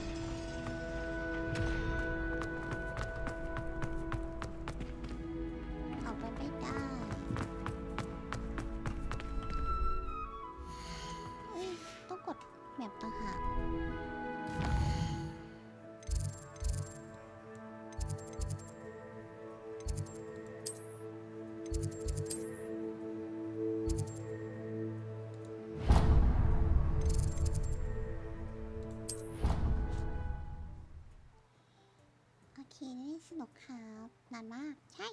นี่สนุกครับนานมากใช่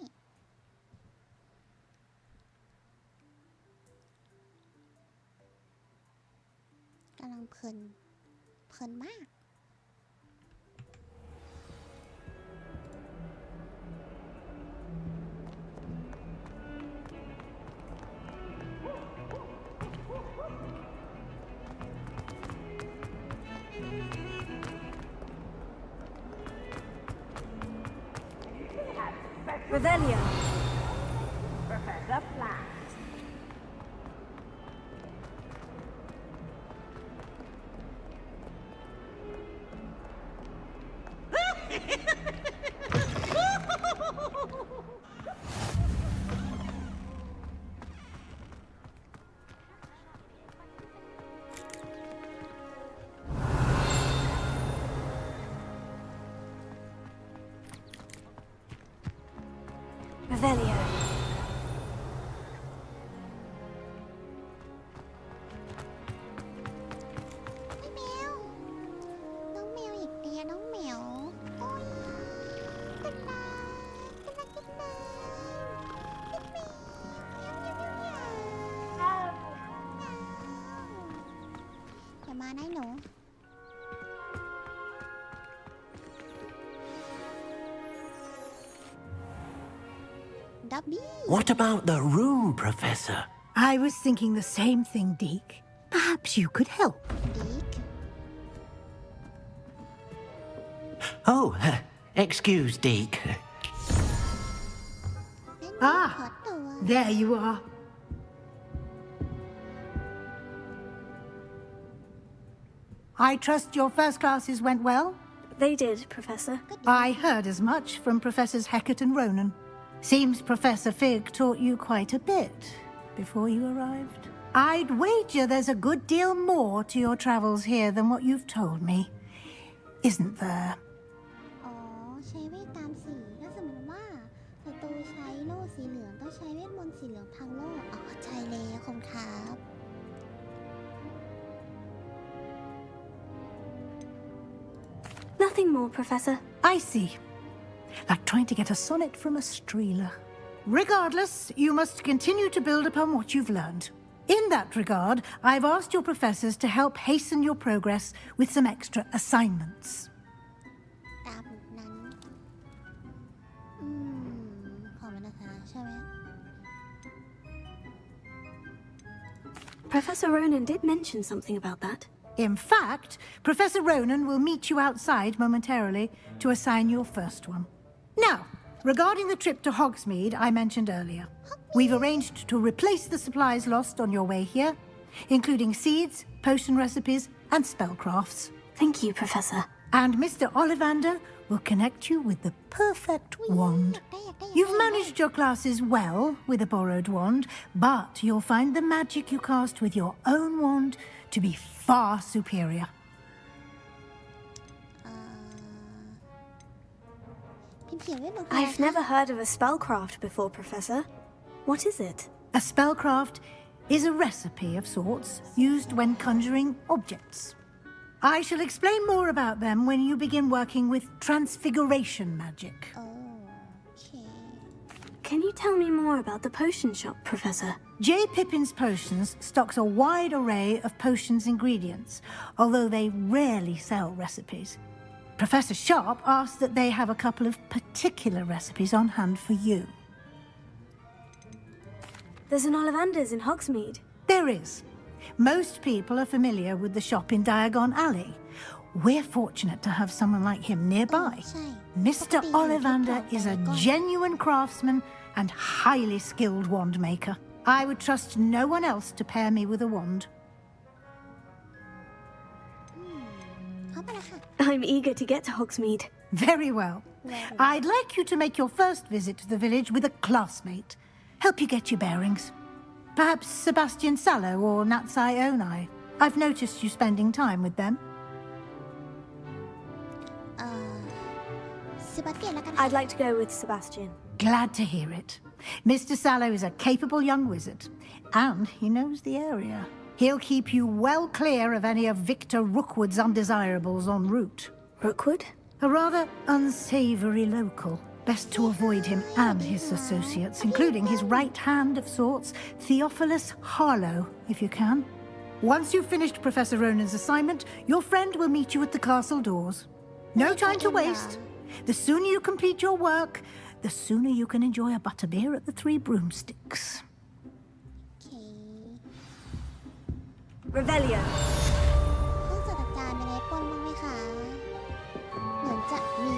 กำลังเพลินมากRevelio. Professor Flat. Revelio. น้องแมวอีกเดียน้องแมวโอ้ยกันนะอย่ามาได้หนูดับบี้ What about the room, Professor? I was thinking the same thing, Deke. Perhaps you could help. Oh, excuse, Deke. Ah, there you are. I trust your first classes went well? They did, Professor. I heard as much from Professors Hecat and Ronan. Seems Professor Fig taught you quite a bit before you arrived. I'd wager there's a good deal more to your travels here than what you've told me. Isn't there? อ๋อใช้เวทตามสีก็สมมติว่าศัตรูใช้โล่สีเหลืองต้องใช้เวทมนต์สีเหลืองพังโล่อ๋อใช่เลยคุณครับ Nothing more, Professor. I see. Like trying to get a sonnet from a streeler. Regardless, you must continue to build upon what you've learned. In that regard, I've asked your professors to help hasten your progress with some extra assignments. ตามนั้นขอมานะคะใช่ไหม Professor Ronan did mention something about that. In fact, Professor Ronan will meet you outside momentarily to assign your first one. Now, regarding the trip to Hogsmeade I mentioned earlier, we've arranged to replace the supplies lost on your way here, including seeds, potion recipes, and spellcrafts. Thank you, Professor. And Mr. Ollivander will connect you with the perfect wand. You've managed your classes well with a borrowed wand, but you'll find the magic you cast with your own wand to be far superior. I've never heard of a spellcraft before, Professor. What is it? A spellcraft is a recipe of sorts used when conjuring objects. I shall explain more about them when you begin working with transfiguration magic. Can you tell me more about the potion shop, Professor? J. Pippin's Potions stocks a wide array of potions ingredients, although they rarely sell recipes. Professor Sharp asked that they have a couple of particular recipes on hand for you. There's an Ollivander's in Hogsmeade. There is. Most people are familiar with the shop in Diagon Alley. We're fortunate to have someone like him nearby. Mr. Ollivander is a genuine craftsman and highly skilled wand maker. I would trust no one else to pair me with a wand. I'm eager to get to Hogsmeade. Very well. I'd like you to make your first visit to the village with a classmate. Help you get your bearings. Perhaps Sebastian Sallow or Natsai Onai. I've noticed you spending time with them. I'd like to go with Sebastian. Glad to hear it. Mr. Sallow is a capable young wizard, and he knows the area. He'll keep you well clear of any of Victor Rookwood's undesirables en route. Rookwood? A rather unsavory local. Best to avoid him and his associates, including his right hand of sorts, Theophilus Harlow, if you can. Once you've finished Professor Ronan's assignment, your friend will meet you at the castle doors. No time to waste. The sooner you complete your work, the sooner you can enjoy a butterbeer at the Three Broomsticks. Revelio. ผู้จัดการมีอะไรปนบ้างไหมคะเหมือนจะมี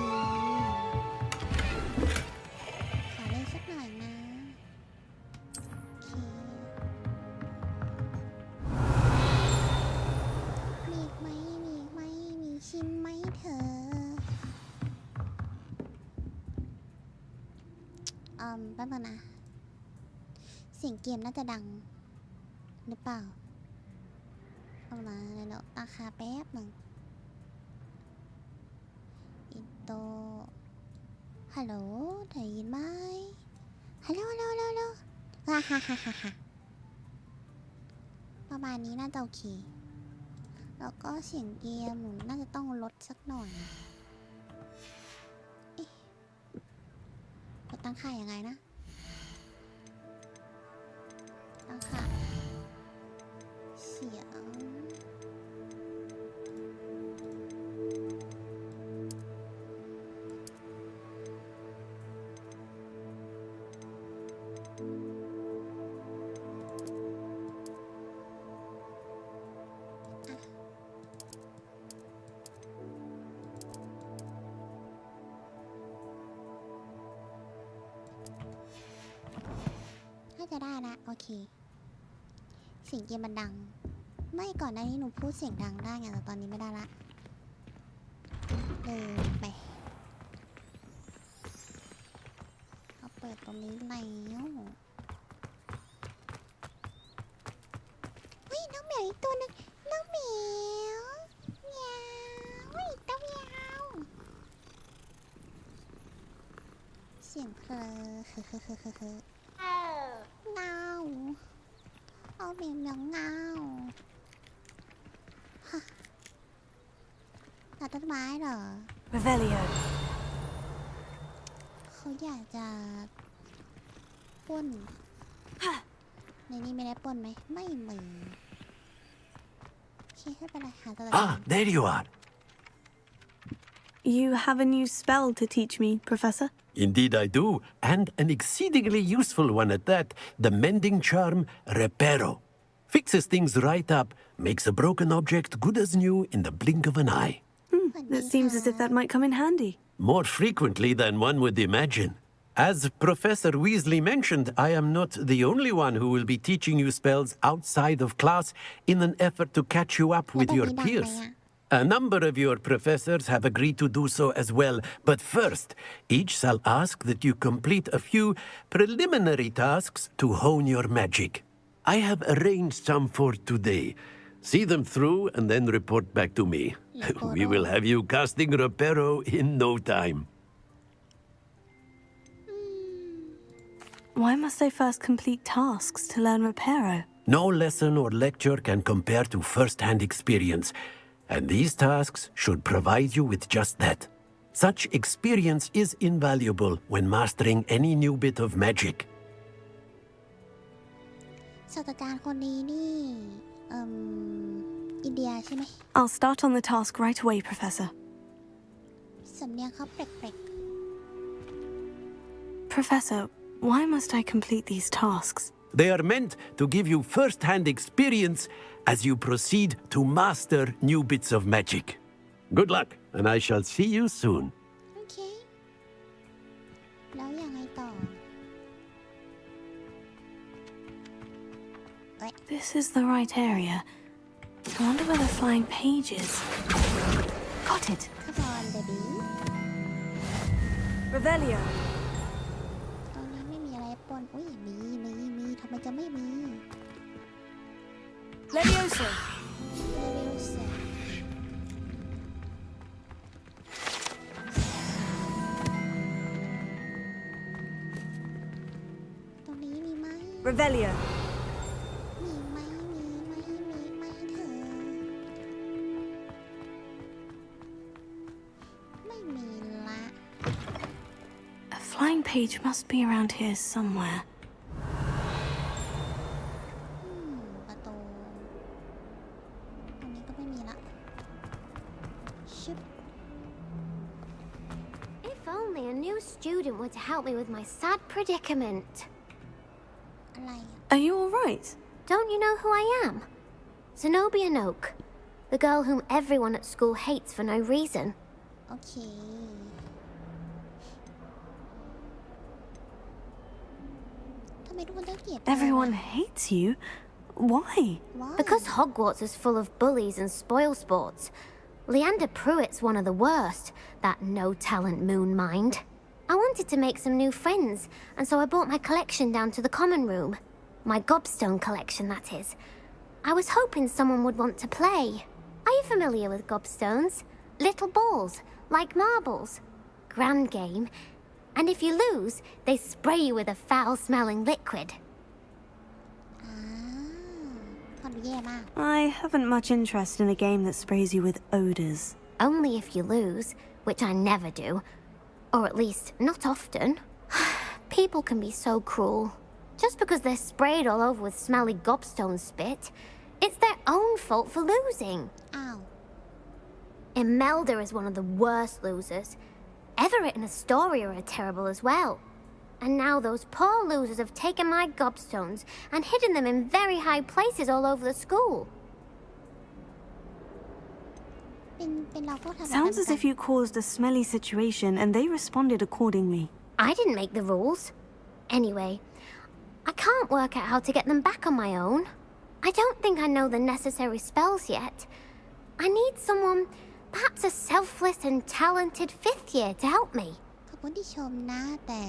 ขอเล่นสักหน่อยนะมีอีกไหมมีชิมไหมเธอแป๊บนึงนะเสียงเกมน่าจะดังหรือเปล่าเอามาเลยเนาะราคาแป๊บหนึ่งอินโตฮัลโหลได้ยินไหมฮัลโหลฮ่าประมาณนี้น่าจะโอเคแล้วก็เสียงเกมหนูน่าจะต้องลดสักหน่อยกดตั้งค่ายังไงนะตั้งค่าเสียงจะได้นะโอเคเสียงเกมมันดังไม่ก่อนหน้านี้หนูพูดเสียงดังได้ไงแต่ตอนนี้ไม่ได้ละไปเอาเปิดตรงนี้แล้วเฮ้ยน้องเหมียวอีกตัวนึงน้องเหมียวเมียวเฮ้ยตัวเมียวเสียงเพลอเงาเอาเมียงเงาฮะตัดต้นไม้เหรอ Revelio. เขาอยากจะปล้นในนี้ไม่ได้ปล้นไหมไม่มีโอเคไม่เป็นไรหาตัว There you are. You have a new spell to teach me, Professor? Indeed I do, and an exceedingly useful one at that, the mending charm Reparo. Fixes things right up, makes a broken object good as new in the blink of an eye. That seems as if that might come in handy. More frequently than one would imagine. As Professor Weasley mentioned, I am not the only one who will be teaching you spells outside of class in an effort to catch you up with your peers. A number of your professors have agreed to do so as well, but first, each shall ask that you complete a few preliminary tasks to hone your magic. I have arranged some for today. See them through and then report back to me. We will have you casting Reparo in no time. Why must I first complete tasks to learn Reparo? No lesson or lecture can compare to first-hand experience. And these tasks should provide you with just that. Such experience is invaluable when mastering any new bit of magic. ศาสตราจารย์คนนี้นี่อินเดียใช่ไหม I'll start on the task right away, Professor. สำเนียงเขาแปลก Professor, why must I complete these tasks? They are meant to give you first-hand experience as you proceed to master new bits of magic. Good luck, and I shall see you soon. โอเคแล้วยังไงต่อ This is the right area. I wonder where the flying page is. Got it. Come on, baby. Revelio. ตรงนี้ไม่มีอะไรปนอุ้ยมีทำไมจะไม่มี Leviosa. Leviosa ตรงนี้มีไหม Revelio. มีไหมเธอไม่มี sign page must be around here somewhere. ประตูตรงนี้ก็ไม่มีละชึบ If only a new student were to help me with my sad predicament. อะไรอ่ะ Are you alright? Don't you know who I am? Zenobia Noak, the girl whom everyone at school hates for no reason. โอเคทำไมทุกคนต้องเกลียด Everyone hates you? Why? Because Hogwarts is full of bullies and spoil sports. Leander Pruitt's one of the worst, that no-talent moon mind. I wanted to make some new friends, and so I brought my collection down to the common room. My gobstone collection, that is. I was hoping someone would want to play. Are you familiar with gobstones? Little balls, like marbles. Grand game. And if you lose, they spray you with a foul-smelling liquid. พอดูแย่มาก I haven't much interest in a game that sprays you with odors. Only if you lose, which I never do. Or at least, not often. People can be so cruel. Just because they're sprayed all over with smelly gobstone spit, it's their own fault for losing. อ้าว Imelda is one of the worst losers. Everett and Astoria are terrible as well. And now those poor losers have taken my gobstones and hidden them in very high places all over the school. เป็นเราก็ทำ Sounds as if you caused a smelly situation and they responded accordingly. I didn't make the rules. Anyway, I can't work out how to get them back on my own. I don't think I know the necessary spells yet. I need someone, perhaps a selfless and talented fifth year to help me. ขอบคุณที่ชมนะแต่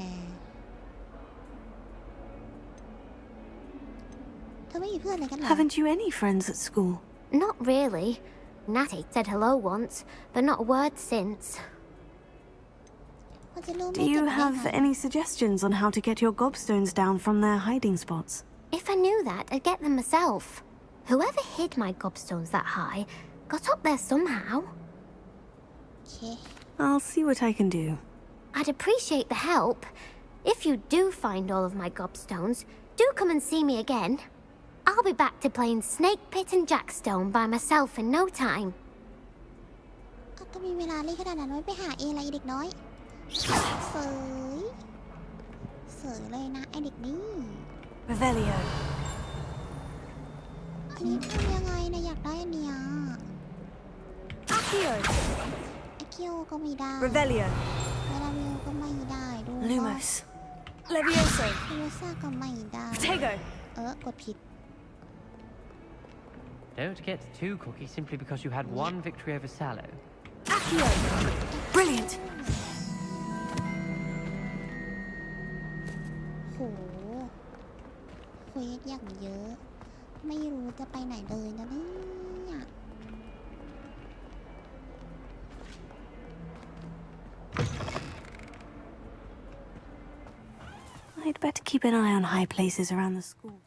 เธอไม่มีเพื่อนเลยกันเหรอ Haven't you any friends at school? Not really. Natty said hello once, but not a word since. พอจะรู้ไหม Do you เก็บได้ have ไง any suggestions on how to get your gobstones down from their hiding spots? If I knew that, I'd get them myself. Whoever hid my gobstones that high got up there somehow. โอเค I'll see what I can do. I'd appreciate the help. If you do find all of my gobstones, do come and see me again. I'll be back to playing Snake Pit and Jackstone by myself in no time. เอาก็มีเวลาเล่นขนาดนั้นไว้ไปหาเองอะไรเด็กน้อยเสยเสยเลยนะไอเด็กนี่ Revelio. อันนี้ทำยังไงนะอยากได้อันเนี้ย Accio. ไอเคียวก็ไม่ได้ Revelio. เวลาวิวก็ไม่ได้ด้วย Lumos. Levioso. โยซ่าก็ไม่ได้ Protego. กดผิด Don't get too cocky simply because you had one victory over Sallow. Accio. Brilliant. โหเควสอย่างเยอะ ไม่รู้จะไปไหนเลยนะเนี่ย I'd better keep an eye on high places around the school.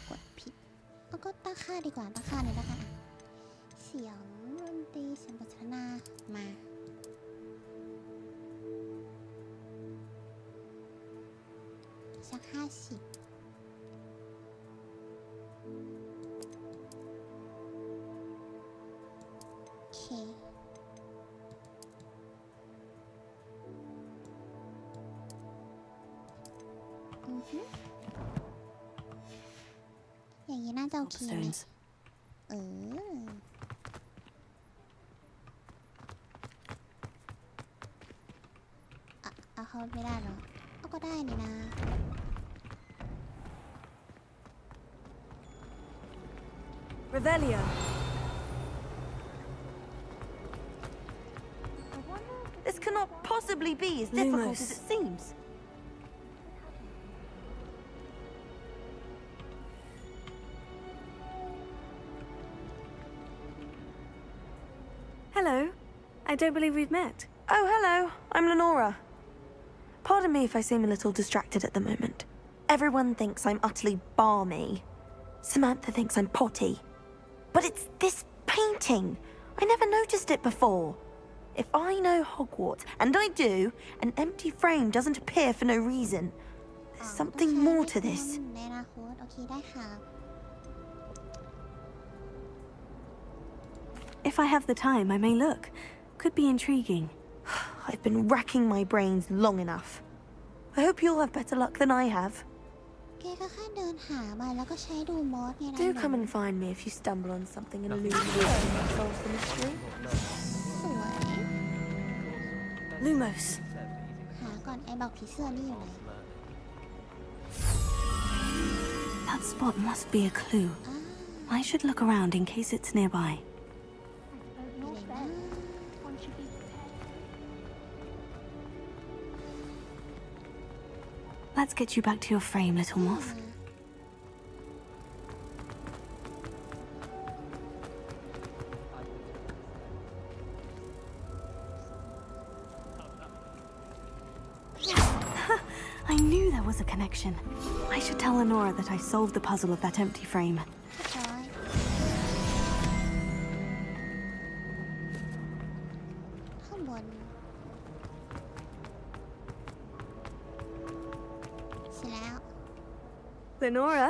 กดผิดแล้วก็ตั้งค่าดีกว่าตั้งค่าเลยแล้วกันอะเสียงดนตรีเสียงบทสนทนามาสัก50โอเคอย่างนี้น่าจะโอเคไหม Gobstones. เอาเขาไม่ได้เหรอเอาก็ได้นี่นะ Revelio. This cannot possibly be as difficult as it seems. Hello. I don't believe we've met. Oh, hello. I'm Lenora. Pardon me if I seem a little distracted at the moment. Everyone thinks I'm utterly balmy. Samantha thinks I'm potty. But it's this painting. I never noticed it before. If I know Hogwarts, and I do, an empty frame doesn't appear for no reason. There's something more to this. ในอนาคตโอเคได้ค่ะ If I have the time, I may look. Could be intriguing. I've been racking my brains long enough. I hope you'll have better luck than I have. แกก็แค่เดินหามาแล้วก็ใช้ดูมอสไงนะ Do come and find me if you stumble on something in a loose that solves the mystery. สวย Lumos. หาก่อนไอ้บอกผีเสื้อนี่อยู่ไหน That spot must be a clue. I should look around in case it's nearby. Let's get you back to your frame, little moth. I knew there was a connection. I should tell Lenora that I solved the puzzle of that empty frame. ข้างบนเสร็จแล้ว Lenora,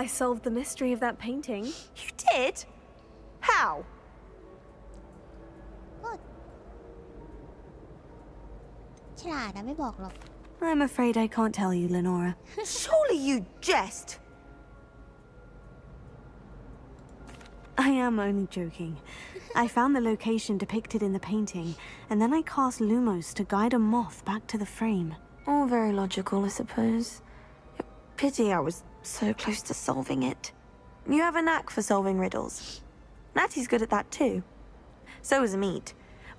I solved the mystery of that painting. You did? How? ฉลาดนะไม่บอกหรอก I'm afraid I can't tell you, Lenora. Surely you jest. I am only joking. I found the location depicted in the painting, and then I cast Lumos to guide a moth back to the frame. All very logical, I suppose. Pity I was so close to solving it. You have a knack for solving riddles. Natty's good at that too. So is Amit,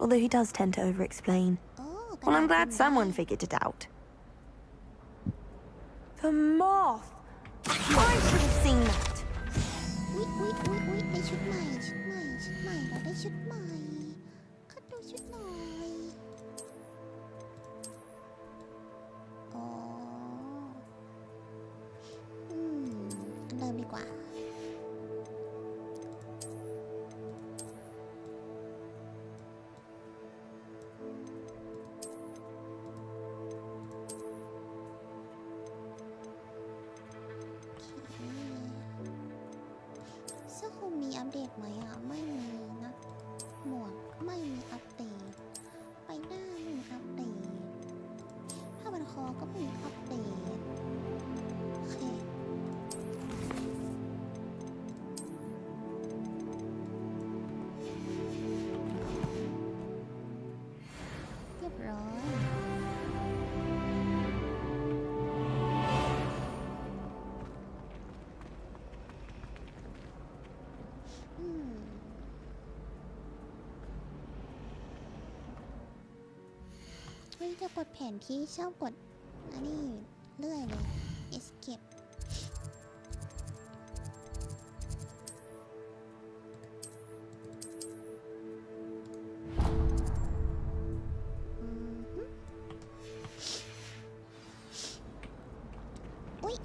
although he does tend to over-explain. Well, I'm glad someone figured it out. The moth! I should have seen that. อุ๊ยได้ชุดใหม่เราได้ชุดใหม่ขอดูชุดหน่อยอ๋อเริ่มดีกว่าเสื้อคลุมมีอัปเดตไหมอ่ะไม่มีนะหมวกไม่มีอัปเดตไปหน้าไม่มีอัปเดตผ้าพันคอก็ไม่มีอัปเดตโอเคเรียบร้อยเฮ้ยจะกดแผนที่ชอบกดอันนี้เรื่อยเลย escape อุ๊ย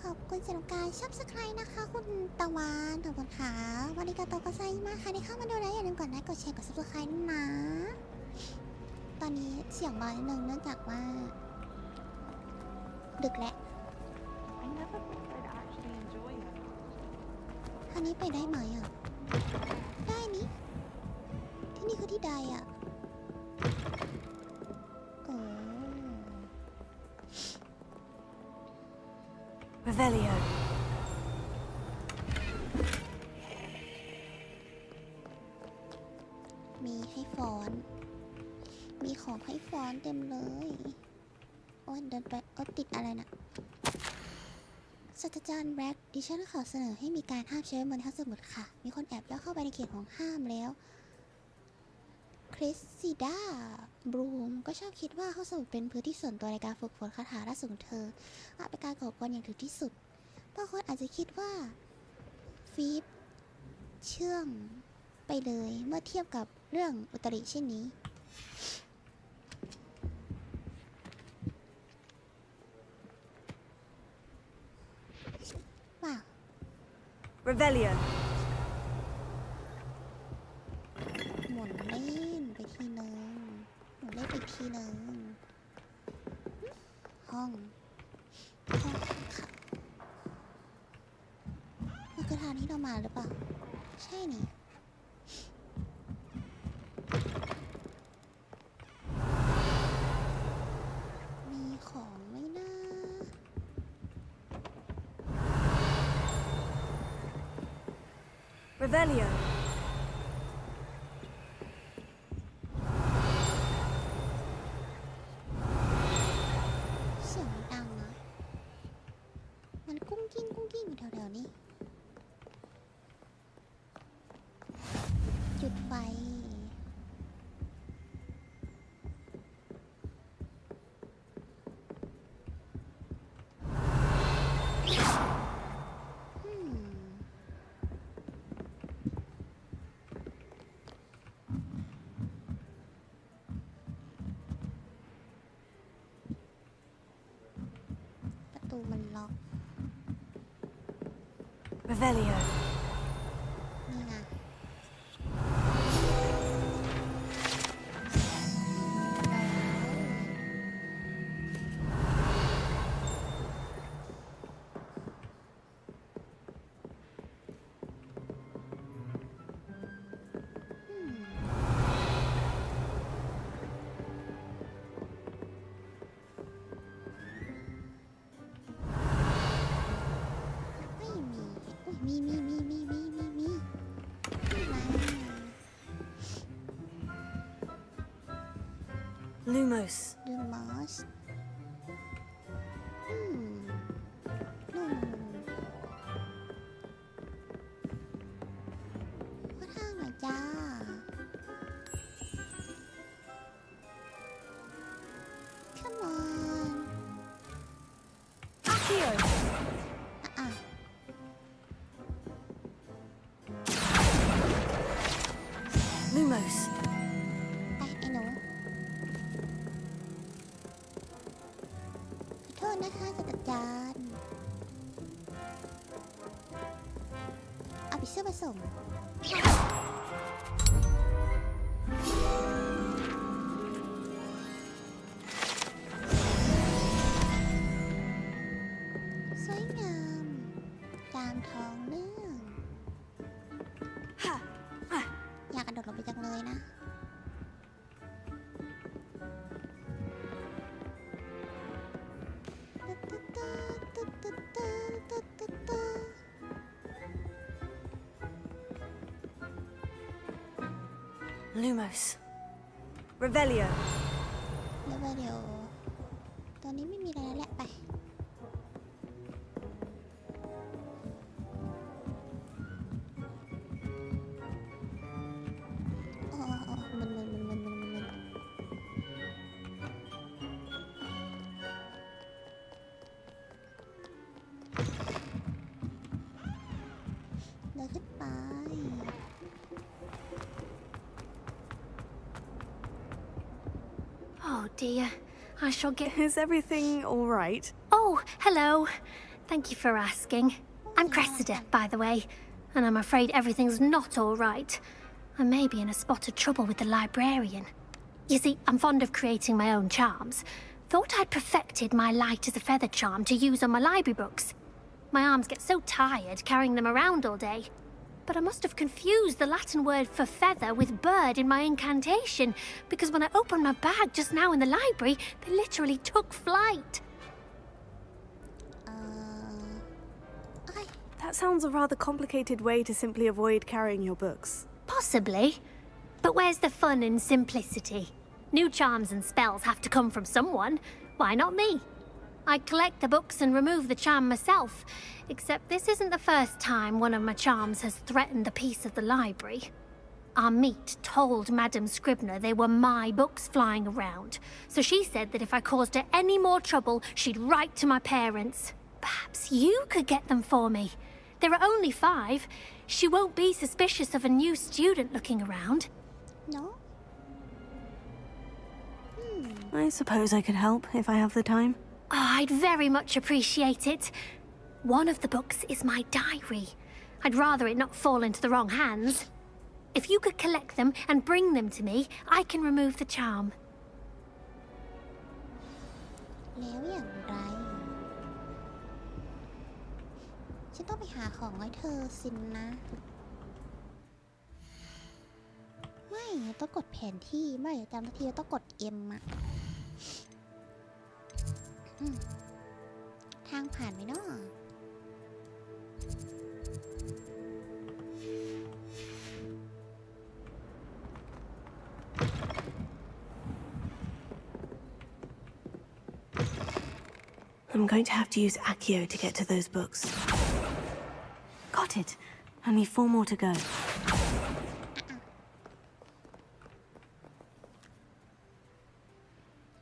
ขอบคุณสำหรับการซับสไครต์นะคะคุณตะวันขอบคุณค่ะวันนี้ก็โตก็ไซมากค่ะที่เข้ามาดูแล้วอย่าลืมกดไลค์กดแชร์กดซับสไครต์ด้วยนะตอนนี้เสียงเบานิดนึงเนื่องจากว่าดึกแล้วอันนี้ไปได้ไหมอ่ะได้นี่ที่นี่คือที่ใดอ่ะโอ้ Revelio. มีให้ฟ้อนมีของให้ฟ้อนเต็มเลยโอ้ยเดินไปติดอะไรน่ะศาสตราจารย์แบล็กดิฉันขอเสนอให้มีการห้ามใช้บนห้องสมุดค่ะมีคนแอบย่องเข้าไปในเขตของห้ามแล้วคริสซิดาบรูมก็ชอบคิดว่าห้องสมุดเป็นพื้นที่ส่วนตัวในการฝึกฝนคาถาล่าสุดของเธออาจเป็นการก่อกวนอย่างถึงที่สุดบางคนอาจจะคิดว่าฟีบเชื่องไปเลยเมื่อเทียบกับเรื่องอุตริเช่นนี้ว้าว Revelio. หมว ทีหนึ่งห้องค่ะนี่คือทางที่เรามาหรือเปล่าใช่นี่มีของไหมนะ Revelio. เสียงมันดังนะมันกุ้งกิ้งอยู่แถวๆนี้จุดไฟประตูมันล็อก Revelio. นี่ไงไม่มีอุ๊ยมีมา Lumos. ดูมอสก็ทางหน่อยจ้า Come on Accio. อ่ะ Lumos. ไปไอ้หนูขอโทษนะคะศาสตราจารย์เอาไปเสื้อมาส่งสวยงามจามทองเรื่องอยากกระโดดลงไปจังเลยนะ Lumos. Revelio. แล้วเดี๋ยวตอนนี้ไม่มีอะไรแล้วแหละไปอ๋อมันเดินขึ้นไป Oh dear, I shall get. Is everything all right? Oh, hello. Thank you for asking. I'm Cressida, by the way, and I'm afraid everything's not all right. I may be in a spot of trouble with the librarian. You see, I'm fond of creating my own charms. Thought I'd perfected my light as a feather charm to use on my library books. My arms get so tired carrying them around all day. But I must have confused the Latin word for feather with bird in my incantation, because when I opened my bag just now in the library, they literally took flight. That sounds a rather complicated way to simply avoid carrying your books. Possibly. But where's the fun in simplicity? New charms and spells have to come from someone. Why not me? I collect the books and remove the charm myself, except this isn't the first time one of my charms has threatened the peace of the library. Our meet told Madame Scribner they were my books flying around, so she said that if I caused her any more trouble, she'd write to my parents. Perhaps you could get them for me. There are only 5. She won't be suspicious of a new student looking around. No? I suppose I could help if I have the time. Oh, I'd very much appreciate it. One of the books is my diary. I'd rather it not fall into the wrong hands. If you could collect them and bring them to me, I can remove the charm. แล้วอย่างไรฉันต้องไปหาของให้เธอสินนะไม่ต้องกดแผนที่ไม่จำทีต้องกด M อะทางผ่านไหมเนาะI'm going to have to use Accio to get to those books. Got it. Only 4 more to go.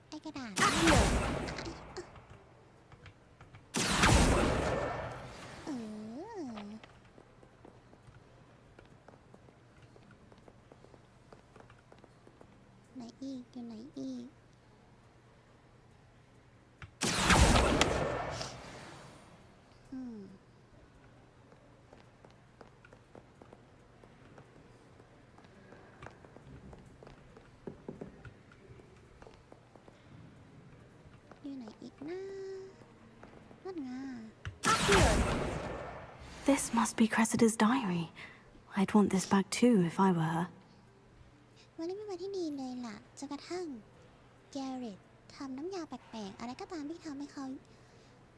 ไอ้กระดาษไหนอีกอยู่ไหนอีกอยู่ไหนอีกนะนั่นไง This must be Cressida's diary. I'd want this back too if I were her. วันนี้เป็นวันที่ดีเลยล่ะจนกระทั่งแกเรตทำน้ำยาแปลกๆอะไรก็ตามที่ทำให้เขา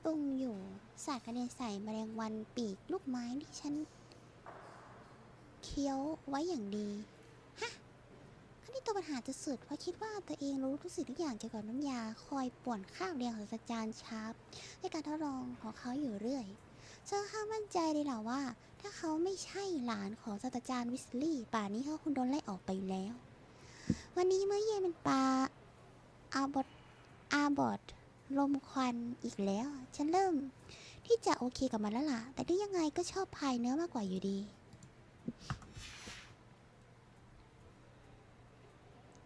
ปรุงอยู่สาดกระเด็นใส่แมลงวันปีกลูกไม้ที่ฉันเคี้ยวไว้อย่างดีฮะอันนี้ตัวปัญหาจะสุดเพราะคิดว่าตัวเองรู้ทุกสิ่งทุกอย่างเกี่ยวกับน้ำยาคอยป่วนข้าวเรียงของศาสตราจารย์ชาร์ปในการทดลองของเขาอยู่เรื่อยเจ้าข้ามั่นใจเลยเหรอว่าถ้าเขาไม่ใช่หลานของศาสตราจารย์วิสลีย์ป่านนี้เขาคงโดนไล่ออกไปแล้ววันนี้เมื่อเย็นเป็นปลาอาบอดลมควันอีกแล้วฉันเริ่มที่จะโอเคกับมันแล้วล่ะแต่ที่ยังไงก็ชอบพายเนื้อมากกว่าอยู่ดี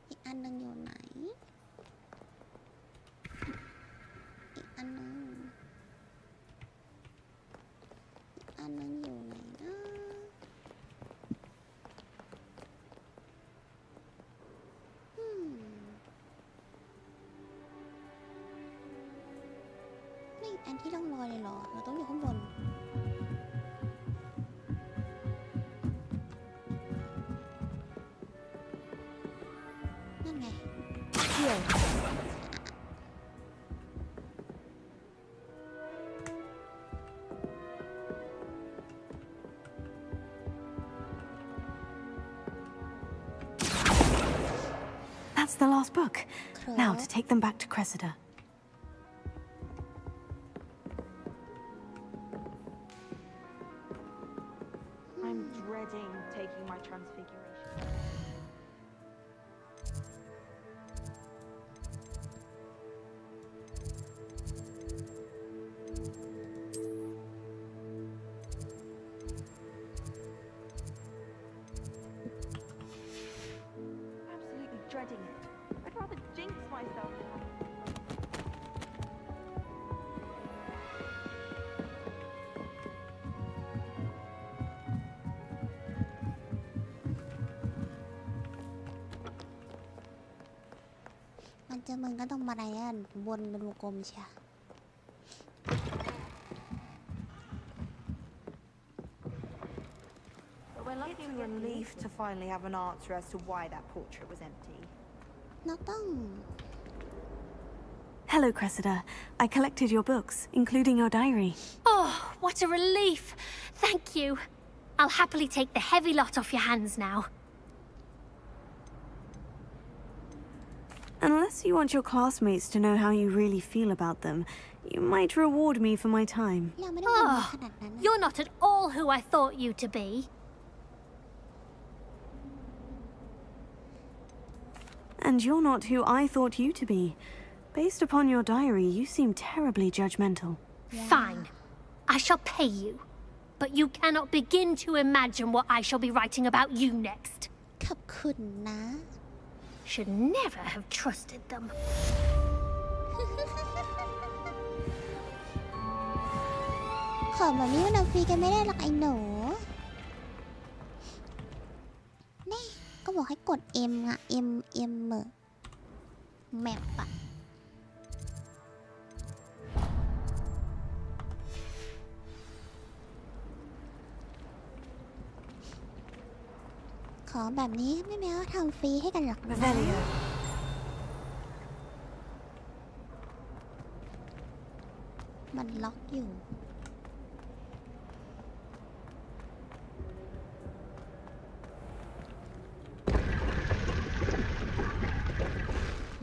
อีกอันนึงอยู่ไหนอีกอันนึงอยู่ไหนนะไม่อันที่ต้องลอยเลยเหรอเราต้องอยู่ข้างบนนั่นไงเกี่ยวThat's the last book. Now to take them back to Cressida. I'm dreading taking my transfiguration. Absolutely dreading it. I'd rather jinx myself than have มันจะมึงก็ต้องมาอะไรกันวนเป็นวงกลมใช่ It's a relief to finally have an answer as to why that portrait was empty. เราต้อง Hello, Cressida. I collected your books, including your diary. Oh, what a relief! Thank you. I'll happily take the heavy lot off your hands now. Unless you want your classmates to know how you really feel about them, you might reward me for my time. Oh, you're not at all who I thought you to be. And you're not who I thought you to be. Based upon your diary, you seem terribly judgmental. Fine. I shall pay you. But you cannot begin to imagine what I shall be writing about you next. ขอบคุณนะ Should never have trusted them. ของแบบนี้มันเอาฟรีกันไม่ได้หรอกไอ้หนูแน่ก็บอกให้กด M อะ M แมปอะ แบบนี้ไม่แม้ว่าทำฟรีให้กันหรอกนะมันล็อกอยู่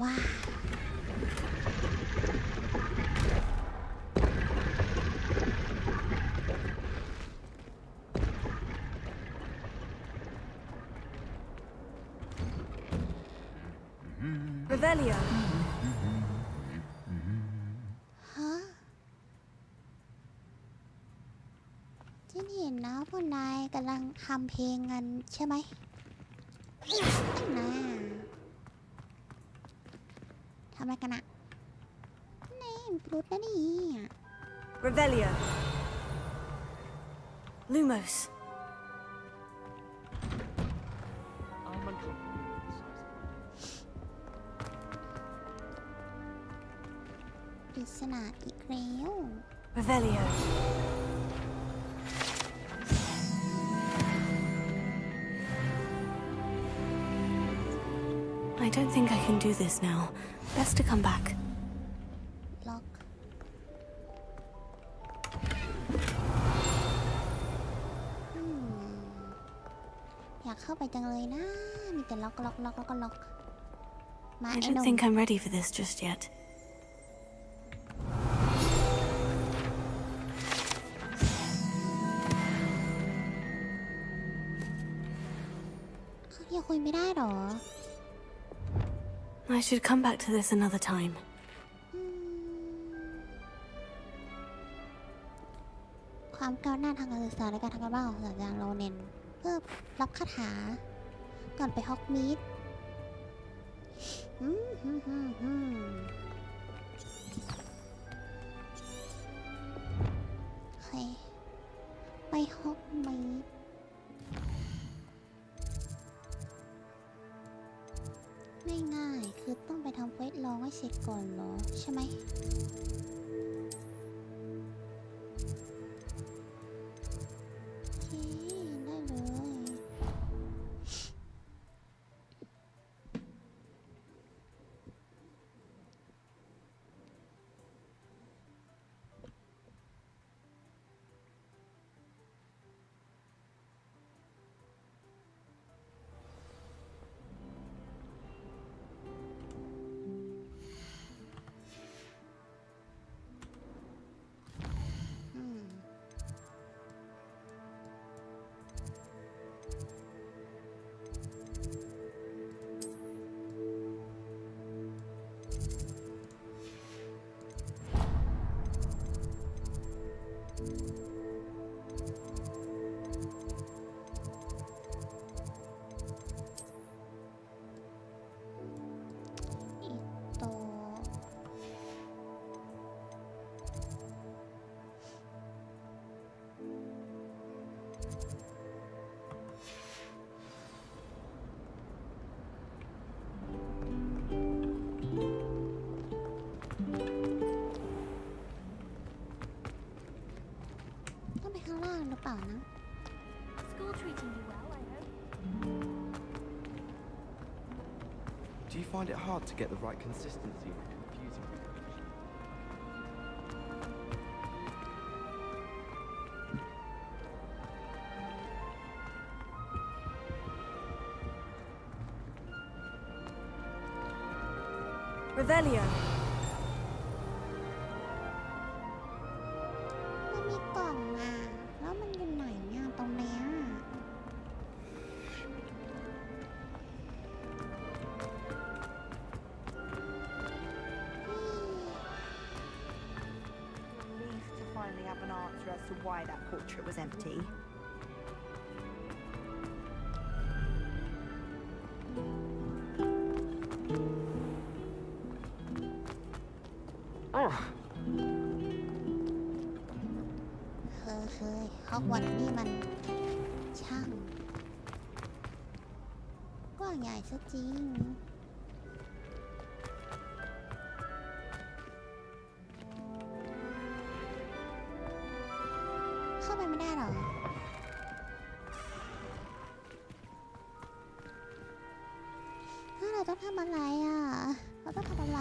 ว้าRevelio ฮะฉันเห็นนะพวกนายกำลังทำเพลงกันใช่ไหมน่าทำอะไรกันอะนี่ปลุดนะนี่ Revelio Lumos ปริศนาอีกแล้ว Revelio I don't think I can do this now. Best to come back. ล็อกอยากเข้าไปจังเลยนะมีแต่ล็อกแล้วก็ล็อกมา I ไอ้ don't หนุ่ม think I'm ready for this just yet. ยังคุยไม่ได้หรอ I should come back to this another time. ความก้าวหน้าทางการศึกษาและการทำการบ้านของศาสตราจารย์โรเนนเพื่อรับคาถาก่อนไปฮอกมีดโอเคไปฮอกมีดง่ายๆคือต้องไปทำเควสลองให้เสร็จก่อนเหรอใช่ไหมโอเคได้เลยข้างล่างหรือเปล่านะ School treating you well, I hope. Do you find it hard to get the right consistency in confusing information? Revelio มันมีกล่องอ่ะแล้วมันอยู่ไหนเนี่ยตรงเนี้ย Relieved to finally have an answer as to why that portrait was empty. Oh. เคยฮอกวอตส์นี่มันช่างกว้างใหญ่ซะจริงเข้าไปไม่ได้หรอ ต้องทำอะไรอ่ะเราต้องทำอะไร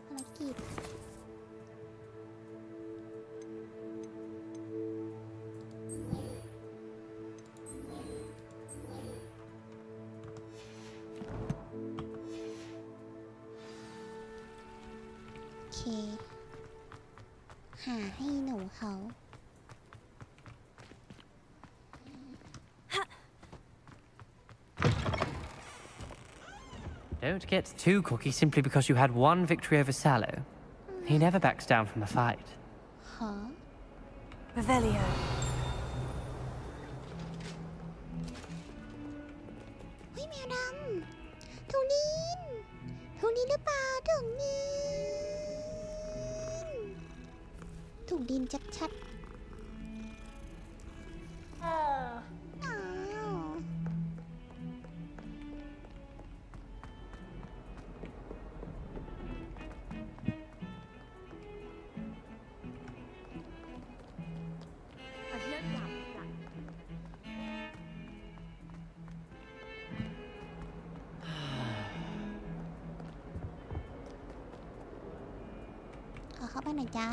ภารกิจโอเคหาให้หนูเขา Don't get too cocky simply because you had one victory over Sallow. He never backs down from a fight. Huh? Revelio. เฮ้ยแมวดำถุงนินหรือเปล่าถุงดินชัดๆขอเข้าไปหน่อยจ้า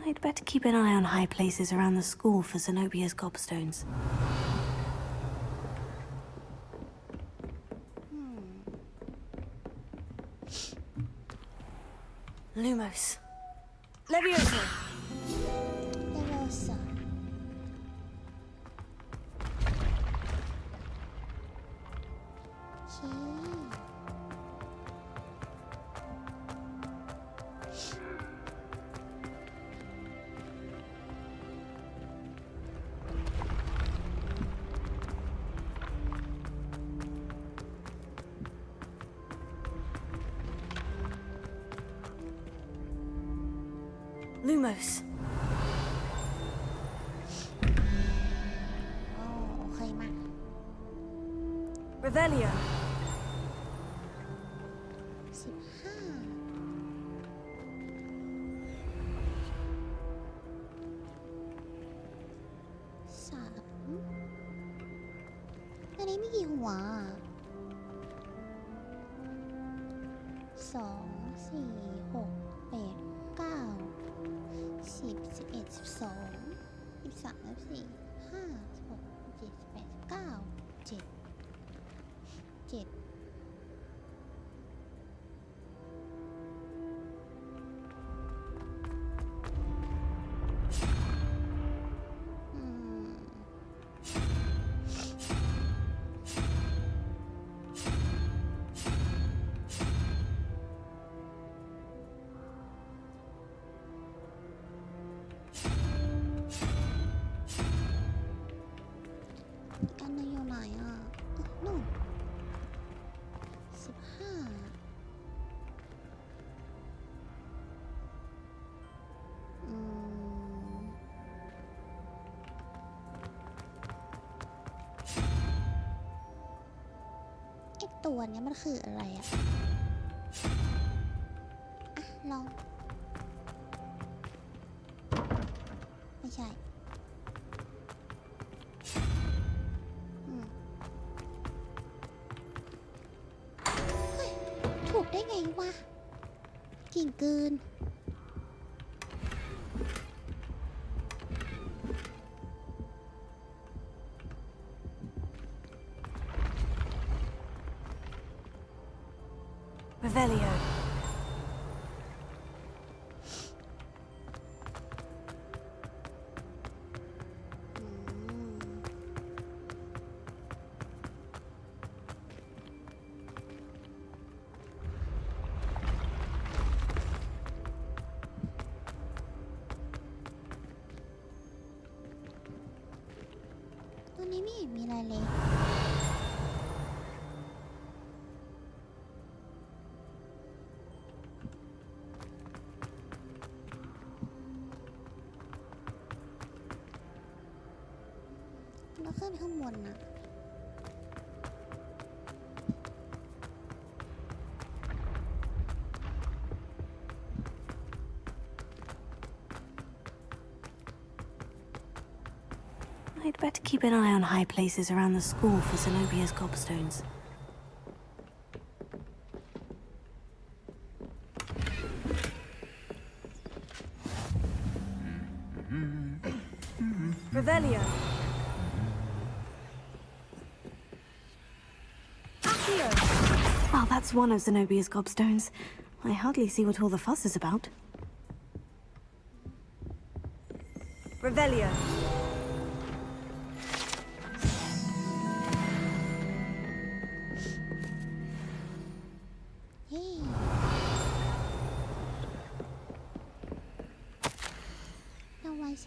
I'd better keep an eye on high places around the school for Zenobia's gobstones. Lumos. Leviosa. Leviosa. Lumos. Oh, okay, ma. Revelio. อันนี้มีกี่หัว2 4 6 8 9 10 11 12 13 14 15 16 17 18 19 7 อันนึงอยู่ไหนอ่ะนู่น15ไอ้ตัวเนี้ยมันคืออะไรอ่ะลองไม่ใช่ถูกได้ไงวะเก่งเกินRevelio. วันนี้ไม่เห็นมีอะไรเลยเราขึ้นไปข้างบนนะ I'd better keep an eye on high places around the school for Zenobia's gobstones. Revelio. Accio. Well, that's one of Zenobia's gobstones. I hardly see what all the fuss is about. Revelio.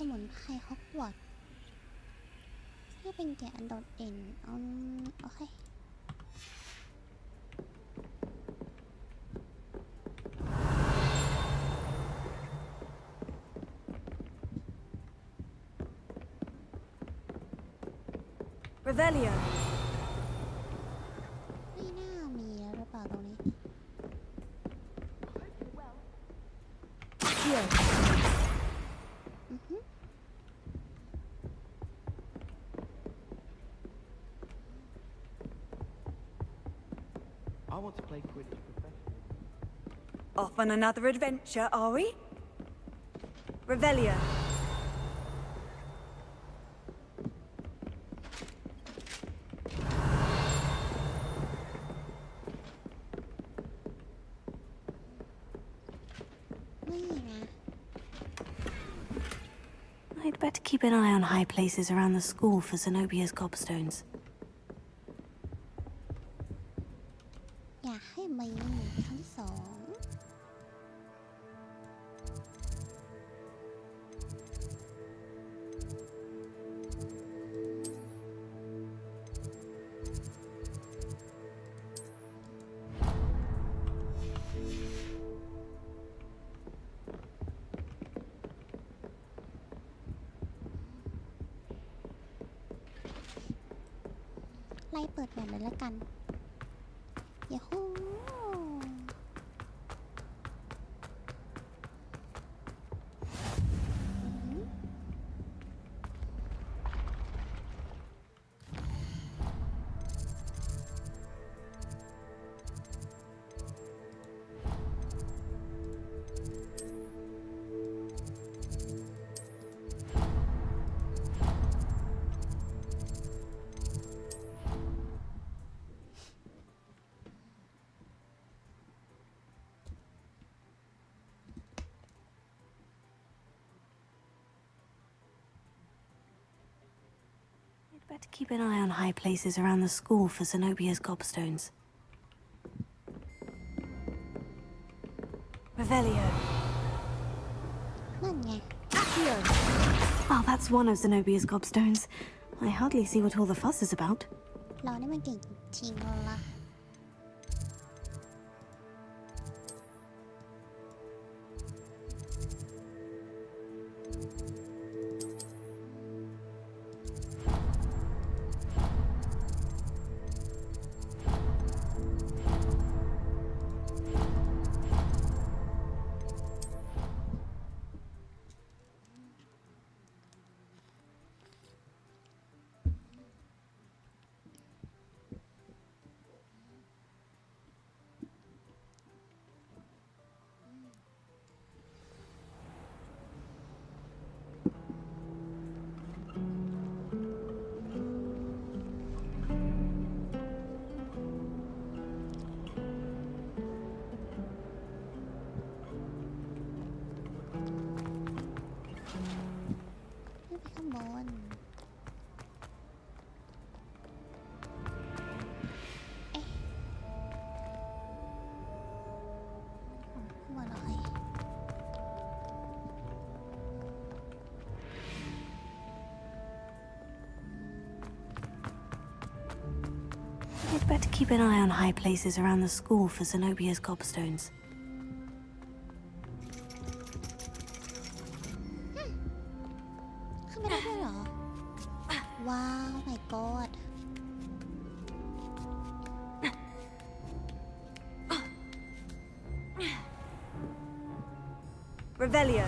สมุนไพรฮอกวอตส์ที่เป็นแกะโดดเด่นโอเคRevelio. ไม่น่ามีแล้วหรือเปล่าตรงนี้ Accio. I want to play Quidditch professionally. Off on another adventure, are we? Revelio. I'd better keep an eye on high places around the school for Zenobia's gobstones. อยากให้มีทั้งสอง ไล่เปิดแบบเลยละกันอย่าฮู้Better keep an eye on high places around the school for Zenobia's gobstones. Revelio. นั่นไง Accio. Well, that's one of Zenobia's gobstones. I hardly see what all the fuss is about. เรานี่มันเก่งจริงๆละ ข้างบนเอ๊ะข้างบนเหรอ I'd better keep an eye on high places around the school for Zenobia's gobstones. ขึ้นไปได้ด้วยเหรอ ว้าว my god Revelio.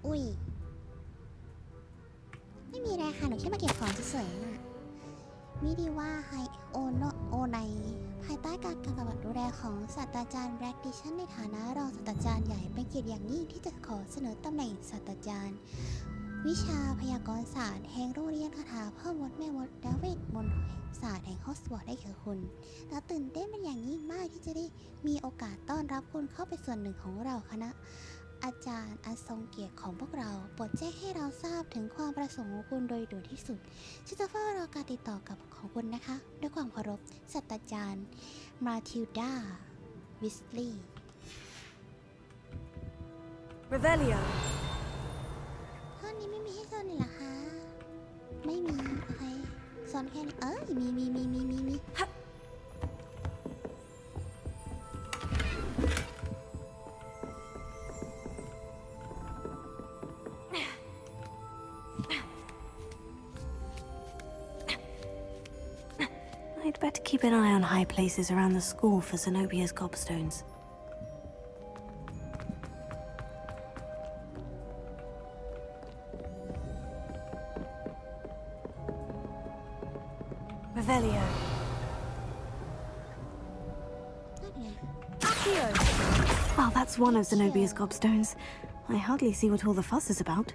อุ้ยไม่มีอะไรค่ะหนูแค่มาเก็บของเฉยๆน่ะมิดีว่าไฮโอในภายใต้การกำกับดูแลของศาสตราจารย์แบล็กดิชันในฐานะรองศาสตราจารย์ใหญ่เป็นเกียรติอย่างยิ่งที่จะขอเสนอตำแหน่งศาสตราจารย์วิชาพยากรณ์ศาสตร์แห่งโรงเรียนคาถาพ่อมดแม่มดและเวทมนต์ศาสตร์แห่งฮอกวอตส์ได้แก่คุณเราตื่นเต้นเป็นอย่างยิ่งมากที่จะได้มีโอกาสต้อนรับคุณเข้าไปส่วนหนึ่งของเราคณะอาจารย์อันทรงเกียรติของพวกเราโปรดแจ้งให้เราทราบถึงความประสงค์ของคุณโดยด่วนที่สุดฉันจะเฝ้ารอการติดต่อกลับของคุณนะคะด้วยความเคารพศาสตราจารย์มาทิลดาวิสลีย์ Revelio. ห้องนี้ไม่มีให้ซ่อนเลยเหรอคะไม่มีโอเคซ่อนแค่นี้มี I'd better keep an eye on high places around the school for Zenobia's gobstones. Revelio. Accio. Well, that's one of Zenobia's gobstones. I hardly see what all the fuss is about.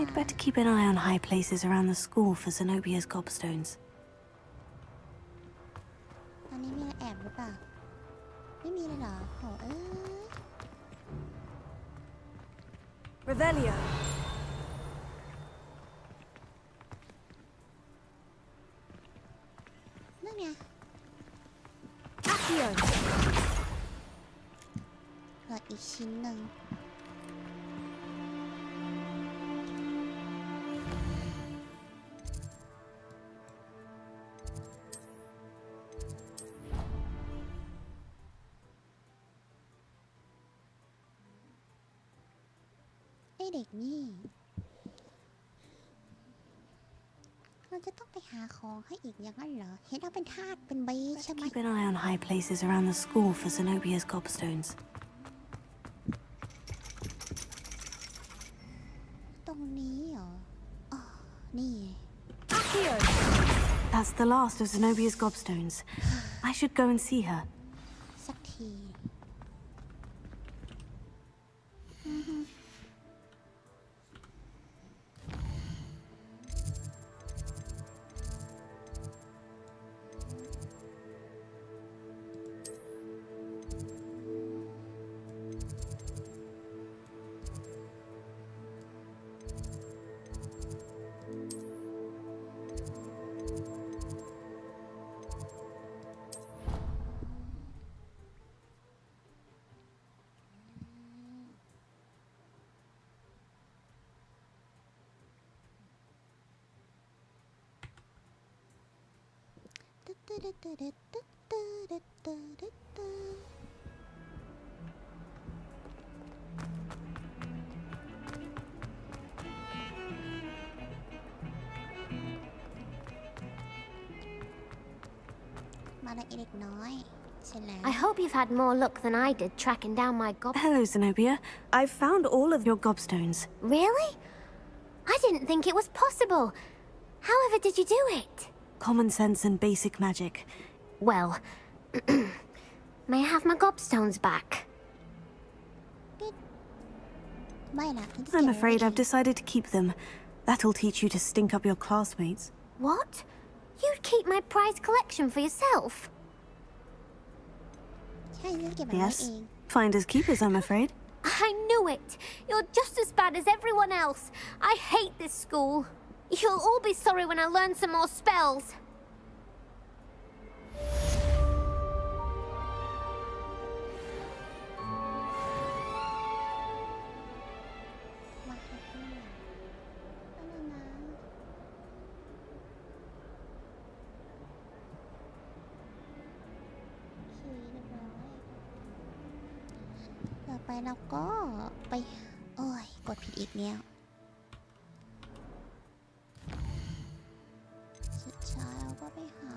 I'd better keep an eye on high places around the school for Zenobia's gobstones. อันนี้มีอะไรแอบหรือเปล่าไม่มีเลยเหรอโหRevelio. นั่นไง Accio. เหลืออีกชิ้นหนึ่งเด็กนี่เราจะต้องไปหาของให้อีกอย่างนั้นเหรอเห็นเอาเป็นทาสเป็นใบใช่ไหม Keep an eye on high places around the school for Zenobia's gobstones. ตรงนี้เหรออ๋อนี่ Accio. That's the last of Zenobia's gobstones. I should go and see her. สักที I hope you've had more luck than I did tracking down my Hello, Zenobia. I've found all of your gobstones. Really? I didn't think it was possible. However did you do it? Common sense and basic magic. Well, may I have my gobstones back? I'm afraid I've decided to keep them. That'll teach you to stink up your classmates. What? You'd keep my prized collection for yourself? ใช่ฉันเก็บมันไว้เอง Yes. Finders keepers, I'm afraid. I knew it! You're just as bad as everyone else. I hate this school. You'll all be sorry when I learn some more spells. ต่อไปเราก็ไป โอ้ย กดผิดอีกแล้วสุดท้ายเราก็ไปหา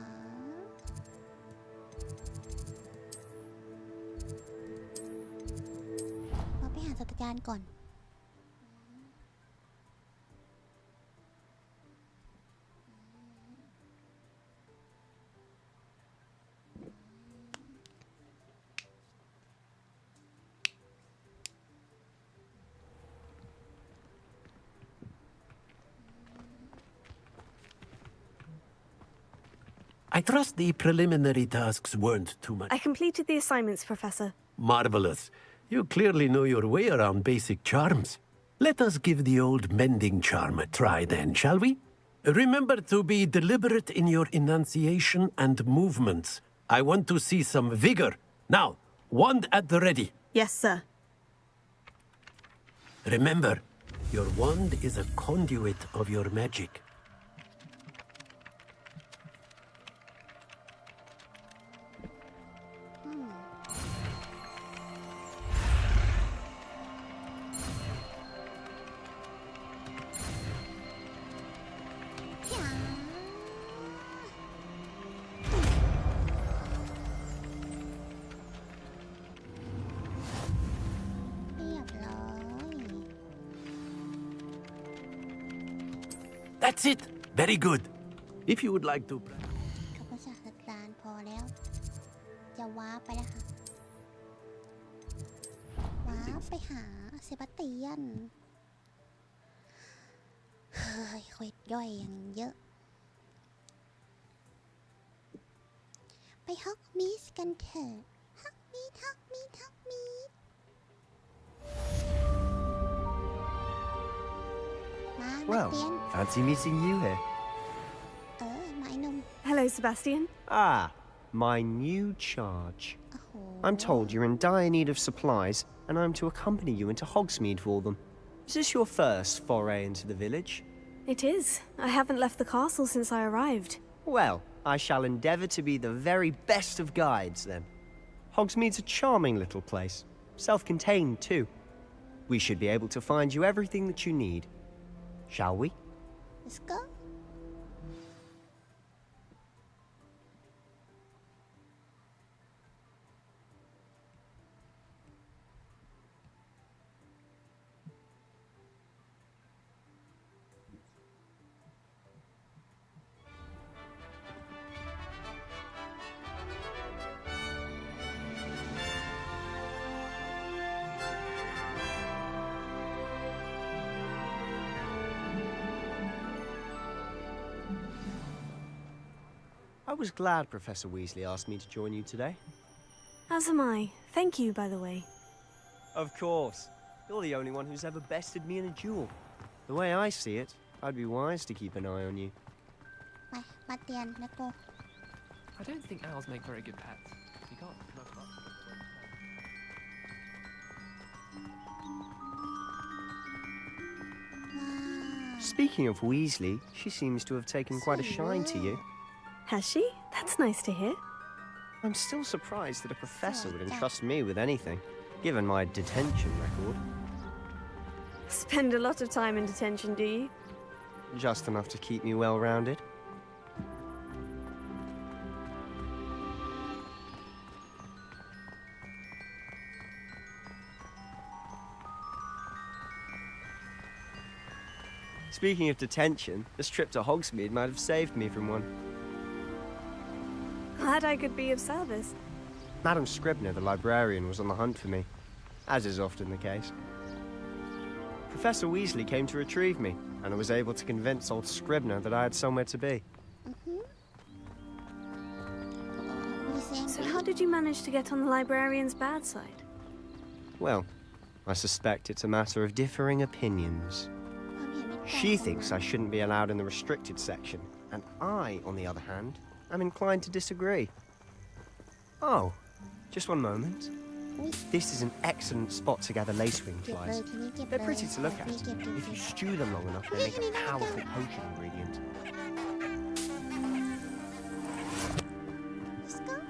เราไปหาศาสตราจารย์ก่อน I trust the preliminary tasks weren't too much. I completed the assignments, Professor. Marvelous. You clearly know your way around basic charms. Let us give the old mending charm a try then, shall we? Remember to be deliberate in your enunciation and movements. I want to see some vigor. Now, wand at the ready. Yes, sir. Remember, your wand is a conduit of your magic. That's it. Very good. If you would like to... กับภาษาศาสตราจารย์พอแล้ว จะว้าร์ปไปแล้วค่ะ ว้าร์ปไปหาเซบาสเตียน เฮ้ยเควสย่อยอย่างเยอะ ไปฮอกมีสกันเถอะฮอกมีดฮอกมีดฮอกมีด Well, fancy meeting you here. มาไอ้หนุ่ม Hello, Sebastian. Ah, my new charge. I'm told you're in dire need of supplies, and I'm to accompany you into Hogsmeade for them. Is this your first foray into the village? It is. I haven't left the castle since I arrived. Well, I shall endeavour to be the very best of guides, then. Hogsmeade's a charming little place. Self-contained, too. We should be able to find you everything that you need. Shall we? Let's go. I was glad Professor Weasley asked me to join you today. As am I. Thank you, by the way. Of course. You're the only one who's ever bested me in a duel. The way I see it, I'd be wise to keep an eye on you. ไป มาเตียนนะกู I don't think owls make very good pets. You can't knock them up. Speaking of Weasley, she seems to have taken quite a shine to you. Has she? That's nice to hear. I'm still surprised that a professor would entrust me with anything, given my detention record. Spend a lot of time in detention, do you? Just enough to keep me well-rounded. Speaking of detention, this trip to Hogsmeade might have saved me from one. Glad I could be of service. Madam Scribner, the librarian, was on the hunt for me, as is often the case. Professor Weasley came to retrieve me, and I was able to convince old Scribner that I had somewhere to be. So how did you manage to get on the librarian's bad side? Well, I suspect it's a matter of differing opinions. She thinks I shouldn't be allowed in the restricted section, and I, on the other hand, am inclined to disagree. Oh, just one moment. This is an excellent spot to gather lacewing flies. They're pretty to look at. If you stew them long enough, they make a powerful potion ingredient. Let's go.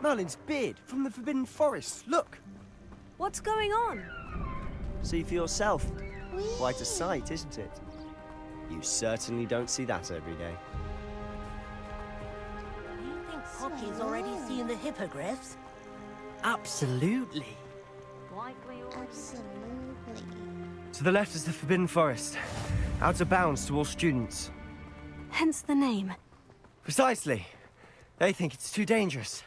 Merlin's beard from the Forbidden Forest. Look! What's going on? See for yourself. Quite a sight, isn't it? You certainly don't see that every day. You think Pocky's already seen the hippogriffs? Absolutely. Absolutely. To the left is the Forbidden Forest. Out of bounds to all students. Hence the name. Precisely. They think it's too dangerous.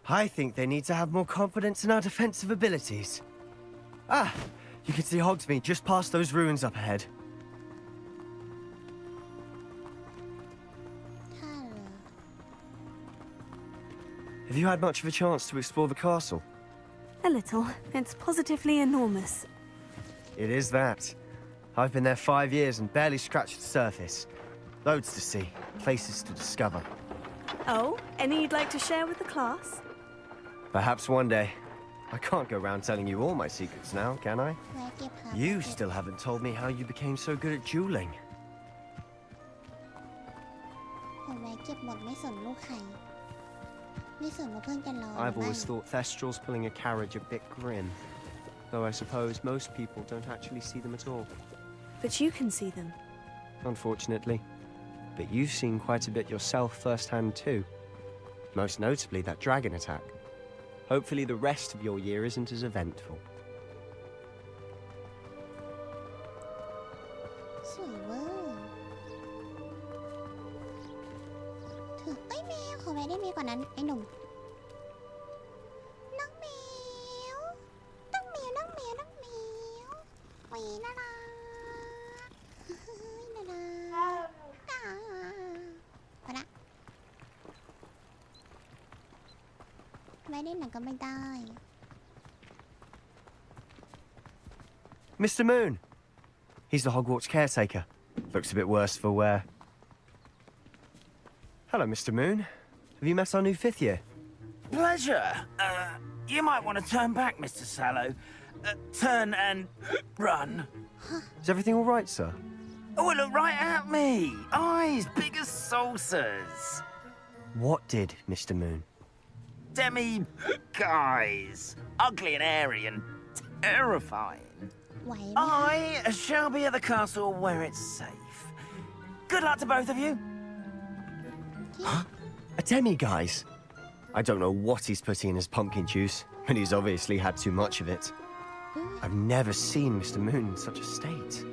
I think they need to have more confidence in our defensive abilities. Ah, you can see Hogsmeade just past those ruins up ahead. Have you had much of a chance to explore the castle? A little. It's positively enormous. It is that. I've been there 5 years and barely scratched the surface. Loads to see, places to discover. Oh, any you'd like to share with the class? Perhaps one day. I can't go around telling you all my secrets now, can I? You still haven't told me how you became so good at dueling. I've always thought Thestrals pulling a carriage a bit grim. Though I suppose most people don't actually see them at all. But you can see them. Unfortunately. But you've seen quite a bit yourself firsthand too. Most notably that dragon attack. Hopefully the rest of your year isn't as eventful. สวยเวอร์ถึงเอ้ยแมวขอแวะได้แมวกว่านั้นไอ้หนุ่มน้องแมวน้องแมวน้องแมวน้องแมวโอ้ยน่ารักเฮ้ยน่ารักพอละแวะได้หนังก็ไม่ได้ Mr. Moon! He's the Hogwarts caretaker. Looks a bit worse for wear. Hello, Mr. Moon. Have you met our new 5th year? Pleasure. You might want to turn back, Mr. Sallow. Turn and run. Is everything all right, sir? Oh, look right at me. Eyes big as saucers. What did, Mr. Moon? Guys. Ugly and airy and terrifying. I shall be at the castle where it's safe. Good luck to both of you. Huh? A demi-guise? I don't know what he's putting in his pumpkin juice, but he's obviously had too much of it. I've never seen Mr. Moon in such a state.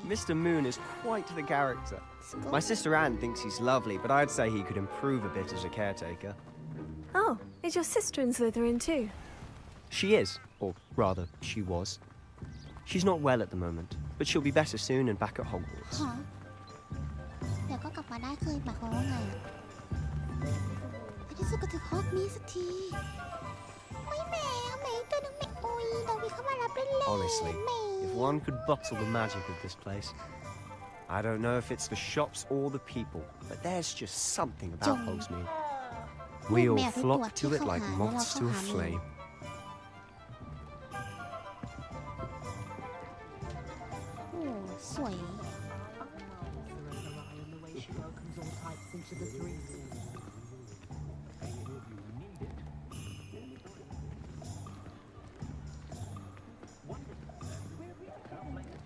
Mr. Moon is quite the character. My sister Anne thinks he's lovely, but I'd say he could improve a bit as a caretaker. Oh, is your sister in Slytherin too? She is, or rather, she was. She's not well at the moment, but she'll be better soon and back at Hogwarts. เดี๋ยวก็กลับมาได้คือหมายความว่าไงในที่สุดก็ถึงฮอกนี้สักทีโอ้ยแมวตัวนึงไม่อุ้ยเราไปเข้ามารับเล่นๆ Honestly, if one could bottle the magic of this place, I don't know if it's the shops or the people, but there's just something about Hogsmeade. We all flock to it like moths to a flame. สวย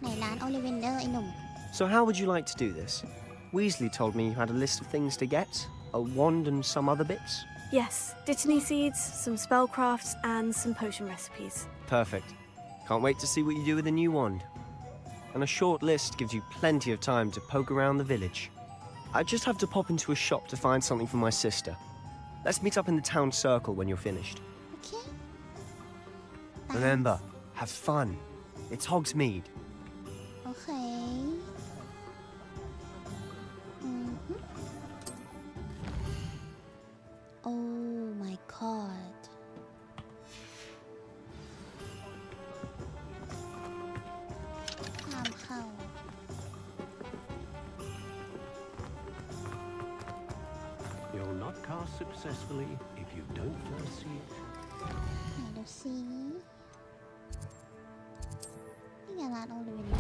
ไหนร้านโอลิเวนเดอร์ไอ้หนุ่ม So how would you like to do this? Weasley told me you had a list of things to get, a wand and some other bits. Yes, dittany seeds, some spellcrafts, and some potion recipes. Perfect. Can't wait to see what you do with the new wand. And a short list gives you plenty of time to poke around the village. I just have to pop into a shop to find something for my sister. Let's meet up in the town circle when you're finished. Okay. Remember, have fun. It's Hogsmeade. Okay. Oh my god. You'll not cast successfully if you don't first see it. ไหนดูสินี่ไงร้านโอลิเวนโด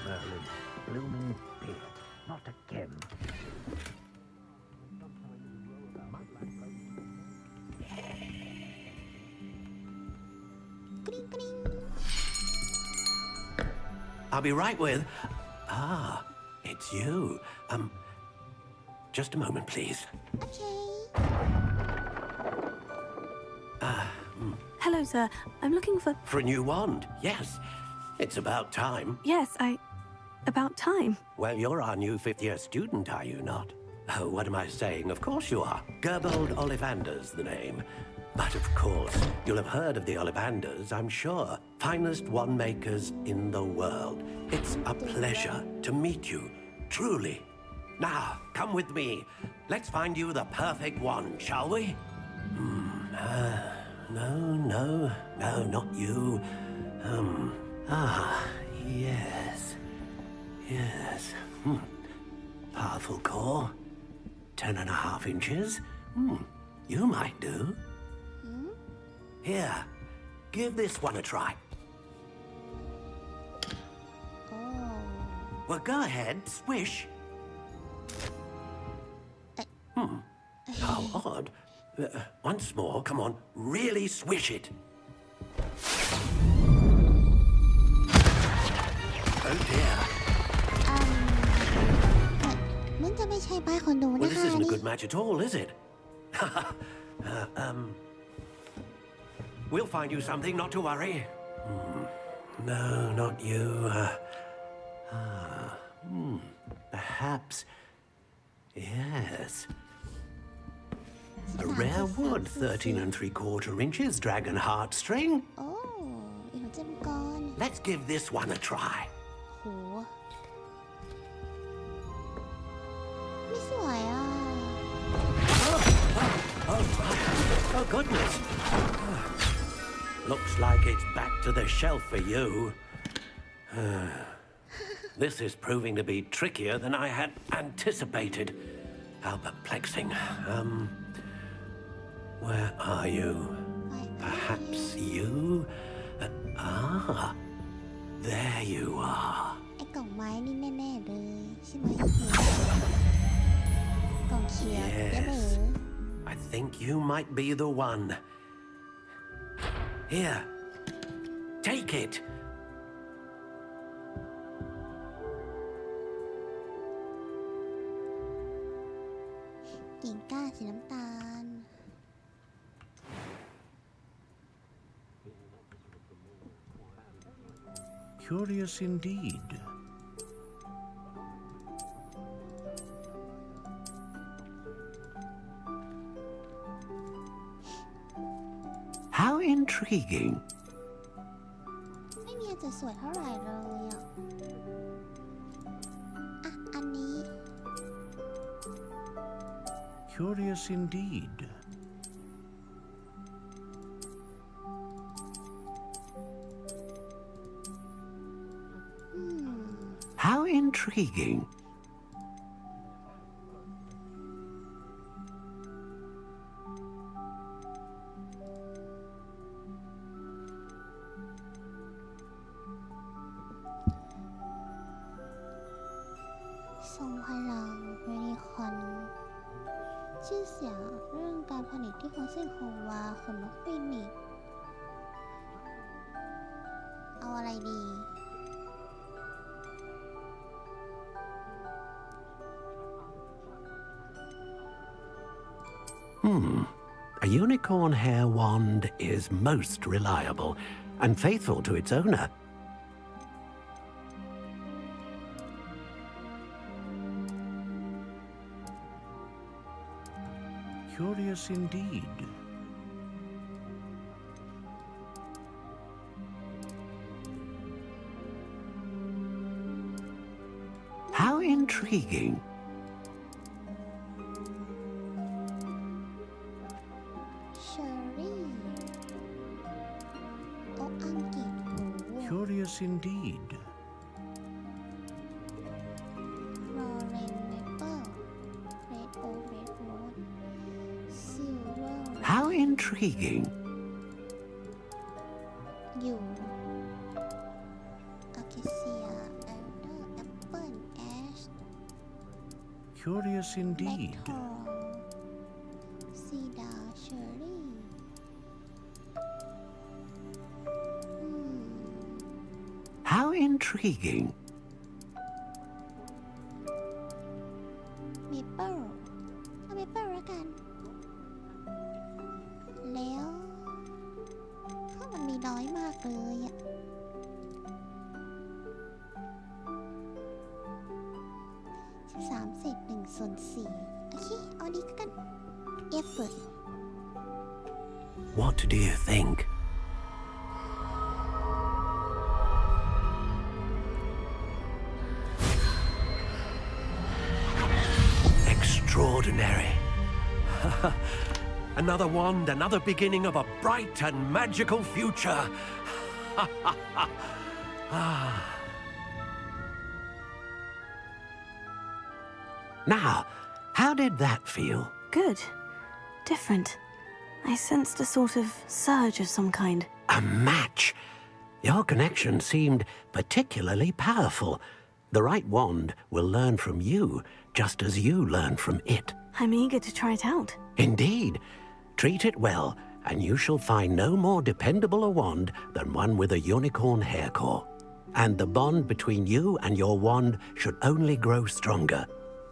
Merlin, blooming beard, not again. กริ๊งกริ๊ง I'll be right with. Ah, it's you. Just a moment, please. Okay. Hello, sir. I'm looking for... For a new wand, yes. It's about time. Yes, About time. Well, you're our new fifth-year student, are you not? Oh, what am I saying? Of course you are. Gerbold Ollivander's the name. But of course, you'll have heard of the Ollivanders, I'm sure. Finest wand makers in the world. It's a pleasure to meet you, truly. Now, come with me. Let's find you the perfect wand, shall we? No, not you. Yes. Powerful core. 10.5 inches. You might do. Here, give this one a try. Oh. Well, go ahead, swish. How odd. Once more, come on, really swish it. Oh dear. มันจะไม่ใช่ป้ายคนดู Well, นะ this คะ isn't a นี่ good match at all, is it? We'll find you something, not to worry. No, not you. Perhaps. Yes. A rare wood, 13 3/4 inches, dragon heartstring. โอ้อีกหัวใจมังกร Let's give this one a try. โหไม่สวยอ่ะ Oh, goodness. Looks like it's back to the shelf for you. This is proving to be trickier than I had anticipated. How perplexing. Where are you? Perhaps you? There you are. ไอ้กล่องไม้นี่แน่ๆเลยใช่ไหมกล่องเขียวเยอะเลย I think you might be the one. Here, take it. กิ่งก้านสีน้ำตาล Curious indeed. How intriguing. ไม่มีอะไรจะสวยเท่าไหร่เลยอ่ะ อันนี้ Curious indeed. How intriguing. ทรงพลังเวนิคอนชื่อเสียงเรื่องการผลิตที่คงเส้นคงวาขนนกปีนิกเอาอะไรดี A unicorn hair wand is most reliable and faithful to its owner. Curious indeed. How intriguing. เชอรี่โอ้อังกฤษโอ้ Curious indeed. รอเรนเมเปิลเรดโอเรดโรดซิลเวอร์ How intriguing. อยู่อะเคเซียแอลเดอร์แอปเปิลแอช Curious แบล็ indeed. คทอร์ซีดาเชอรี่ How intriguing. เมเปิลเอาเมเปิลแล้วกัน แล้วมันมีน้อยมากเลยอะ13เศษ1ส่วน4โอเค เอาดีกัน effort What do you think? Extraordinary. Another wand, another beginning of a bright and magical future. Now, how did that feel? Good. Different. I sensed a sort of surge of some kind. A match. Your connection seemed particularly powerful. The right wand will learn from you, just as you learn from it. I'm eager to try it out. Indeed. Treat it well, and you shall find no more dependable a wand than one with a unicorn hair core. And the bond between you and your wand should only grow stronger.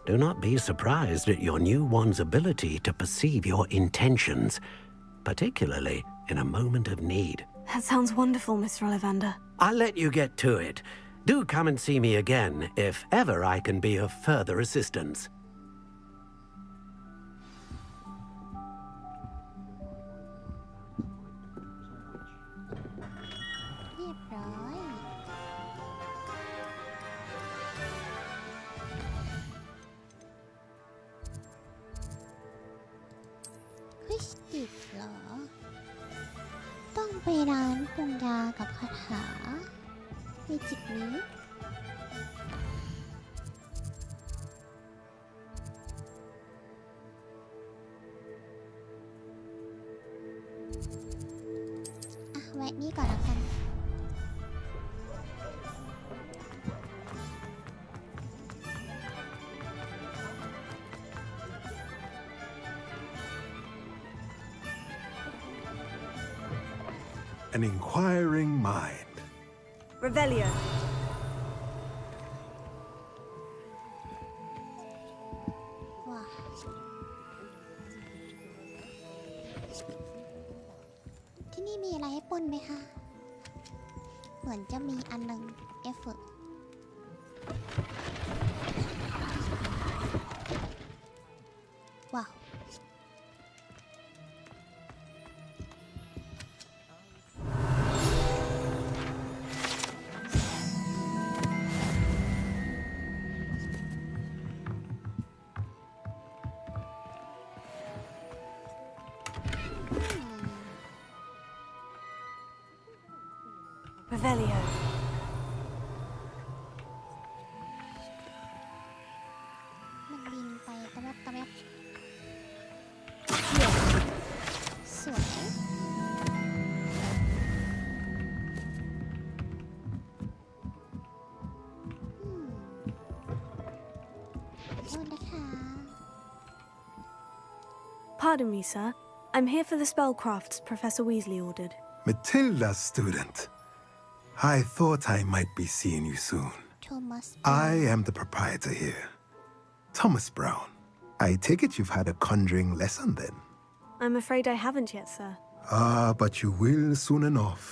Do not be surprised at your new wand's ability to perceive your intentions, particularly in a moment of need. That sounds wonderful, Mr. Ollivander. I'll let you get to it. Do come and see me again if ever I can be of further assistance. เรียบร้อยคริสติกเหรอ ต้องไปร้านปรุงยากับคาถาในจิตนี้ แวะนี่ก่อนแล้วกัน An inquiring mind. Revelio. ว้าที่นี่มีอะไรให้ปนไหมคะ เหมือนจะมีอันหนึ่ง effort ว้าว Revelio. มันบินไปตะแวบตะแวบสวยโทษนะคะ Pardon me, sir. I'm here for the spellcrafts Professor Weasley ordered. Matilda's student. I thought I might be seeing you soon. Thomas I am the proprietor here. Thomas Brown. I take it you've had a conjuring lesson then? I'm afraid I haven't yet, sir. Ah, but you will soon enough.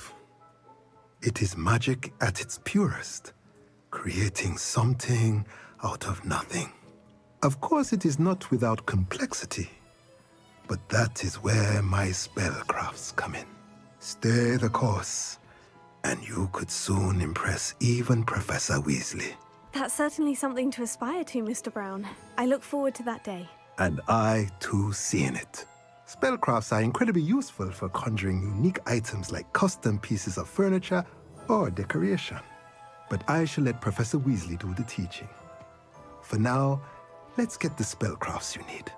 It is magic at its purest, creating something out of nothing. Of course, it is not without complexity. But that is where my spellcrafts come in. Stay the course, and you could soon impress even Professor Weasley. That's certainly something to aspire to, Mr. Brown. I look forward to that day. And I, too, seeing it. Spellcrafts are incredibly useful for conjuring unique items like custom pieces of furniture or decoration. But I shall let Professor Weasley do the teaching. For now, let's get the spellcrafts you need.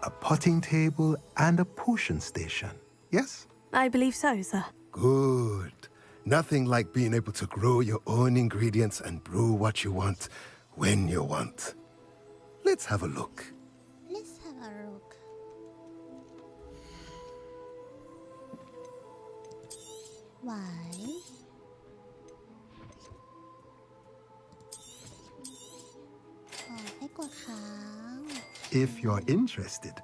A potting table and a potion station, yes? I believe so, sir. Good. Nothing like being able to grow your own ingredients and brew what you want when you want. Let's have a look. Let's have a look. Why? If you're interested,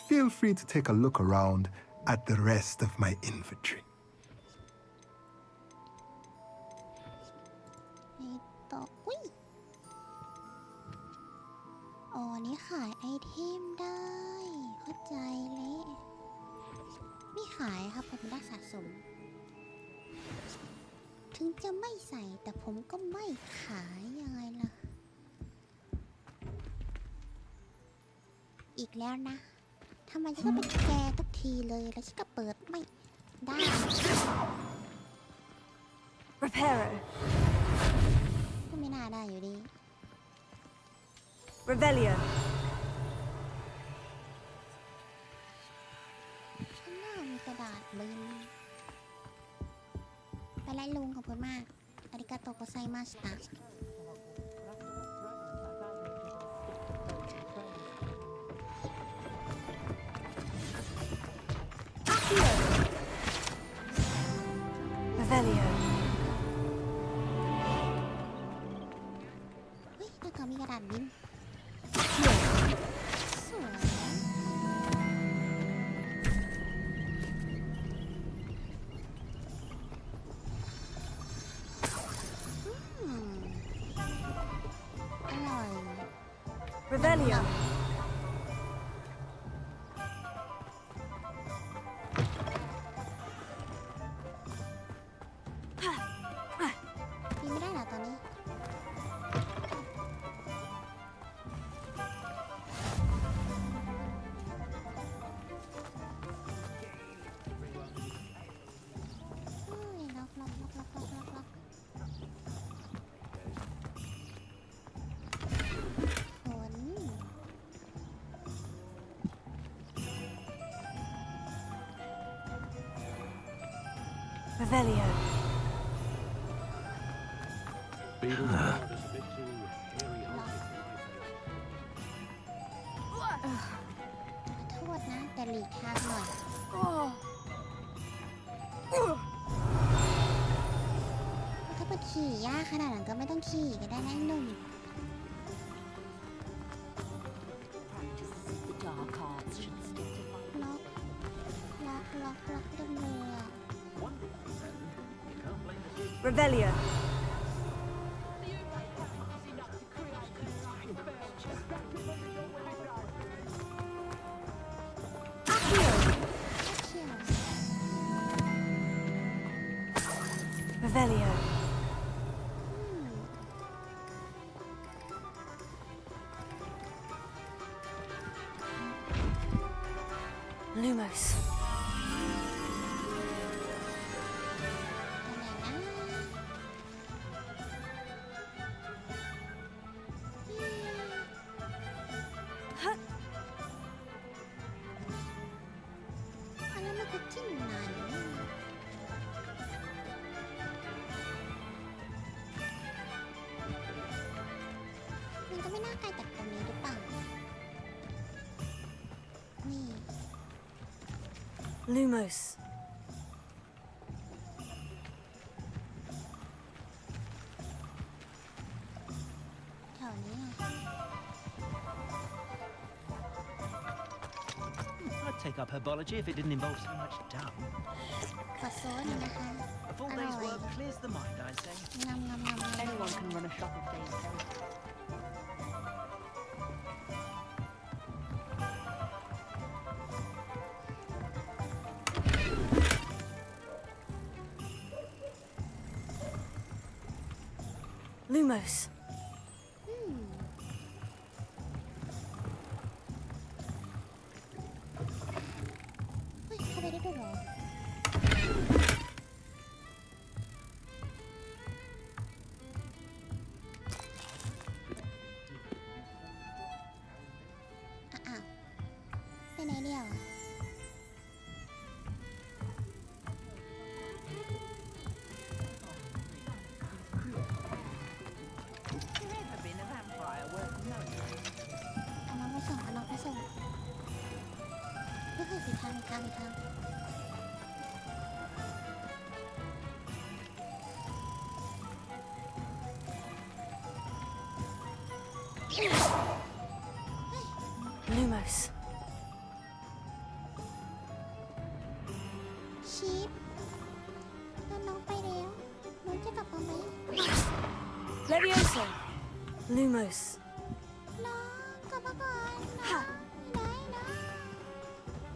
feel free to take a look around at the rest of my inventory. อุ๊ยอ๋อนี่ขายไอเทมได้ เข้าใจเลยไม่ขายครับผมได้สะสม ถึงจะไม่ใส่แต่ผมก็ไม่ขายยังไงล่ะ อีกแล้วนะทำไมฉันต้องเป็นแกทุกทีเลยแล้วฉันก็เปิดไม่ได้ Reparo. ก็ไม่น่าได้อยู่ดี Revelio. ข้างหน้ามีกระดาษบินไปไล่ลุงขอบคุณมากอาริกาโตโกไซมาสตาRevelio. เฮ้ยแล้วก็มีกระดาษบินสวยอร่อย Revelio. กินไม่ได้เหรอตอนนี้ เฮ้ยล็อกฝน Revelio. โทษนะแต่หลีกทางหน่อยถ้าเปิดขี่ยากขนาดนั้นก็ไม่ต้องขี่ก็ได้นะไอ้หนุ่มล็อกเต็มเลยอะ Revelio. Revelio. Lumos. อันนั้นมันคือที่ไหนมันก็ไม่น่าไกลจากตรงนี้หรือเปล่านี่ Lumos. แถวนี้ I'd take up herbology if it didn't involve so much dung. ขอโซนนะคะ A full day's work clears the mind, I say. งำ Anyone can run a shop if they intend. เ Lumos. เฮ้ยเข้าไปได้ด้วยเหรออ้าวไปไหนเดียวอะ เอาน้องไปส่งเอาน้องไปส่งก็คือผิดทางผิดทางLumos. ชีพแล้วน้องไปแล้วน้องจะกลับมาไหม Levioso. Lumos. น้องกลับมาก่อนน้องไหนน้องมานี่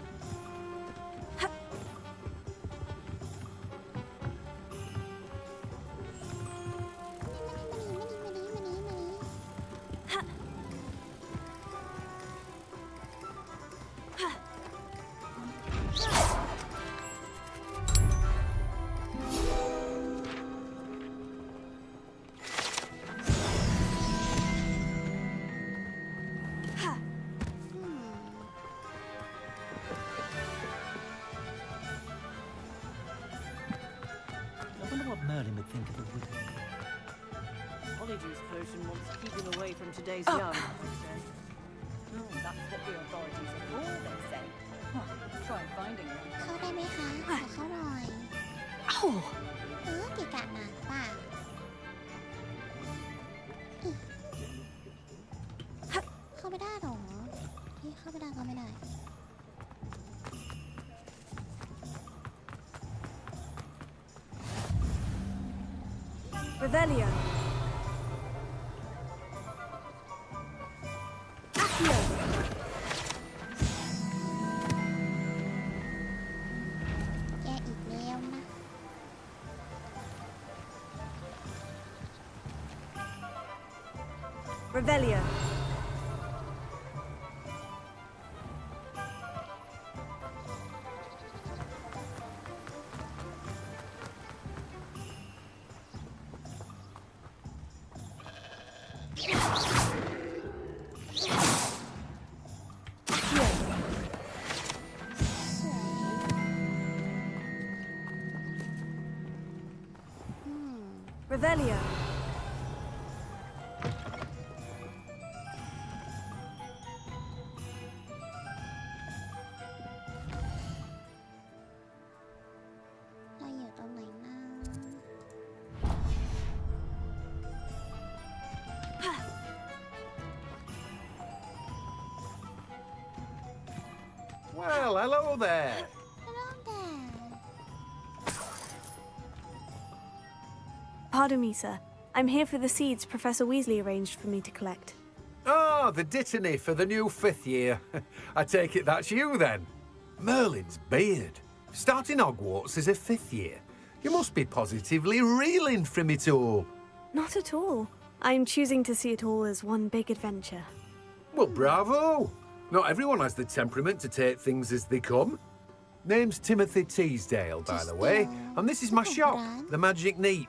I wonder what Merlin would think of a widow. Polyjuice potion wants keeping away from today's young, they say. Oh, that's what the authorities are for, they say. Well, try finding them. เข้าได้ไหมคะขอเข้าหน่อย Oh. เกี่กะหนักป่ะเข้าไม่ได้หรอที่เข้าไม่ได้ก็ไม่ได้ Revelio. Accio. แกอีกแล้วนะ Revelio. Revelio. เราอยู่ตรงไหนนะ Well, hello there. Pardon me, sir. I'm here for the seeds Professor Weasley arranged for me to collect. Oh, the dittany for the new 5th year. I take it that's you then. Merlin's beard. Starting Hogwarts as a 5th year. You must be positively reeling from it all. Not at all. I'm choosing to see it all as one big adventure. Well, bravo. Not everyone has the temperament to take things as they come. Name's Timothy Teasdale, by the way, and this is my shop, the Magic Neep.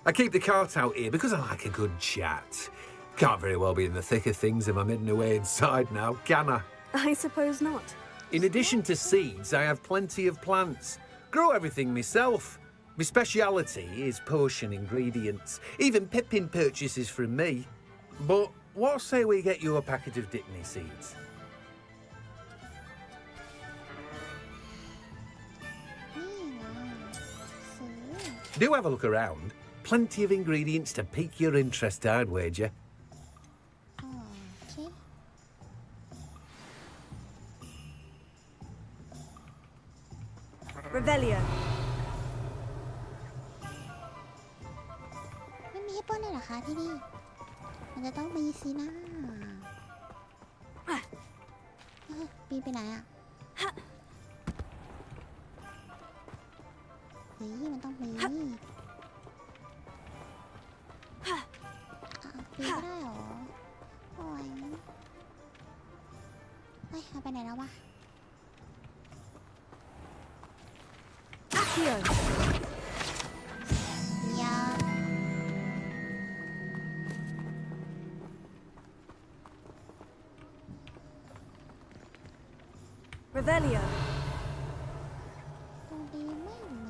I keep the cart out here because I like a good chat. Can't very well be in the thick of things if I'm hidden away inside now, can I? I suppose not. In addition to seeds, I have plenty of plants. Grow everything myself. My speciality is potion ingredients. Even Pippin purchases from me. But what say we get you a packet of Dittany seeds? Do have a look around. Plenty of ingredients to pique your interest, I'd wager. Okay. Revelio. ไม่มีให้ปล้นเลยเหรอคะที่นี่ มันจะต้องมีสินะปีนไปไหนอ่ะเฮ้ยมันต้องมี ปีก็ได้หรอโอ้ยเฮ้ยเอาไปไหนแล้ววะAccio. ยา Revelio. ตรงนี้ไม่มี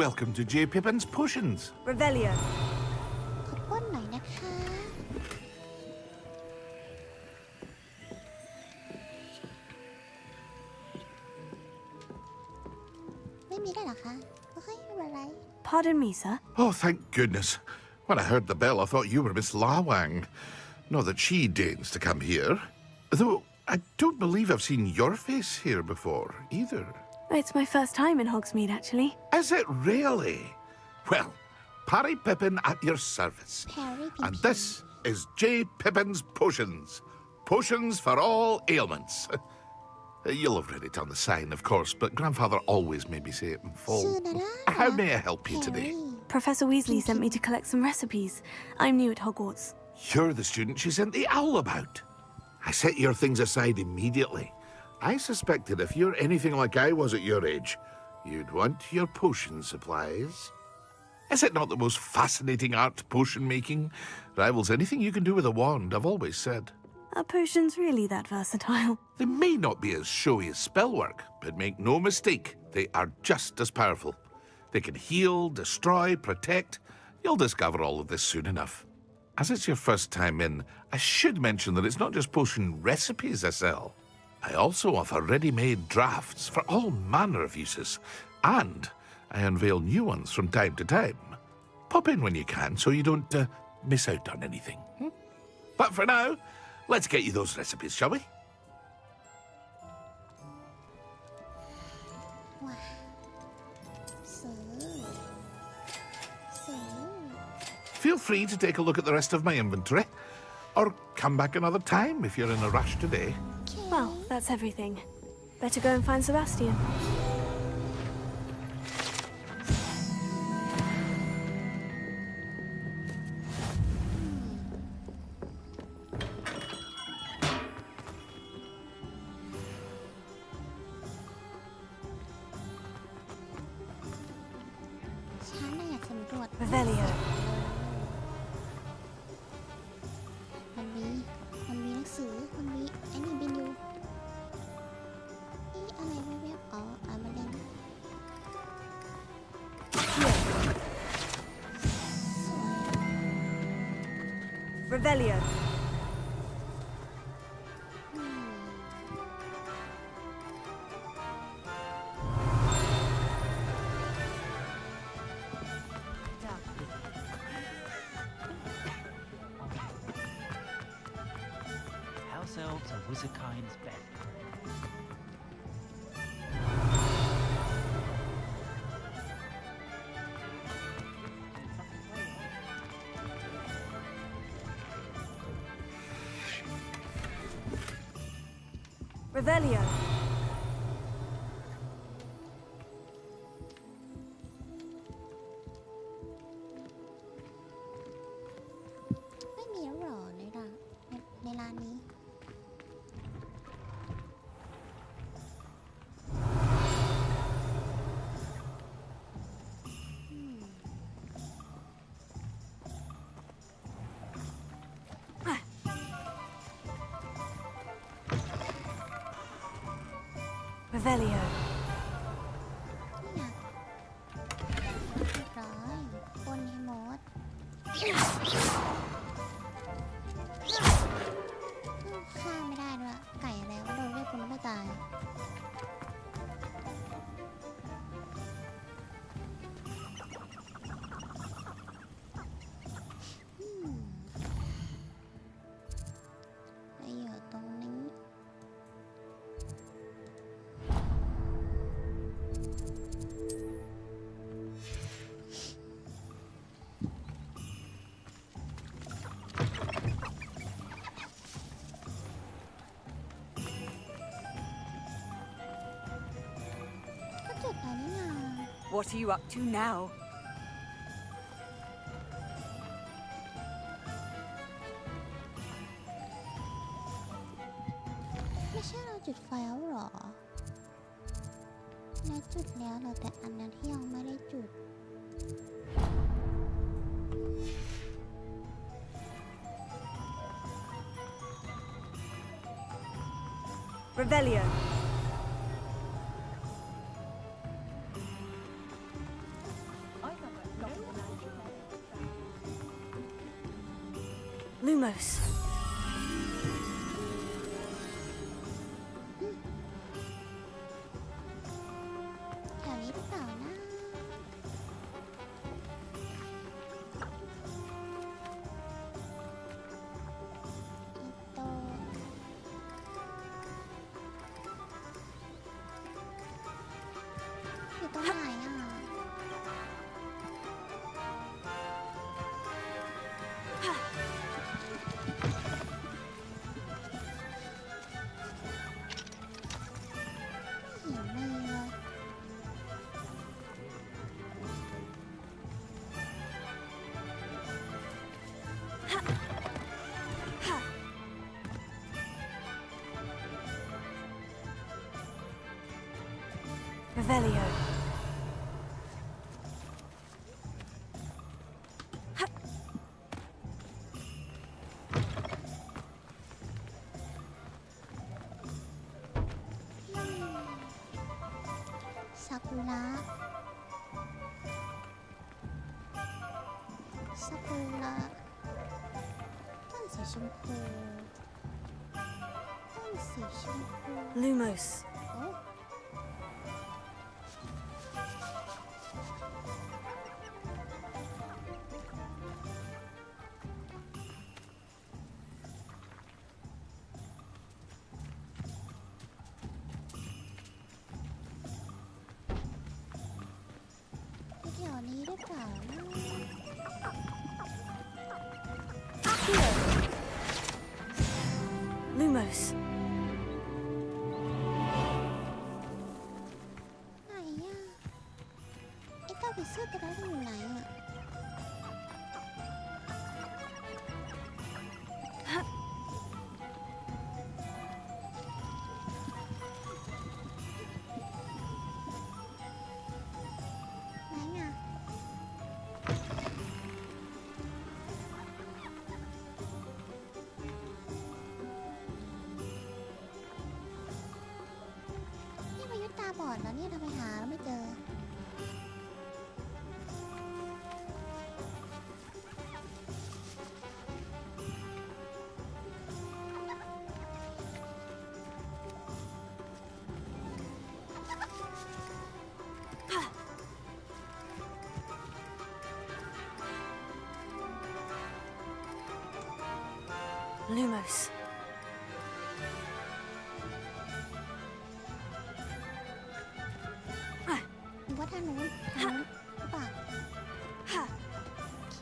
Welcome to J. Pippin's Potions. Revelio. ขอบคุณหน่อยนะคะ ไม่มีได้เหรอคะโอเคไม่เป็นไร Pardon me, sir. Oh, thank goodness. When I heard the bell, I thought you were Miss Lawang. Not that she deigns to come here. Though I don't believe I've seen your face here before, either. It's my first time in Hogsmeade, actually. Is it really? Well, Parry Pippin at your service. Parry And this is J. Pippin's Potions. Potions for all ailments. You'll have read it on the sign, of course, but Grandfather always made me say it in full. How may I help you today? Professor Weasley sent me to collect some recipes. I'm new at Hogwarts. You're the student she sent the owl about. I set your things aside immediately. I suspected if you're anything like I was at your age, you'd want your potion supplies. Is it not the most fascinating art, potion making? Rivals anything you can do with a wand, I've always said. Are potions really that versatile? They may not be as showy as spellwork, but make no mistake, they are just as powerful. They can heal, destroy, protect. You'll discover all of this soon enough. As it's your first time in, I should mention that it's not just potion recipes I sell. I also offer ready-made drafts for all manner of uses, and I unveil new ones from time to time. Pop in when you can so you don't miss out on anything. But for now, let's get you those recipes, shall we? Feel free to take a look at the rest of my inventory, or come back another time if you're in a rush today. Well, that's everything. Better go and find Sebastian. Revelio. มันมีหนังสือมันมีไอ้นี่บินอยู่นี่อะไรแวบๆอ๋อมันเล่น Revelio. House elves are wizardkind's best. Revelio. ไม่มีแล้วหรอในร้านนี้ Revelio. เรียบร้อยคนให้หมดฆ่าไม่ได้ด้วยไก่อะไรวะโดนเรียกคนแล้วไม่ตาย เ What are you up to now? ไม่ใช่เราจุดไฟแล้วหรอเราจุดแล้วเราแต่อันนั้นที่ยังไม่ได้จุด Revelio. Lumos. แถวนี้หรือเปล่านะโตอยู่ตรงไหนอ่ะเห็นมือเลย Revelio. Sakura Sakura ต้นสีชมพูต้นสีชมพู Lumos. โอ้แถวนี้หรือเปล่านะ Lumos. ไหนอ่ะไอ้เจ้าผีเสื้อตัวนั้นอยู่ไหนอ่ะไหนอ่ะนี่มายุตตาบอดแล้วเนี่ยทำไมหาแล้วไม่เจอ Lumos. หรือว่าทางนู้นหรือเปล่าโอเค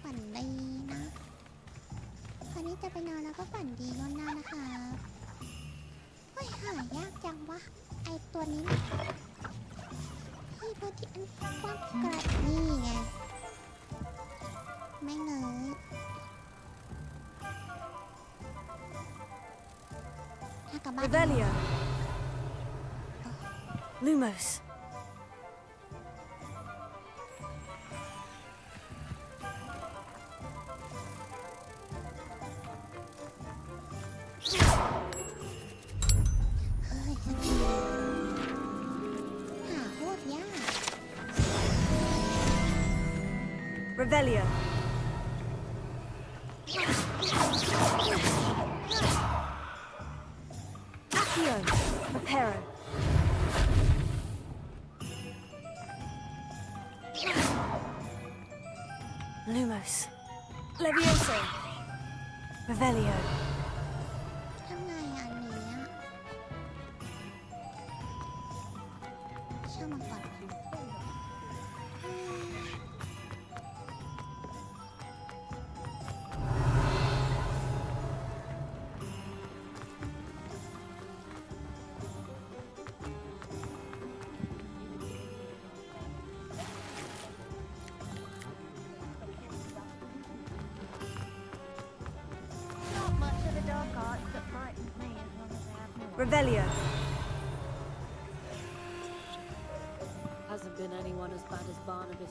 ฝันดีนะคราวนี้จะไปนอนแล้วก็ฝันดีงอนหน้านะคะเฮ้ยหายากจังวะไอตัวนี้พี่พอที่อันกว้างไกลนี่ไงไม่เงยถ้ากลับบ้าน Revelio. Lumos. เฮ้ยสักทีหาโคตรยาก Revelio. Accio. Reparo. Lumos. Levioso. Revelio. ทำไงอ่ะอันนี้อ่ะช่างมันก่อน Revelio. Hasn't been anyone as bad as Barnabas.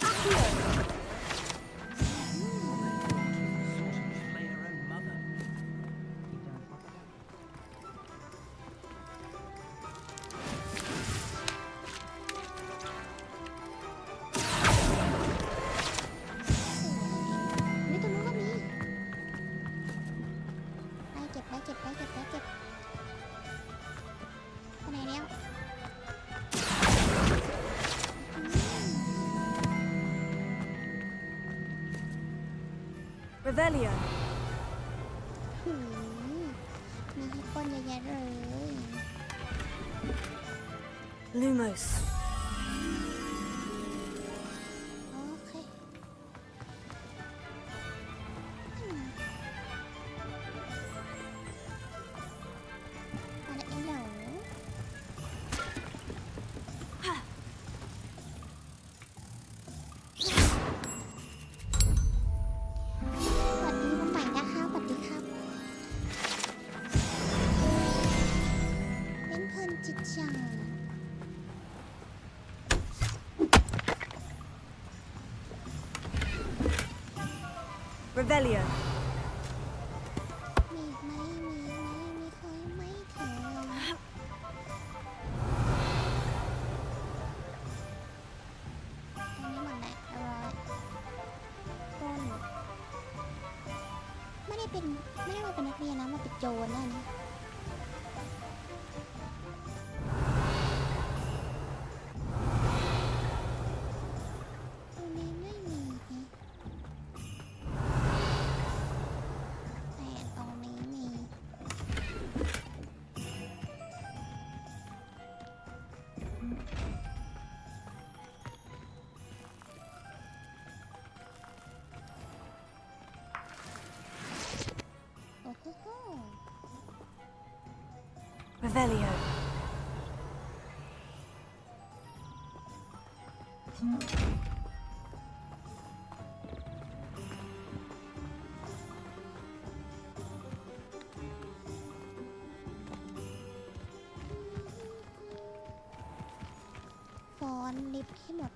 Revelio. มีให้คนเยอะแยะเลย Lumos. โอเคอะไรเหรอ Revelio. มีไหมมีใครไหมเธอตรงนี้หมดแหละต้นไม่ได้มาเป็นนักเรียนนะมาเป็นโจรนะนี่Revelio. Phone lift ให้หมด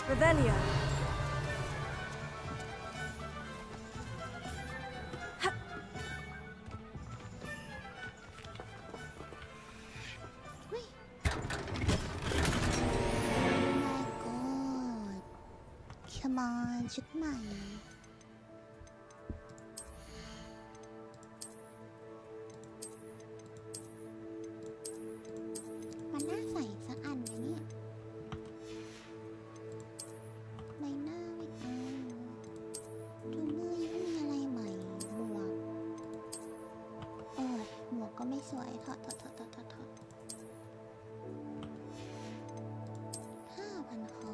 Revelio. Come on ชุดใหม่มันน่าใส่สักอันไหมเนี่ยใบหน้าไม่เอาดูมือยังไม่มีอะไรใหม่หมวกโอ้ยหมวกก็ไม่สวยถอด5,000 คอ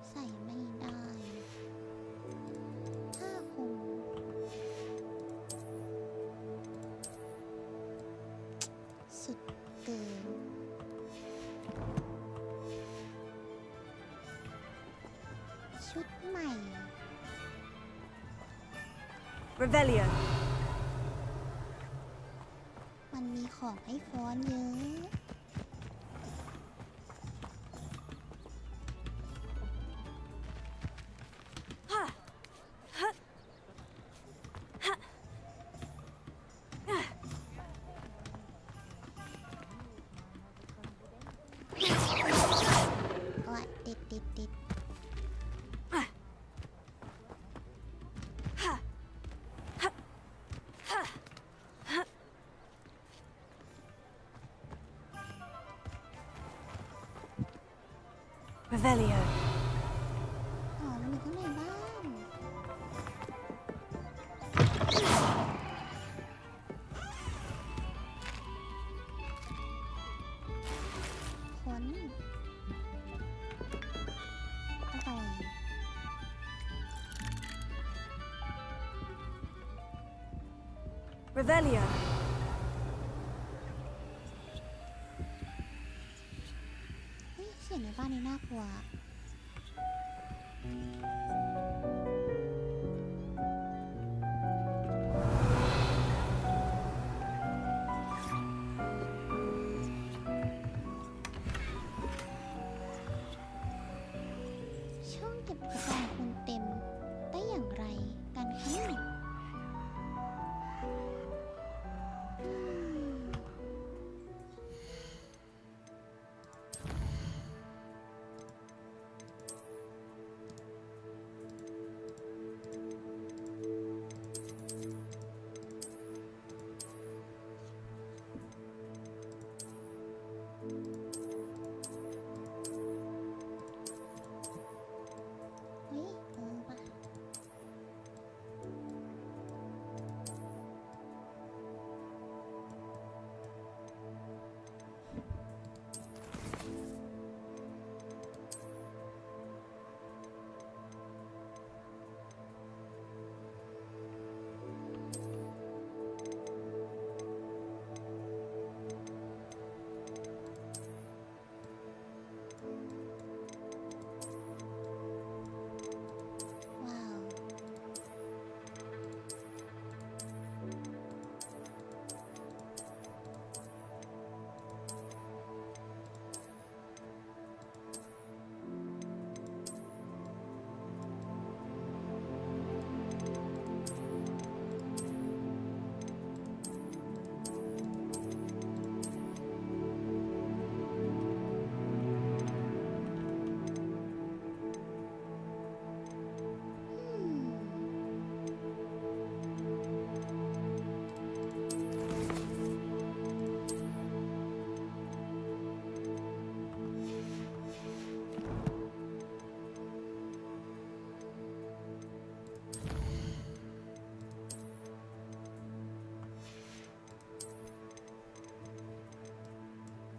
ใส่ไม่ได้ผ้าคลุมสุดเกินชุดใหม่ Revelio. มันมีของให้ฟ้อนเยอะโอ้ยติดRevelio. อ๋อมันมีข้างในบ้าง อร่อย Revelio. เฮ้ยเสียงในบ้านนี้น่ากลัวช่องเก็บอุปกรณ์คุณเต็มได้อย่างไรกันคะเนี่ย เฮ้ยปะว้าว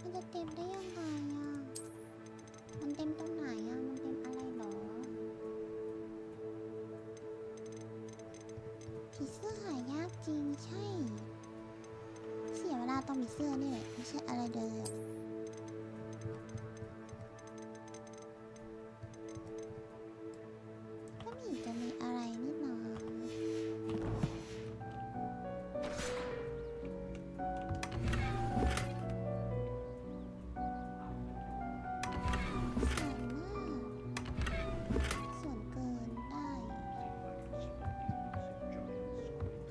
มันจะเต็มได้ยังไงอ่ะ มันเต็มตรงไหนอ่ะ มันเต็มอะไรหรอ ผีเสื้อหายากจริงใช่ เสียเวลาตอนผีเสื้อนี่แหละไม่ใช่อะไรเลยอ่ะ ก็มีจะมีอะไรนิดหน่อยส่วนเกินได้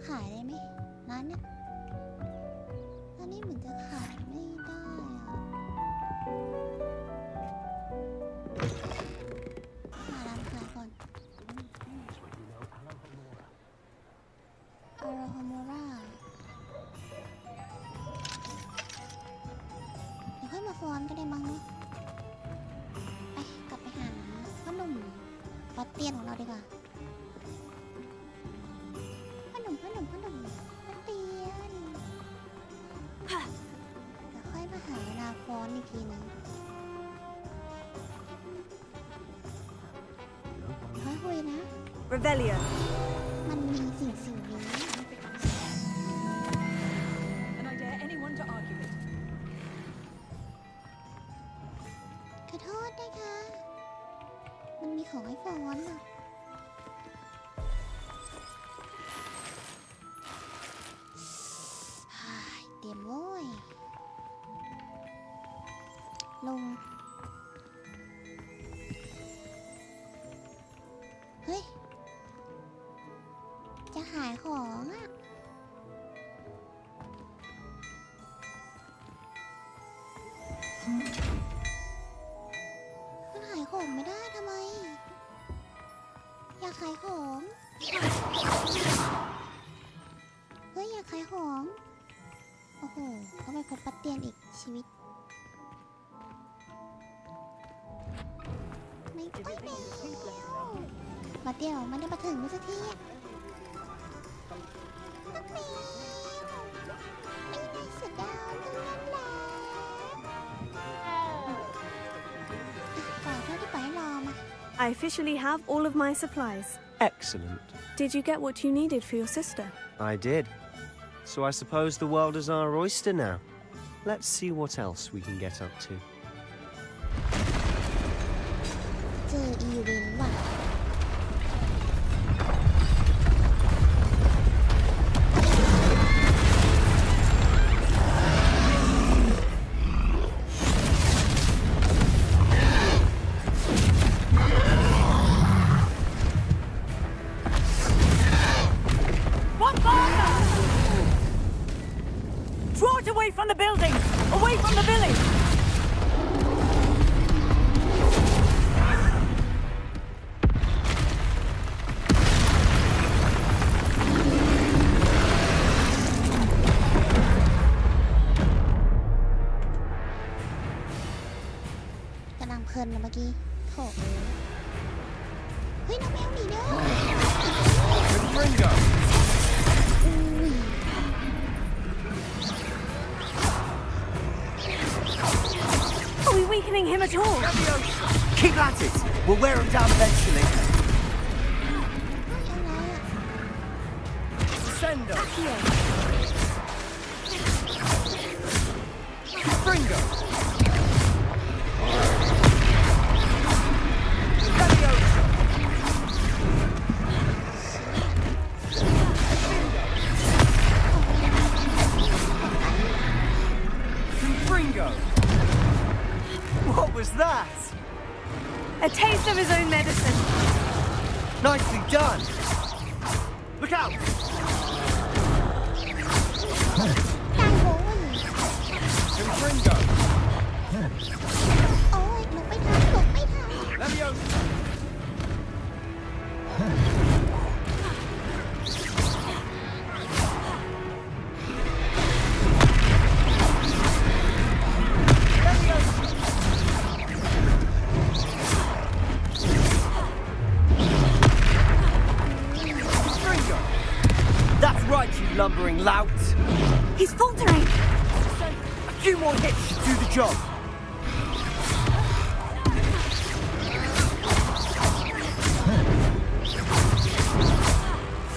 ขายได้ไหมร้านเนี้ยร้านนี้เหมือนจะขายไม่ได้อะหาร้านขายก่อนอาราโฮโมราเดี๋ยวค่อยมาฟ้อนก็ได้มั้งเนาะไปกลับไปหาพ่อหนุ่มป๊อตเตียนของเราดีกว่าพ่อหนุ่มป๊อตเตียนเดี๋ยวค่อยมาหาเวลาฟ้อนอีกทีนึงค่อยคุยนะ Revelio. มันมีสิ่งนี้ And I dare anyone to argue it. ขอโทษนะคะ มันมีของให้ฟ้อนอ่ะเตรียมโว้ยลง เฮ้ย จะขายของอ่ะ มันขายของไม่ได้ทำไม อยากขายของ เฮ้ย อยากขายของ โอ้โหเขาไปพบปัดเตียนอีกชีวิต ไม่ไปแล้วปัดเตียนออกมาได้มาถึงสักทีอะนักเรียนไม่ได้เสียดาวเลยนั่นแหละ I officially have all of my supplies. Excellent. Did you get what you needed for your sister? I did. So I suppose the world is our oyster now. Let's see what else we can get up to. เจออีเวนต์ว่ะDraw it away from the building! Away from the village! กำลังเพลินนะเมื่อกี้โถเฮ้ยน้องแมวหนีเด้อ Ringo! Are we weakening him at all? Keep at it. We'll wear him down eventually. Sendo. Fringo. Fringo. What was that? A taste of his own medicine. Nicely done. Look out. Fringo. โอ้ยหลบไม่ทันหลบไม่ทัน Leviosa. That's right, you lumbering lout. He's faltering. A few more hits should do the job.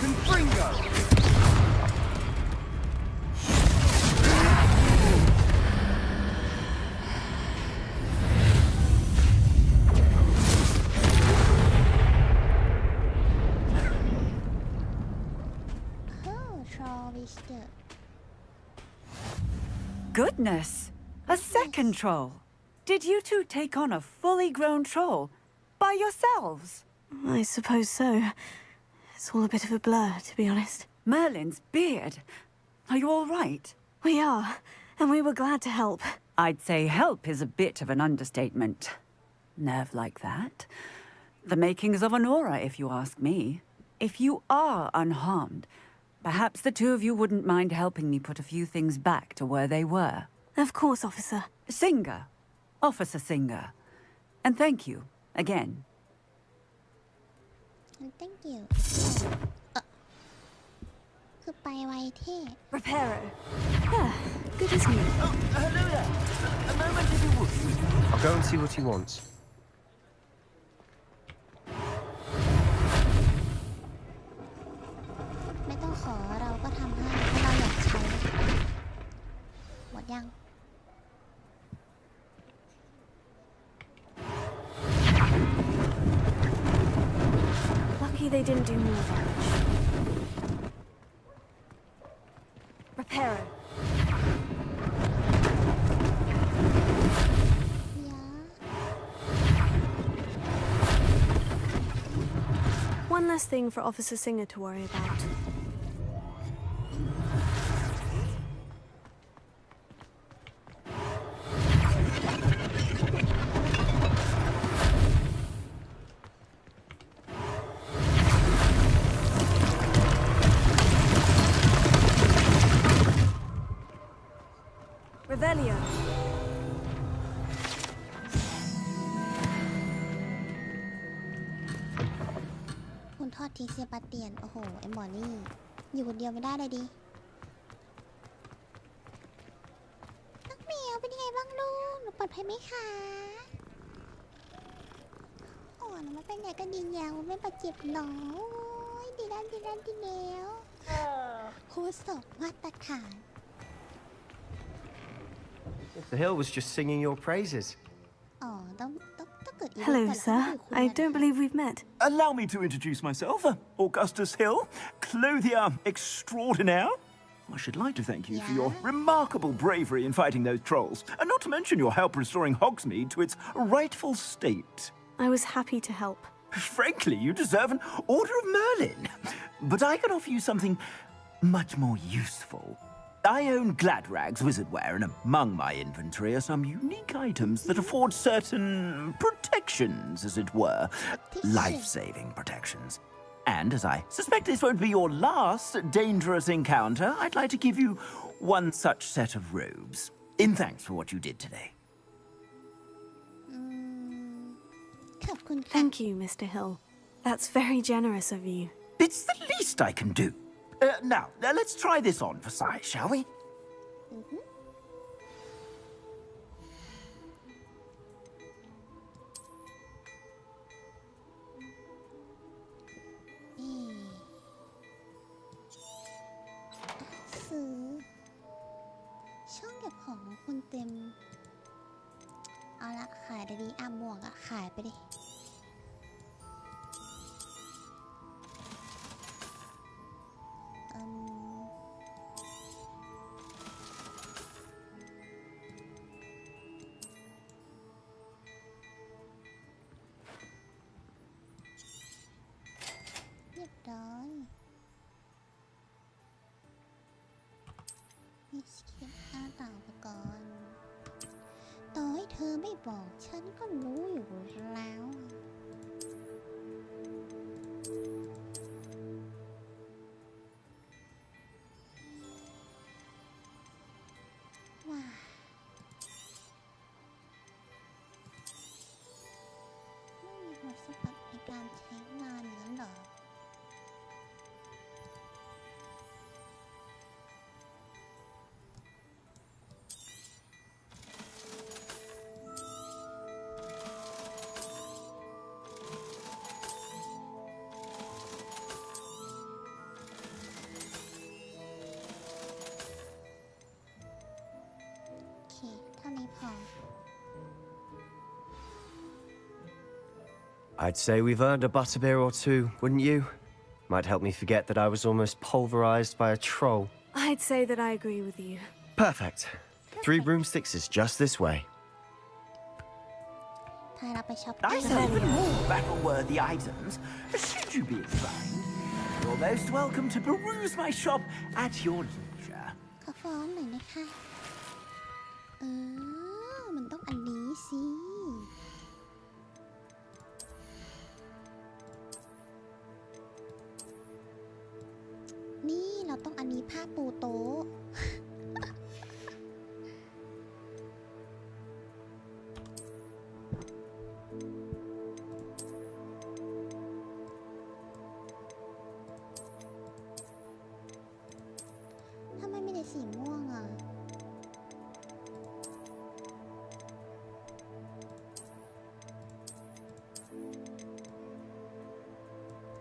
Confringo. Goodness! A second troll! Did you two take on a fully grown troll by yourselves? I suppose so. It's all a bit of a blur, to be honest. Merlin's beard. Are you all right? We are, and we were glad to help. I'd say help is a bit of an understatement. Nerve like that. The makings of an aura, if you ask me. If you are unharmed, perhaps the two of you wouldn't mind helping me put a few things back to where they were. Of course, officer. Singer. Officer Singer. And thank you, again. Thank you. คือไปไวเท่ Reparo. Ah, good as new. Oh, hello there. A moment if you would. I'll go and see what he wants. ไม่ต้องขอเราก็ทำให้เพราะเราอยากใช้หมดยัง Lucky they didn't do more damage. Reparo. One less thing for Officer Singer to worry about. Revelio. คุณทอดทิ้งเซียบาเตียน โอ้โห ไอหมอนี่ อยู่คนเดียวไม่ได้เลยดิน้องแมวเป็นยังไงบ้างลูก หนูปลอดภัยไหมคะ โอ้ อนมันเป็นไงกันดีแล้วไม่บาดเจ็บหรอดีแล้วครูสอบมาตรฐาน The hill was just singing your praises. อ๋อต้องเกิด Hello, sir. I don't believe we've met. Allow me to introduce myself, Augustus Hill, clothier extraordinaire. I should like to thank you for your remarkable bravery in fighting those trolls, and not to mention your help restoring Hogsmeade to its rightful state. I was happy to help. Frankly, you deserve an Order of Merlin. But I can offer you something much more useful. I own Gladrag's wizardware, and among my inventory are some unique items that afford certain protections, as it were. Life-saving protections. And as I suspect this won't be your last dangerous encounter, I'd like to give you one such set of robes, in thanks for what you did today. Thank you, Mr. Hill. That's very generous of you. It's the least I can do. Now, let's try this on for size, shall we? Tem เอาละขายได้ดีหมวกขายไปดิเรียบร้อยนี่สเก็ตหน้าต่างไปก่อนต่อให้เธอไม่บอกฉันก็รู้อยู่แล้วว้าไม่มีหัวสปักในการใช้งานอย่างนั้นเหรอI'd say we've earned a butterbeer or two, wouldn't you? Might help me forget that I was almost pulverized by a troll. I'd say that I agree with you. Perfect. 3 broomsticks is just this way. I sell even more battle-worthy items. Should you be inclined, you're most welcome to peruse my shop at your leisure. ขอฟ้องหน่อยนะคะมันต้องอันนี้สินี่เราต้องอันนี้ผ้าปูโต๊ะ ทำไมไม่ได้สีม่วงอ่ะ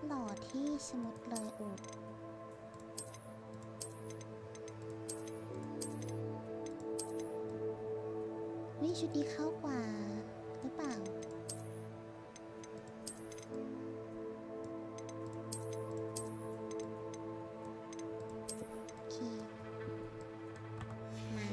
หล่อที่สมุดเลยอุดวิชุดนี้เข้ากว่าหรือเปล่าโอเคมา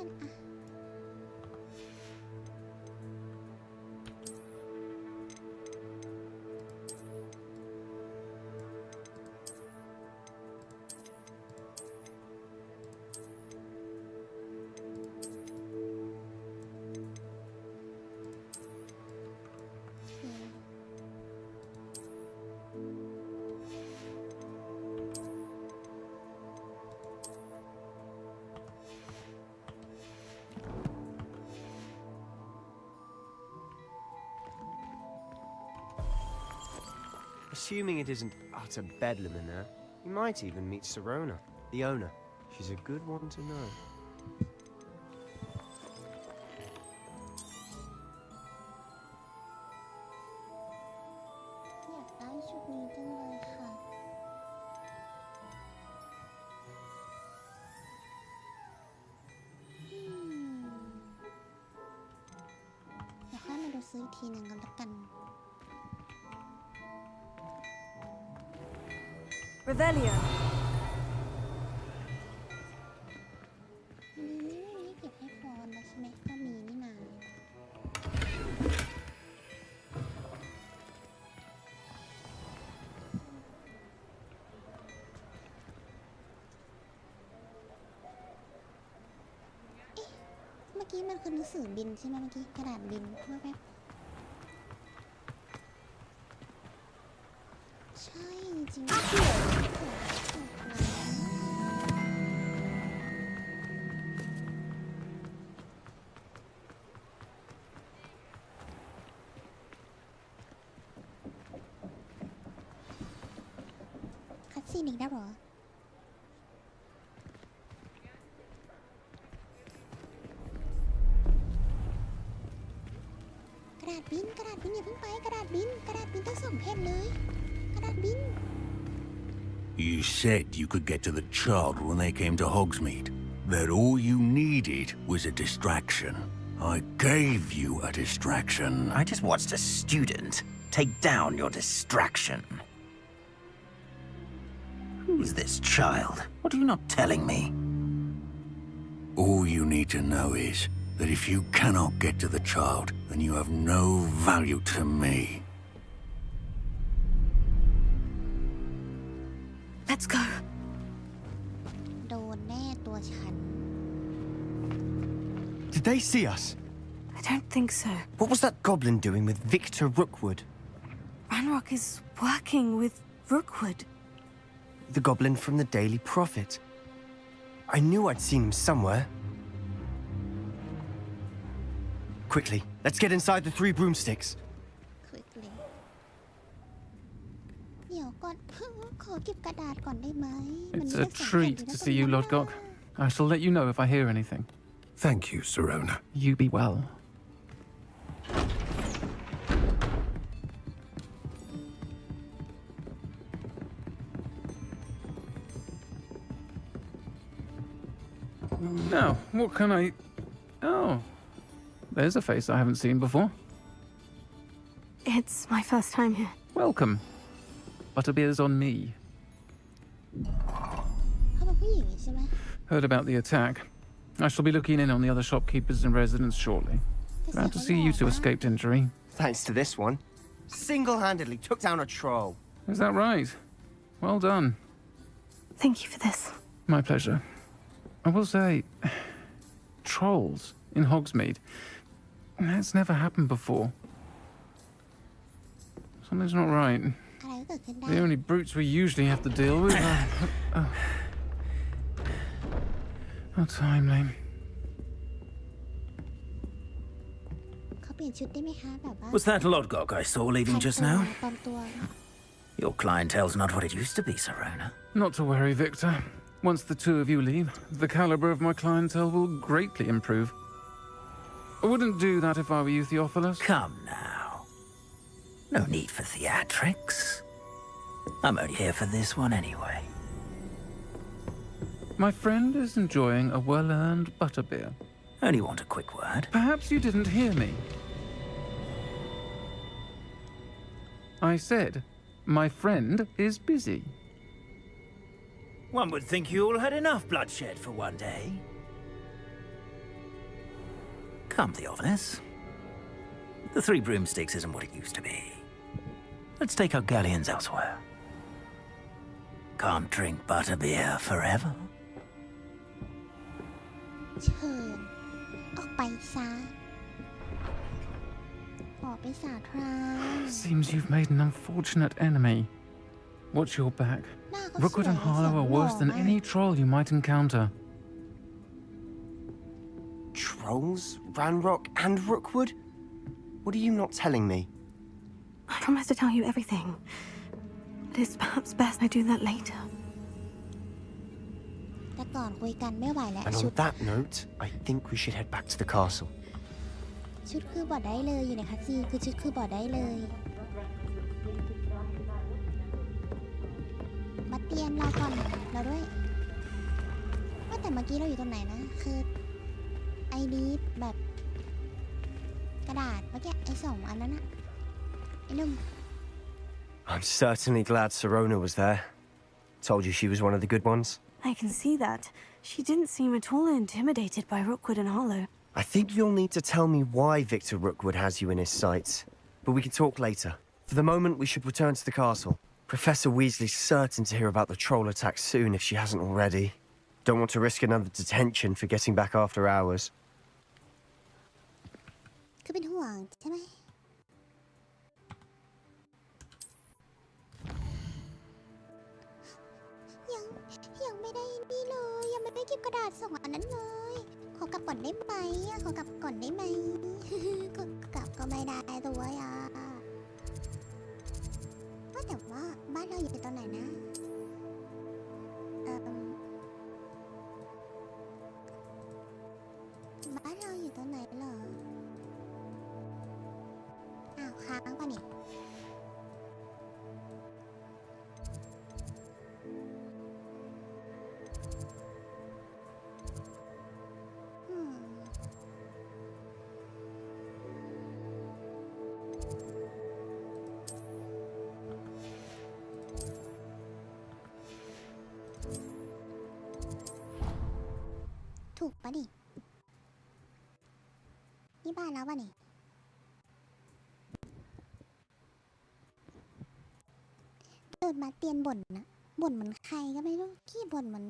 กันอ่ะ Assuming it isn't utter bedlam in there, you might even meet Sirona, the owner. She's a good one to know. อยากได้ชุดนี้จังเลยค่ะเดี๋ยวค่อยมาดูซื้ออีกทีหนึ่งกันละกัน Revelio. นี่เก็บให้พรแล้วใช่ไหมก็มีนี่นาเมื่อกี้มันคือหนังสือบินใช่ไหมเมื่อกี้กระดาษบินเพื่อแบบใช่จริงคัดซีนอีกแล้วเหรอกระดาษบินอย่าเพิ่งไปกระดาษบินต้องส่งเพจเลยกระดาษบิน You said you could get to the child when they came to Hogsmeade. That all you needed was a distraction. I gave you a distraction. I just watched a student take down your distraction. Who is this child? What are you not telling me? All you need to know is that if you cannot get to the child, then you have no value to me. Let's go. โดนแน่ตัวฉัน Did they see us? I don't think so. What was that goblin doing with Victor Rookwood? Ranrock is working with Rookwood. The goblin from the Daily Prophet. I knew I'd seen him somewhere. Quickly, let's get inside the 3 broomsticks. quickly เดี๋ยวก่อน ขอเก็บกระดาษก่อนได้ไหม It's a treat to see you, Lodgok. I shall let you know if I hear anything. Thank you, Sirona. You be well. Now, what can I... Oh, there's a face I haven't seen before. It's my first time here. Welcome. Butterbeer's on me. เขาเป็นผู้หญิงใช่ไหม Heard about the attack. I shall be looking in on the other shopkeepers and residents shortly. Glad to see you two escaped injury. Thanks to this one. Single-handedly took down a troll. Is that right? Well done. Thank you for this. My pleasure. I will say, trolls in Hogsmeade. That's never happened before. Something's not right. อะไรก็เกิดขึ้นได้ The only brutes we usually have to deal with are... How timely. เขาเปลี่ยนชุดได้ไหมคะแบบว่า Was that Lodgok I saw leaving just now? ปลอมตัว Your clientele's not what it used to be, Sirona. Not to worry, Victor. Once the two of you leave, the caliber of my clientele will greatly improve. I wouldn't do that if I were you, Theophilus. Come now. No need for theatrics. I'm only here for this one anyway. My friend is enjoying a well-earned butterbeer. Only want a quick word. Perhaps you didn't hear me. I said, my friend is busy. One would think you all had enough bloodshed for one day. Come, Theophilus. The Three Broomsticks isn't what it used to be. Let's take our galleons elsewhere. Can't drink butterbeer forever. เชิญออกไปซะออกไปสาธารณ Seems you've made an unfortunate enemy. Watch your back. Rookwood and Harlow are worse than any troll you might encounter. Trolls? Ranrock and Rookwood? What are you not telling me? I promise to tell you everything. But it's perhaps best I do that later. แต่ก่อนคุยกันไม่ไหวแล้ว And ชุ on ด that note, I think we should head back to the castle. ชุดคือบอดได้เลยอยู่ในคัสซีนคือชุดคือบอดได้เลยมาเตรียมเราก่อนเราด้วยว่าแต่เมื่อกี้เราอยู่ตรงไหนนะคือไอ้นี้แบบกระดาษเมื่อกี้ไอ้2 อันนั้นอะไอ้นุ่ม I'm certainly glad Sirona was there. Told you she was one of the good ones. I can see that. She didn't seem at all intimidated by Rookwood and Harlow. I think you'll need to tell me why Victor Rookwood has you in his sights. But we can talk later. For the moment, we should return to the castle. Professor Weasley's certain to hear about the troll attack soon if she hasn't already. Don't want to risk another detention for getting back after hours. คือเป็นห่วงใช่ไหมยังไม่ได้นี่เลยยังไม่ได้เก็บกระดาษ2 อันนั้นเลยขอกลับก่อนได้ไหมขอกลับก่อนได้ไหม กลับก็ไม่ได้ตัวว่าแต่ว่าบ้านเราอยู่ตรงไหนนะบ้านเราอยู่ตรงไหนเหรออ้าวค้างป่ะนี่ถูกปะนี่นี่บ้านแล้วปะนี่เดินมาเตียนบ่นนะบ่นเหมือนใครก็ไม่รู้ขี้บ่นเหมือน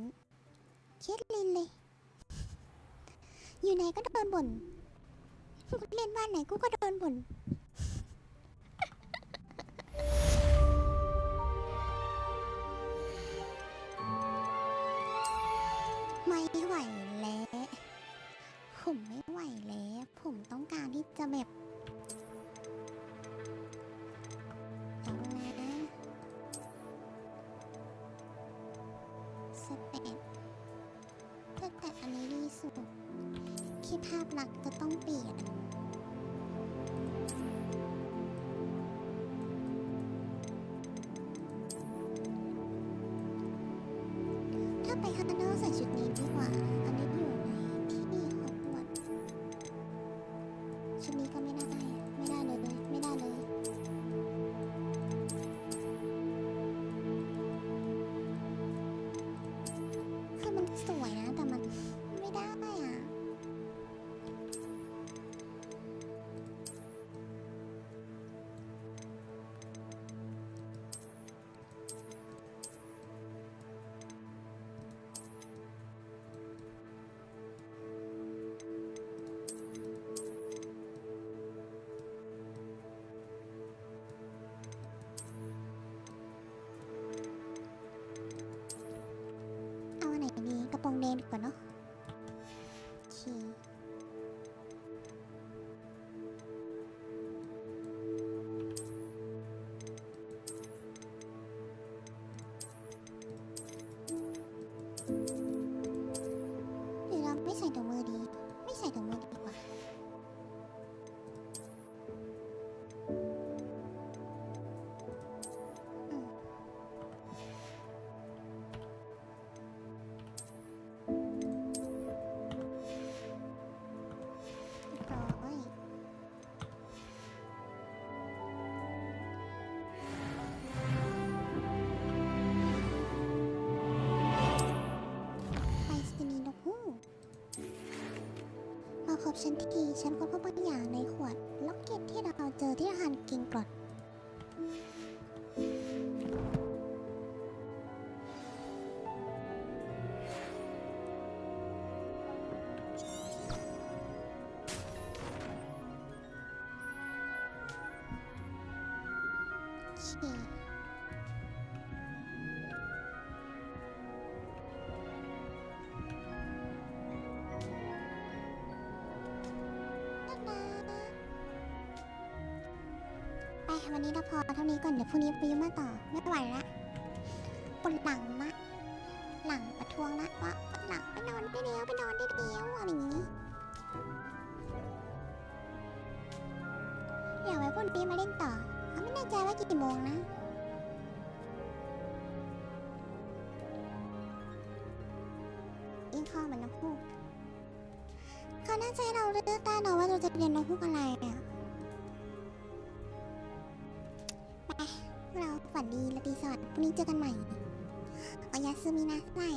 เคสลินเลยอยู่ไหนก็เดินบ่นเล่นบ้านไหนกูก็เดินบ่นไม่ไหวแล้วผมไม่ไหวแล้วผมต้องการที่จะแบบเอานะสเปดแต่อันนี้ดีสุดคิดภาพลักษณ์จะต้องเปลี่ยนถ้าไปข้างนอกใส่ชุดนี้ดีกว่าอันนี้อยู่ในที่ฮอกวอตส์ชุดนี้ก็ไม่ได้เลยไม่ได้เลยคือมันสวยนะแต่มันไม่ได้อ่ะ พบฉันทีฉันค้นพบบางอย่างในขวดล็อกเก็ตที่เราเจอที่อาคารกิงกรดวันนี้เราพอเท่านี้ก่อนเดี๋ยวพรุ่งนี้ไปยุ่งมาต่อไม่ไหวละปวดหลังมากหลังประท้วงละว่าปวดหลังไปนอนได้แล้วไปนอนได้แล้วอะไรอย่างนี้เดี๋ยวไว้พรุ่งนี้มาเล่นต่อเขาไม่แน่ใจว่ากี่โมงนะยิงคอเหมือนน้ำพุเขาน่าจะให้เราเลือกได้นะว่าเราจะเรียนน้ำพุอะไรอ่ะเราฝันดีและตีสวัสดิ์พรุ่งนี้เจอกันใหม่โอยาซึมินะไว้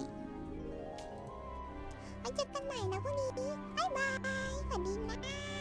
เจอกันใหม่นะพรุ่งนี้บ๊ายบายฝันดีนะ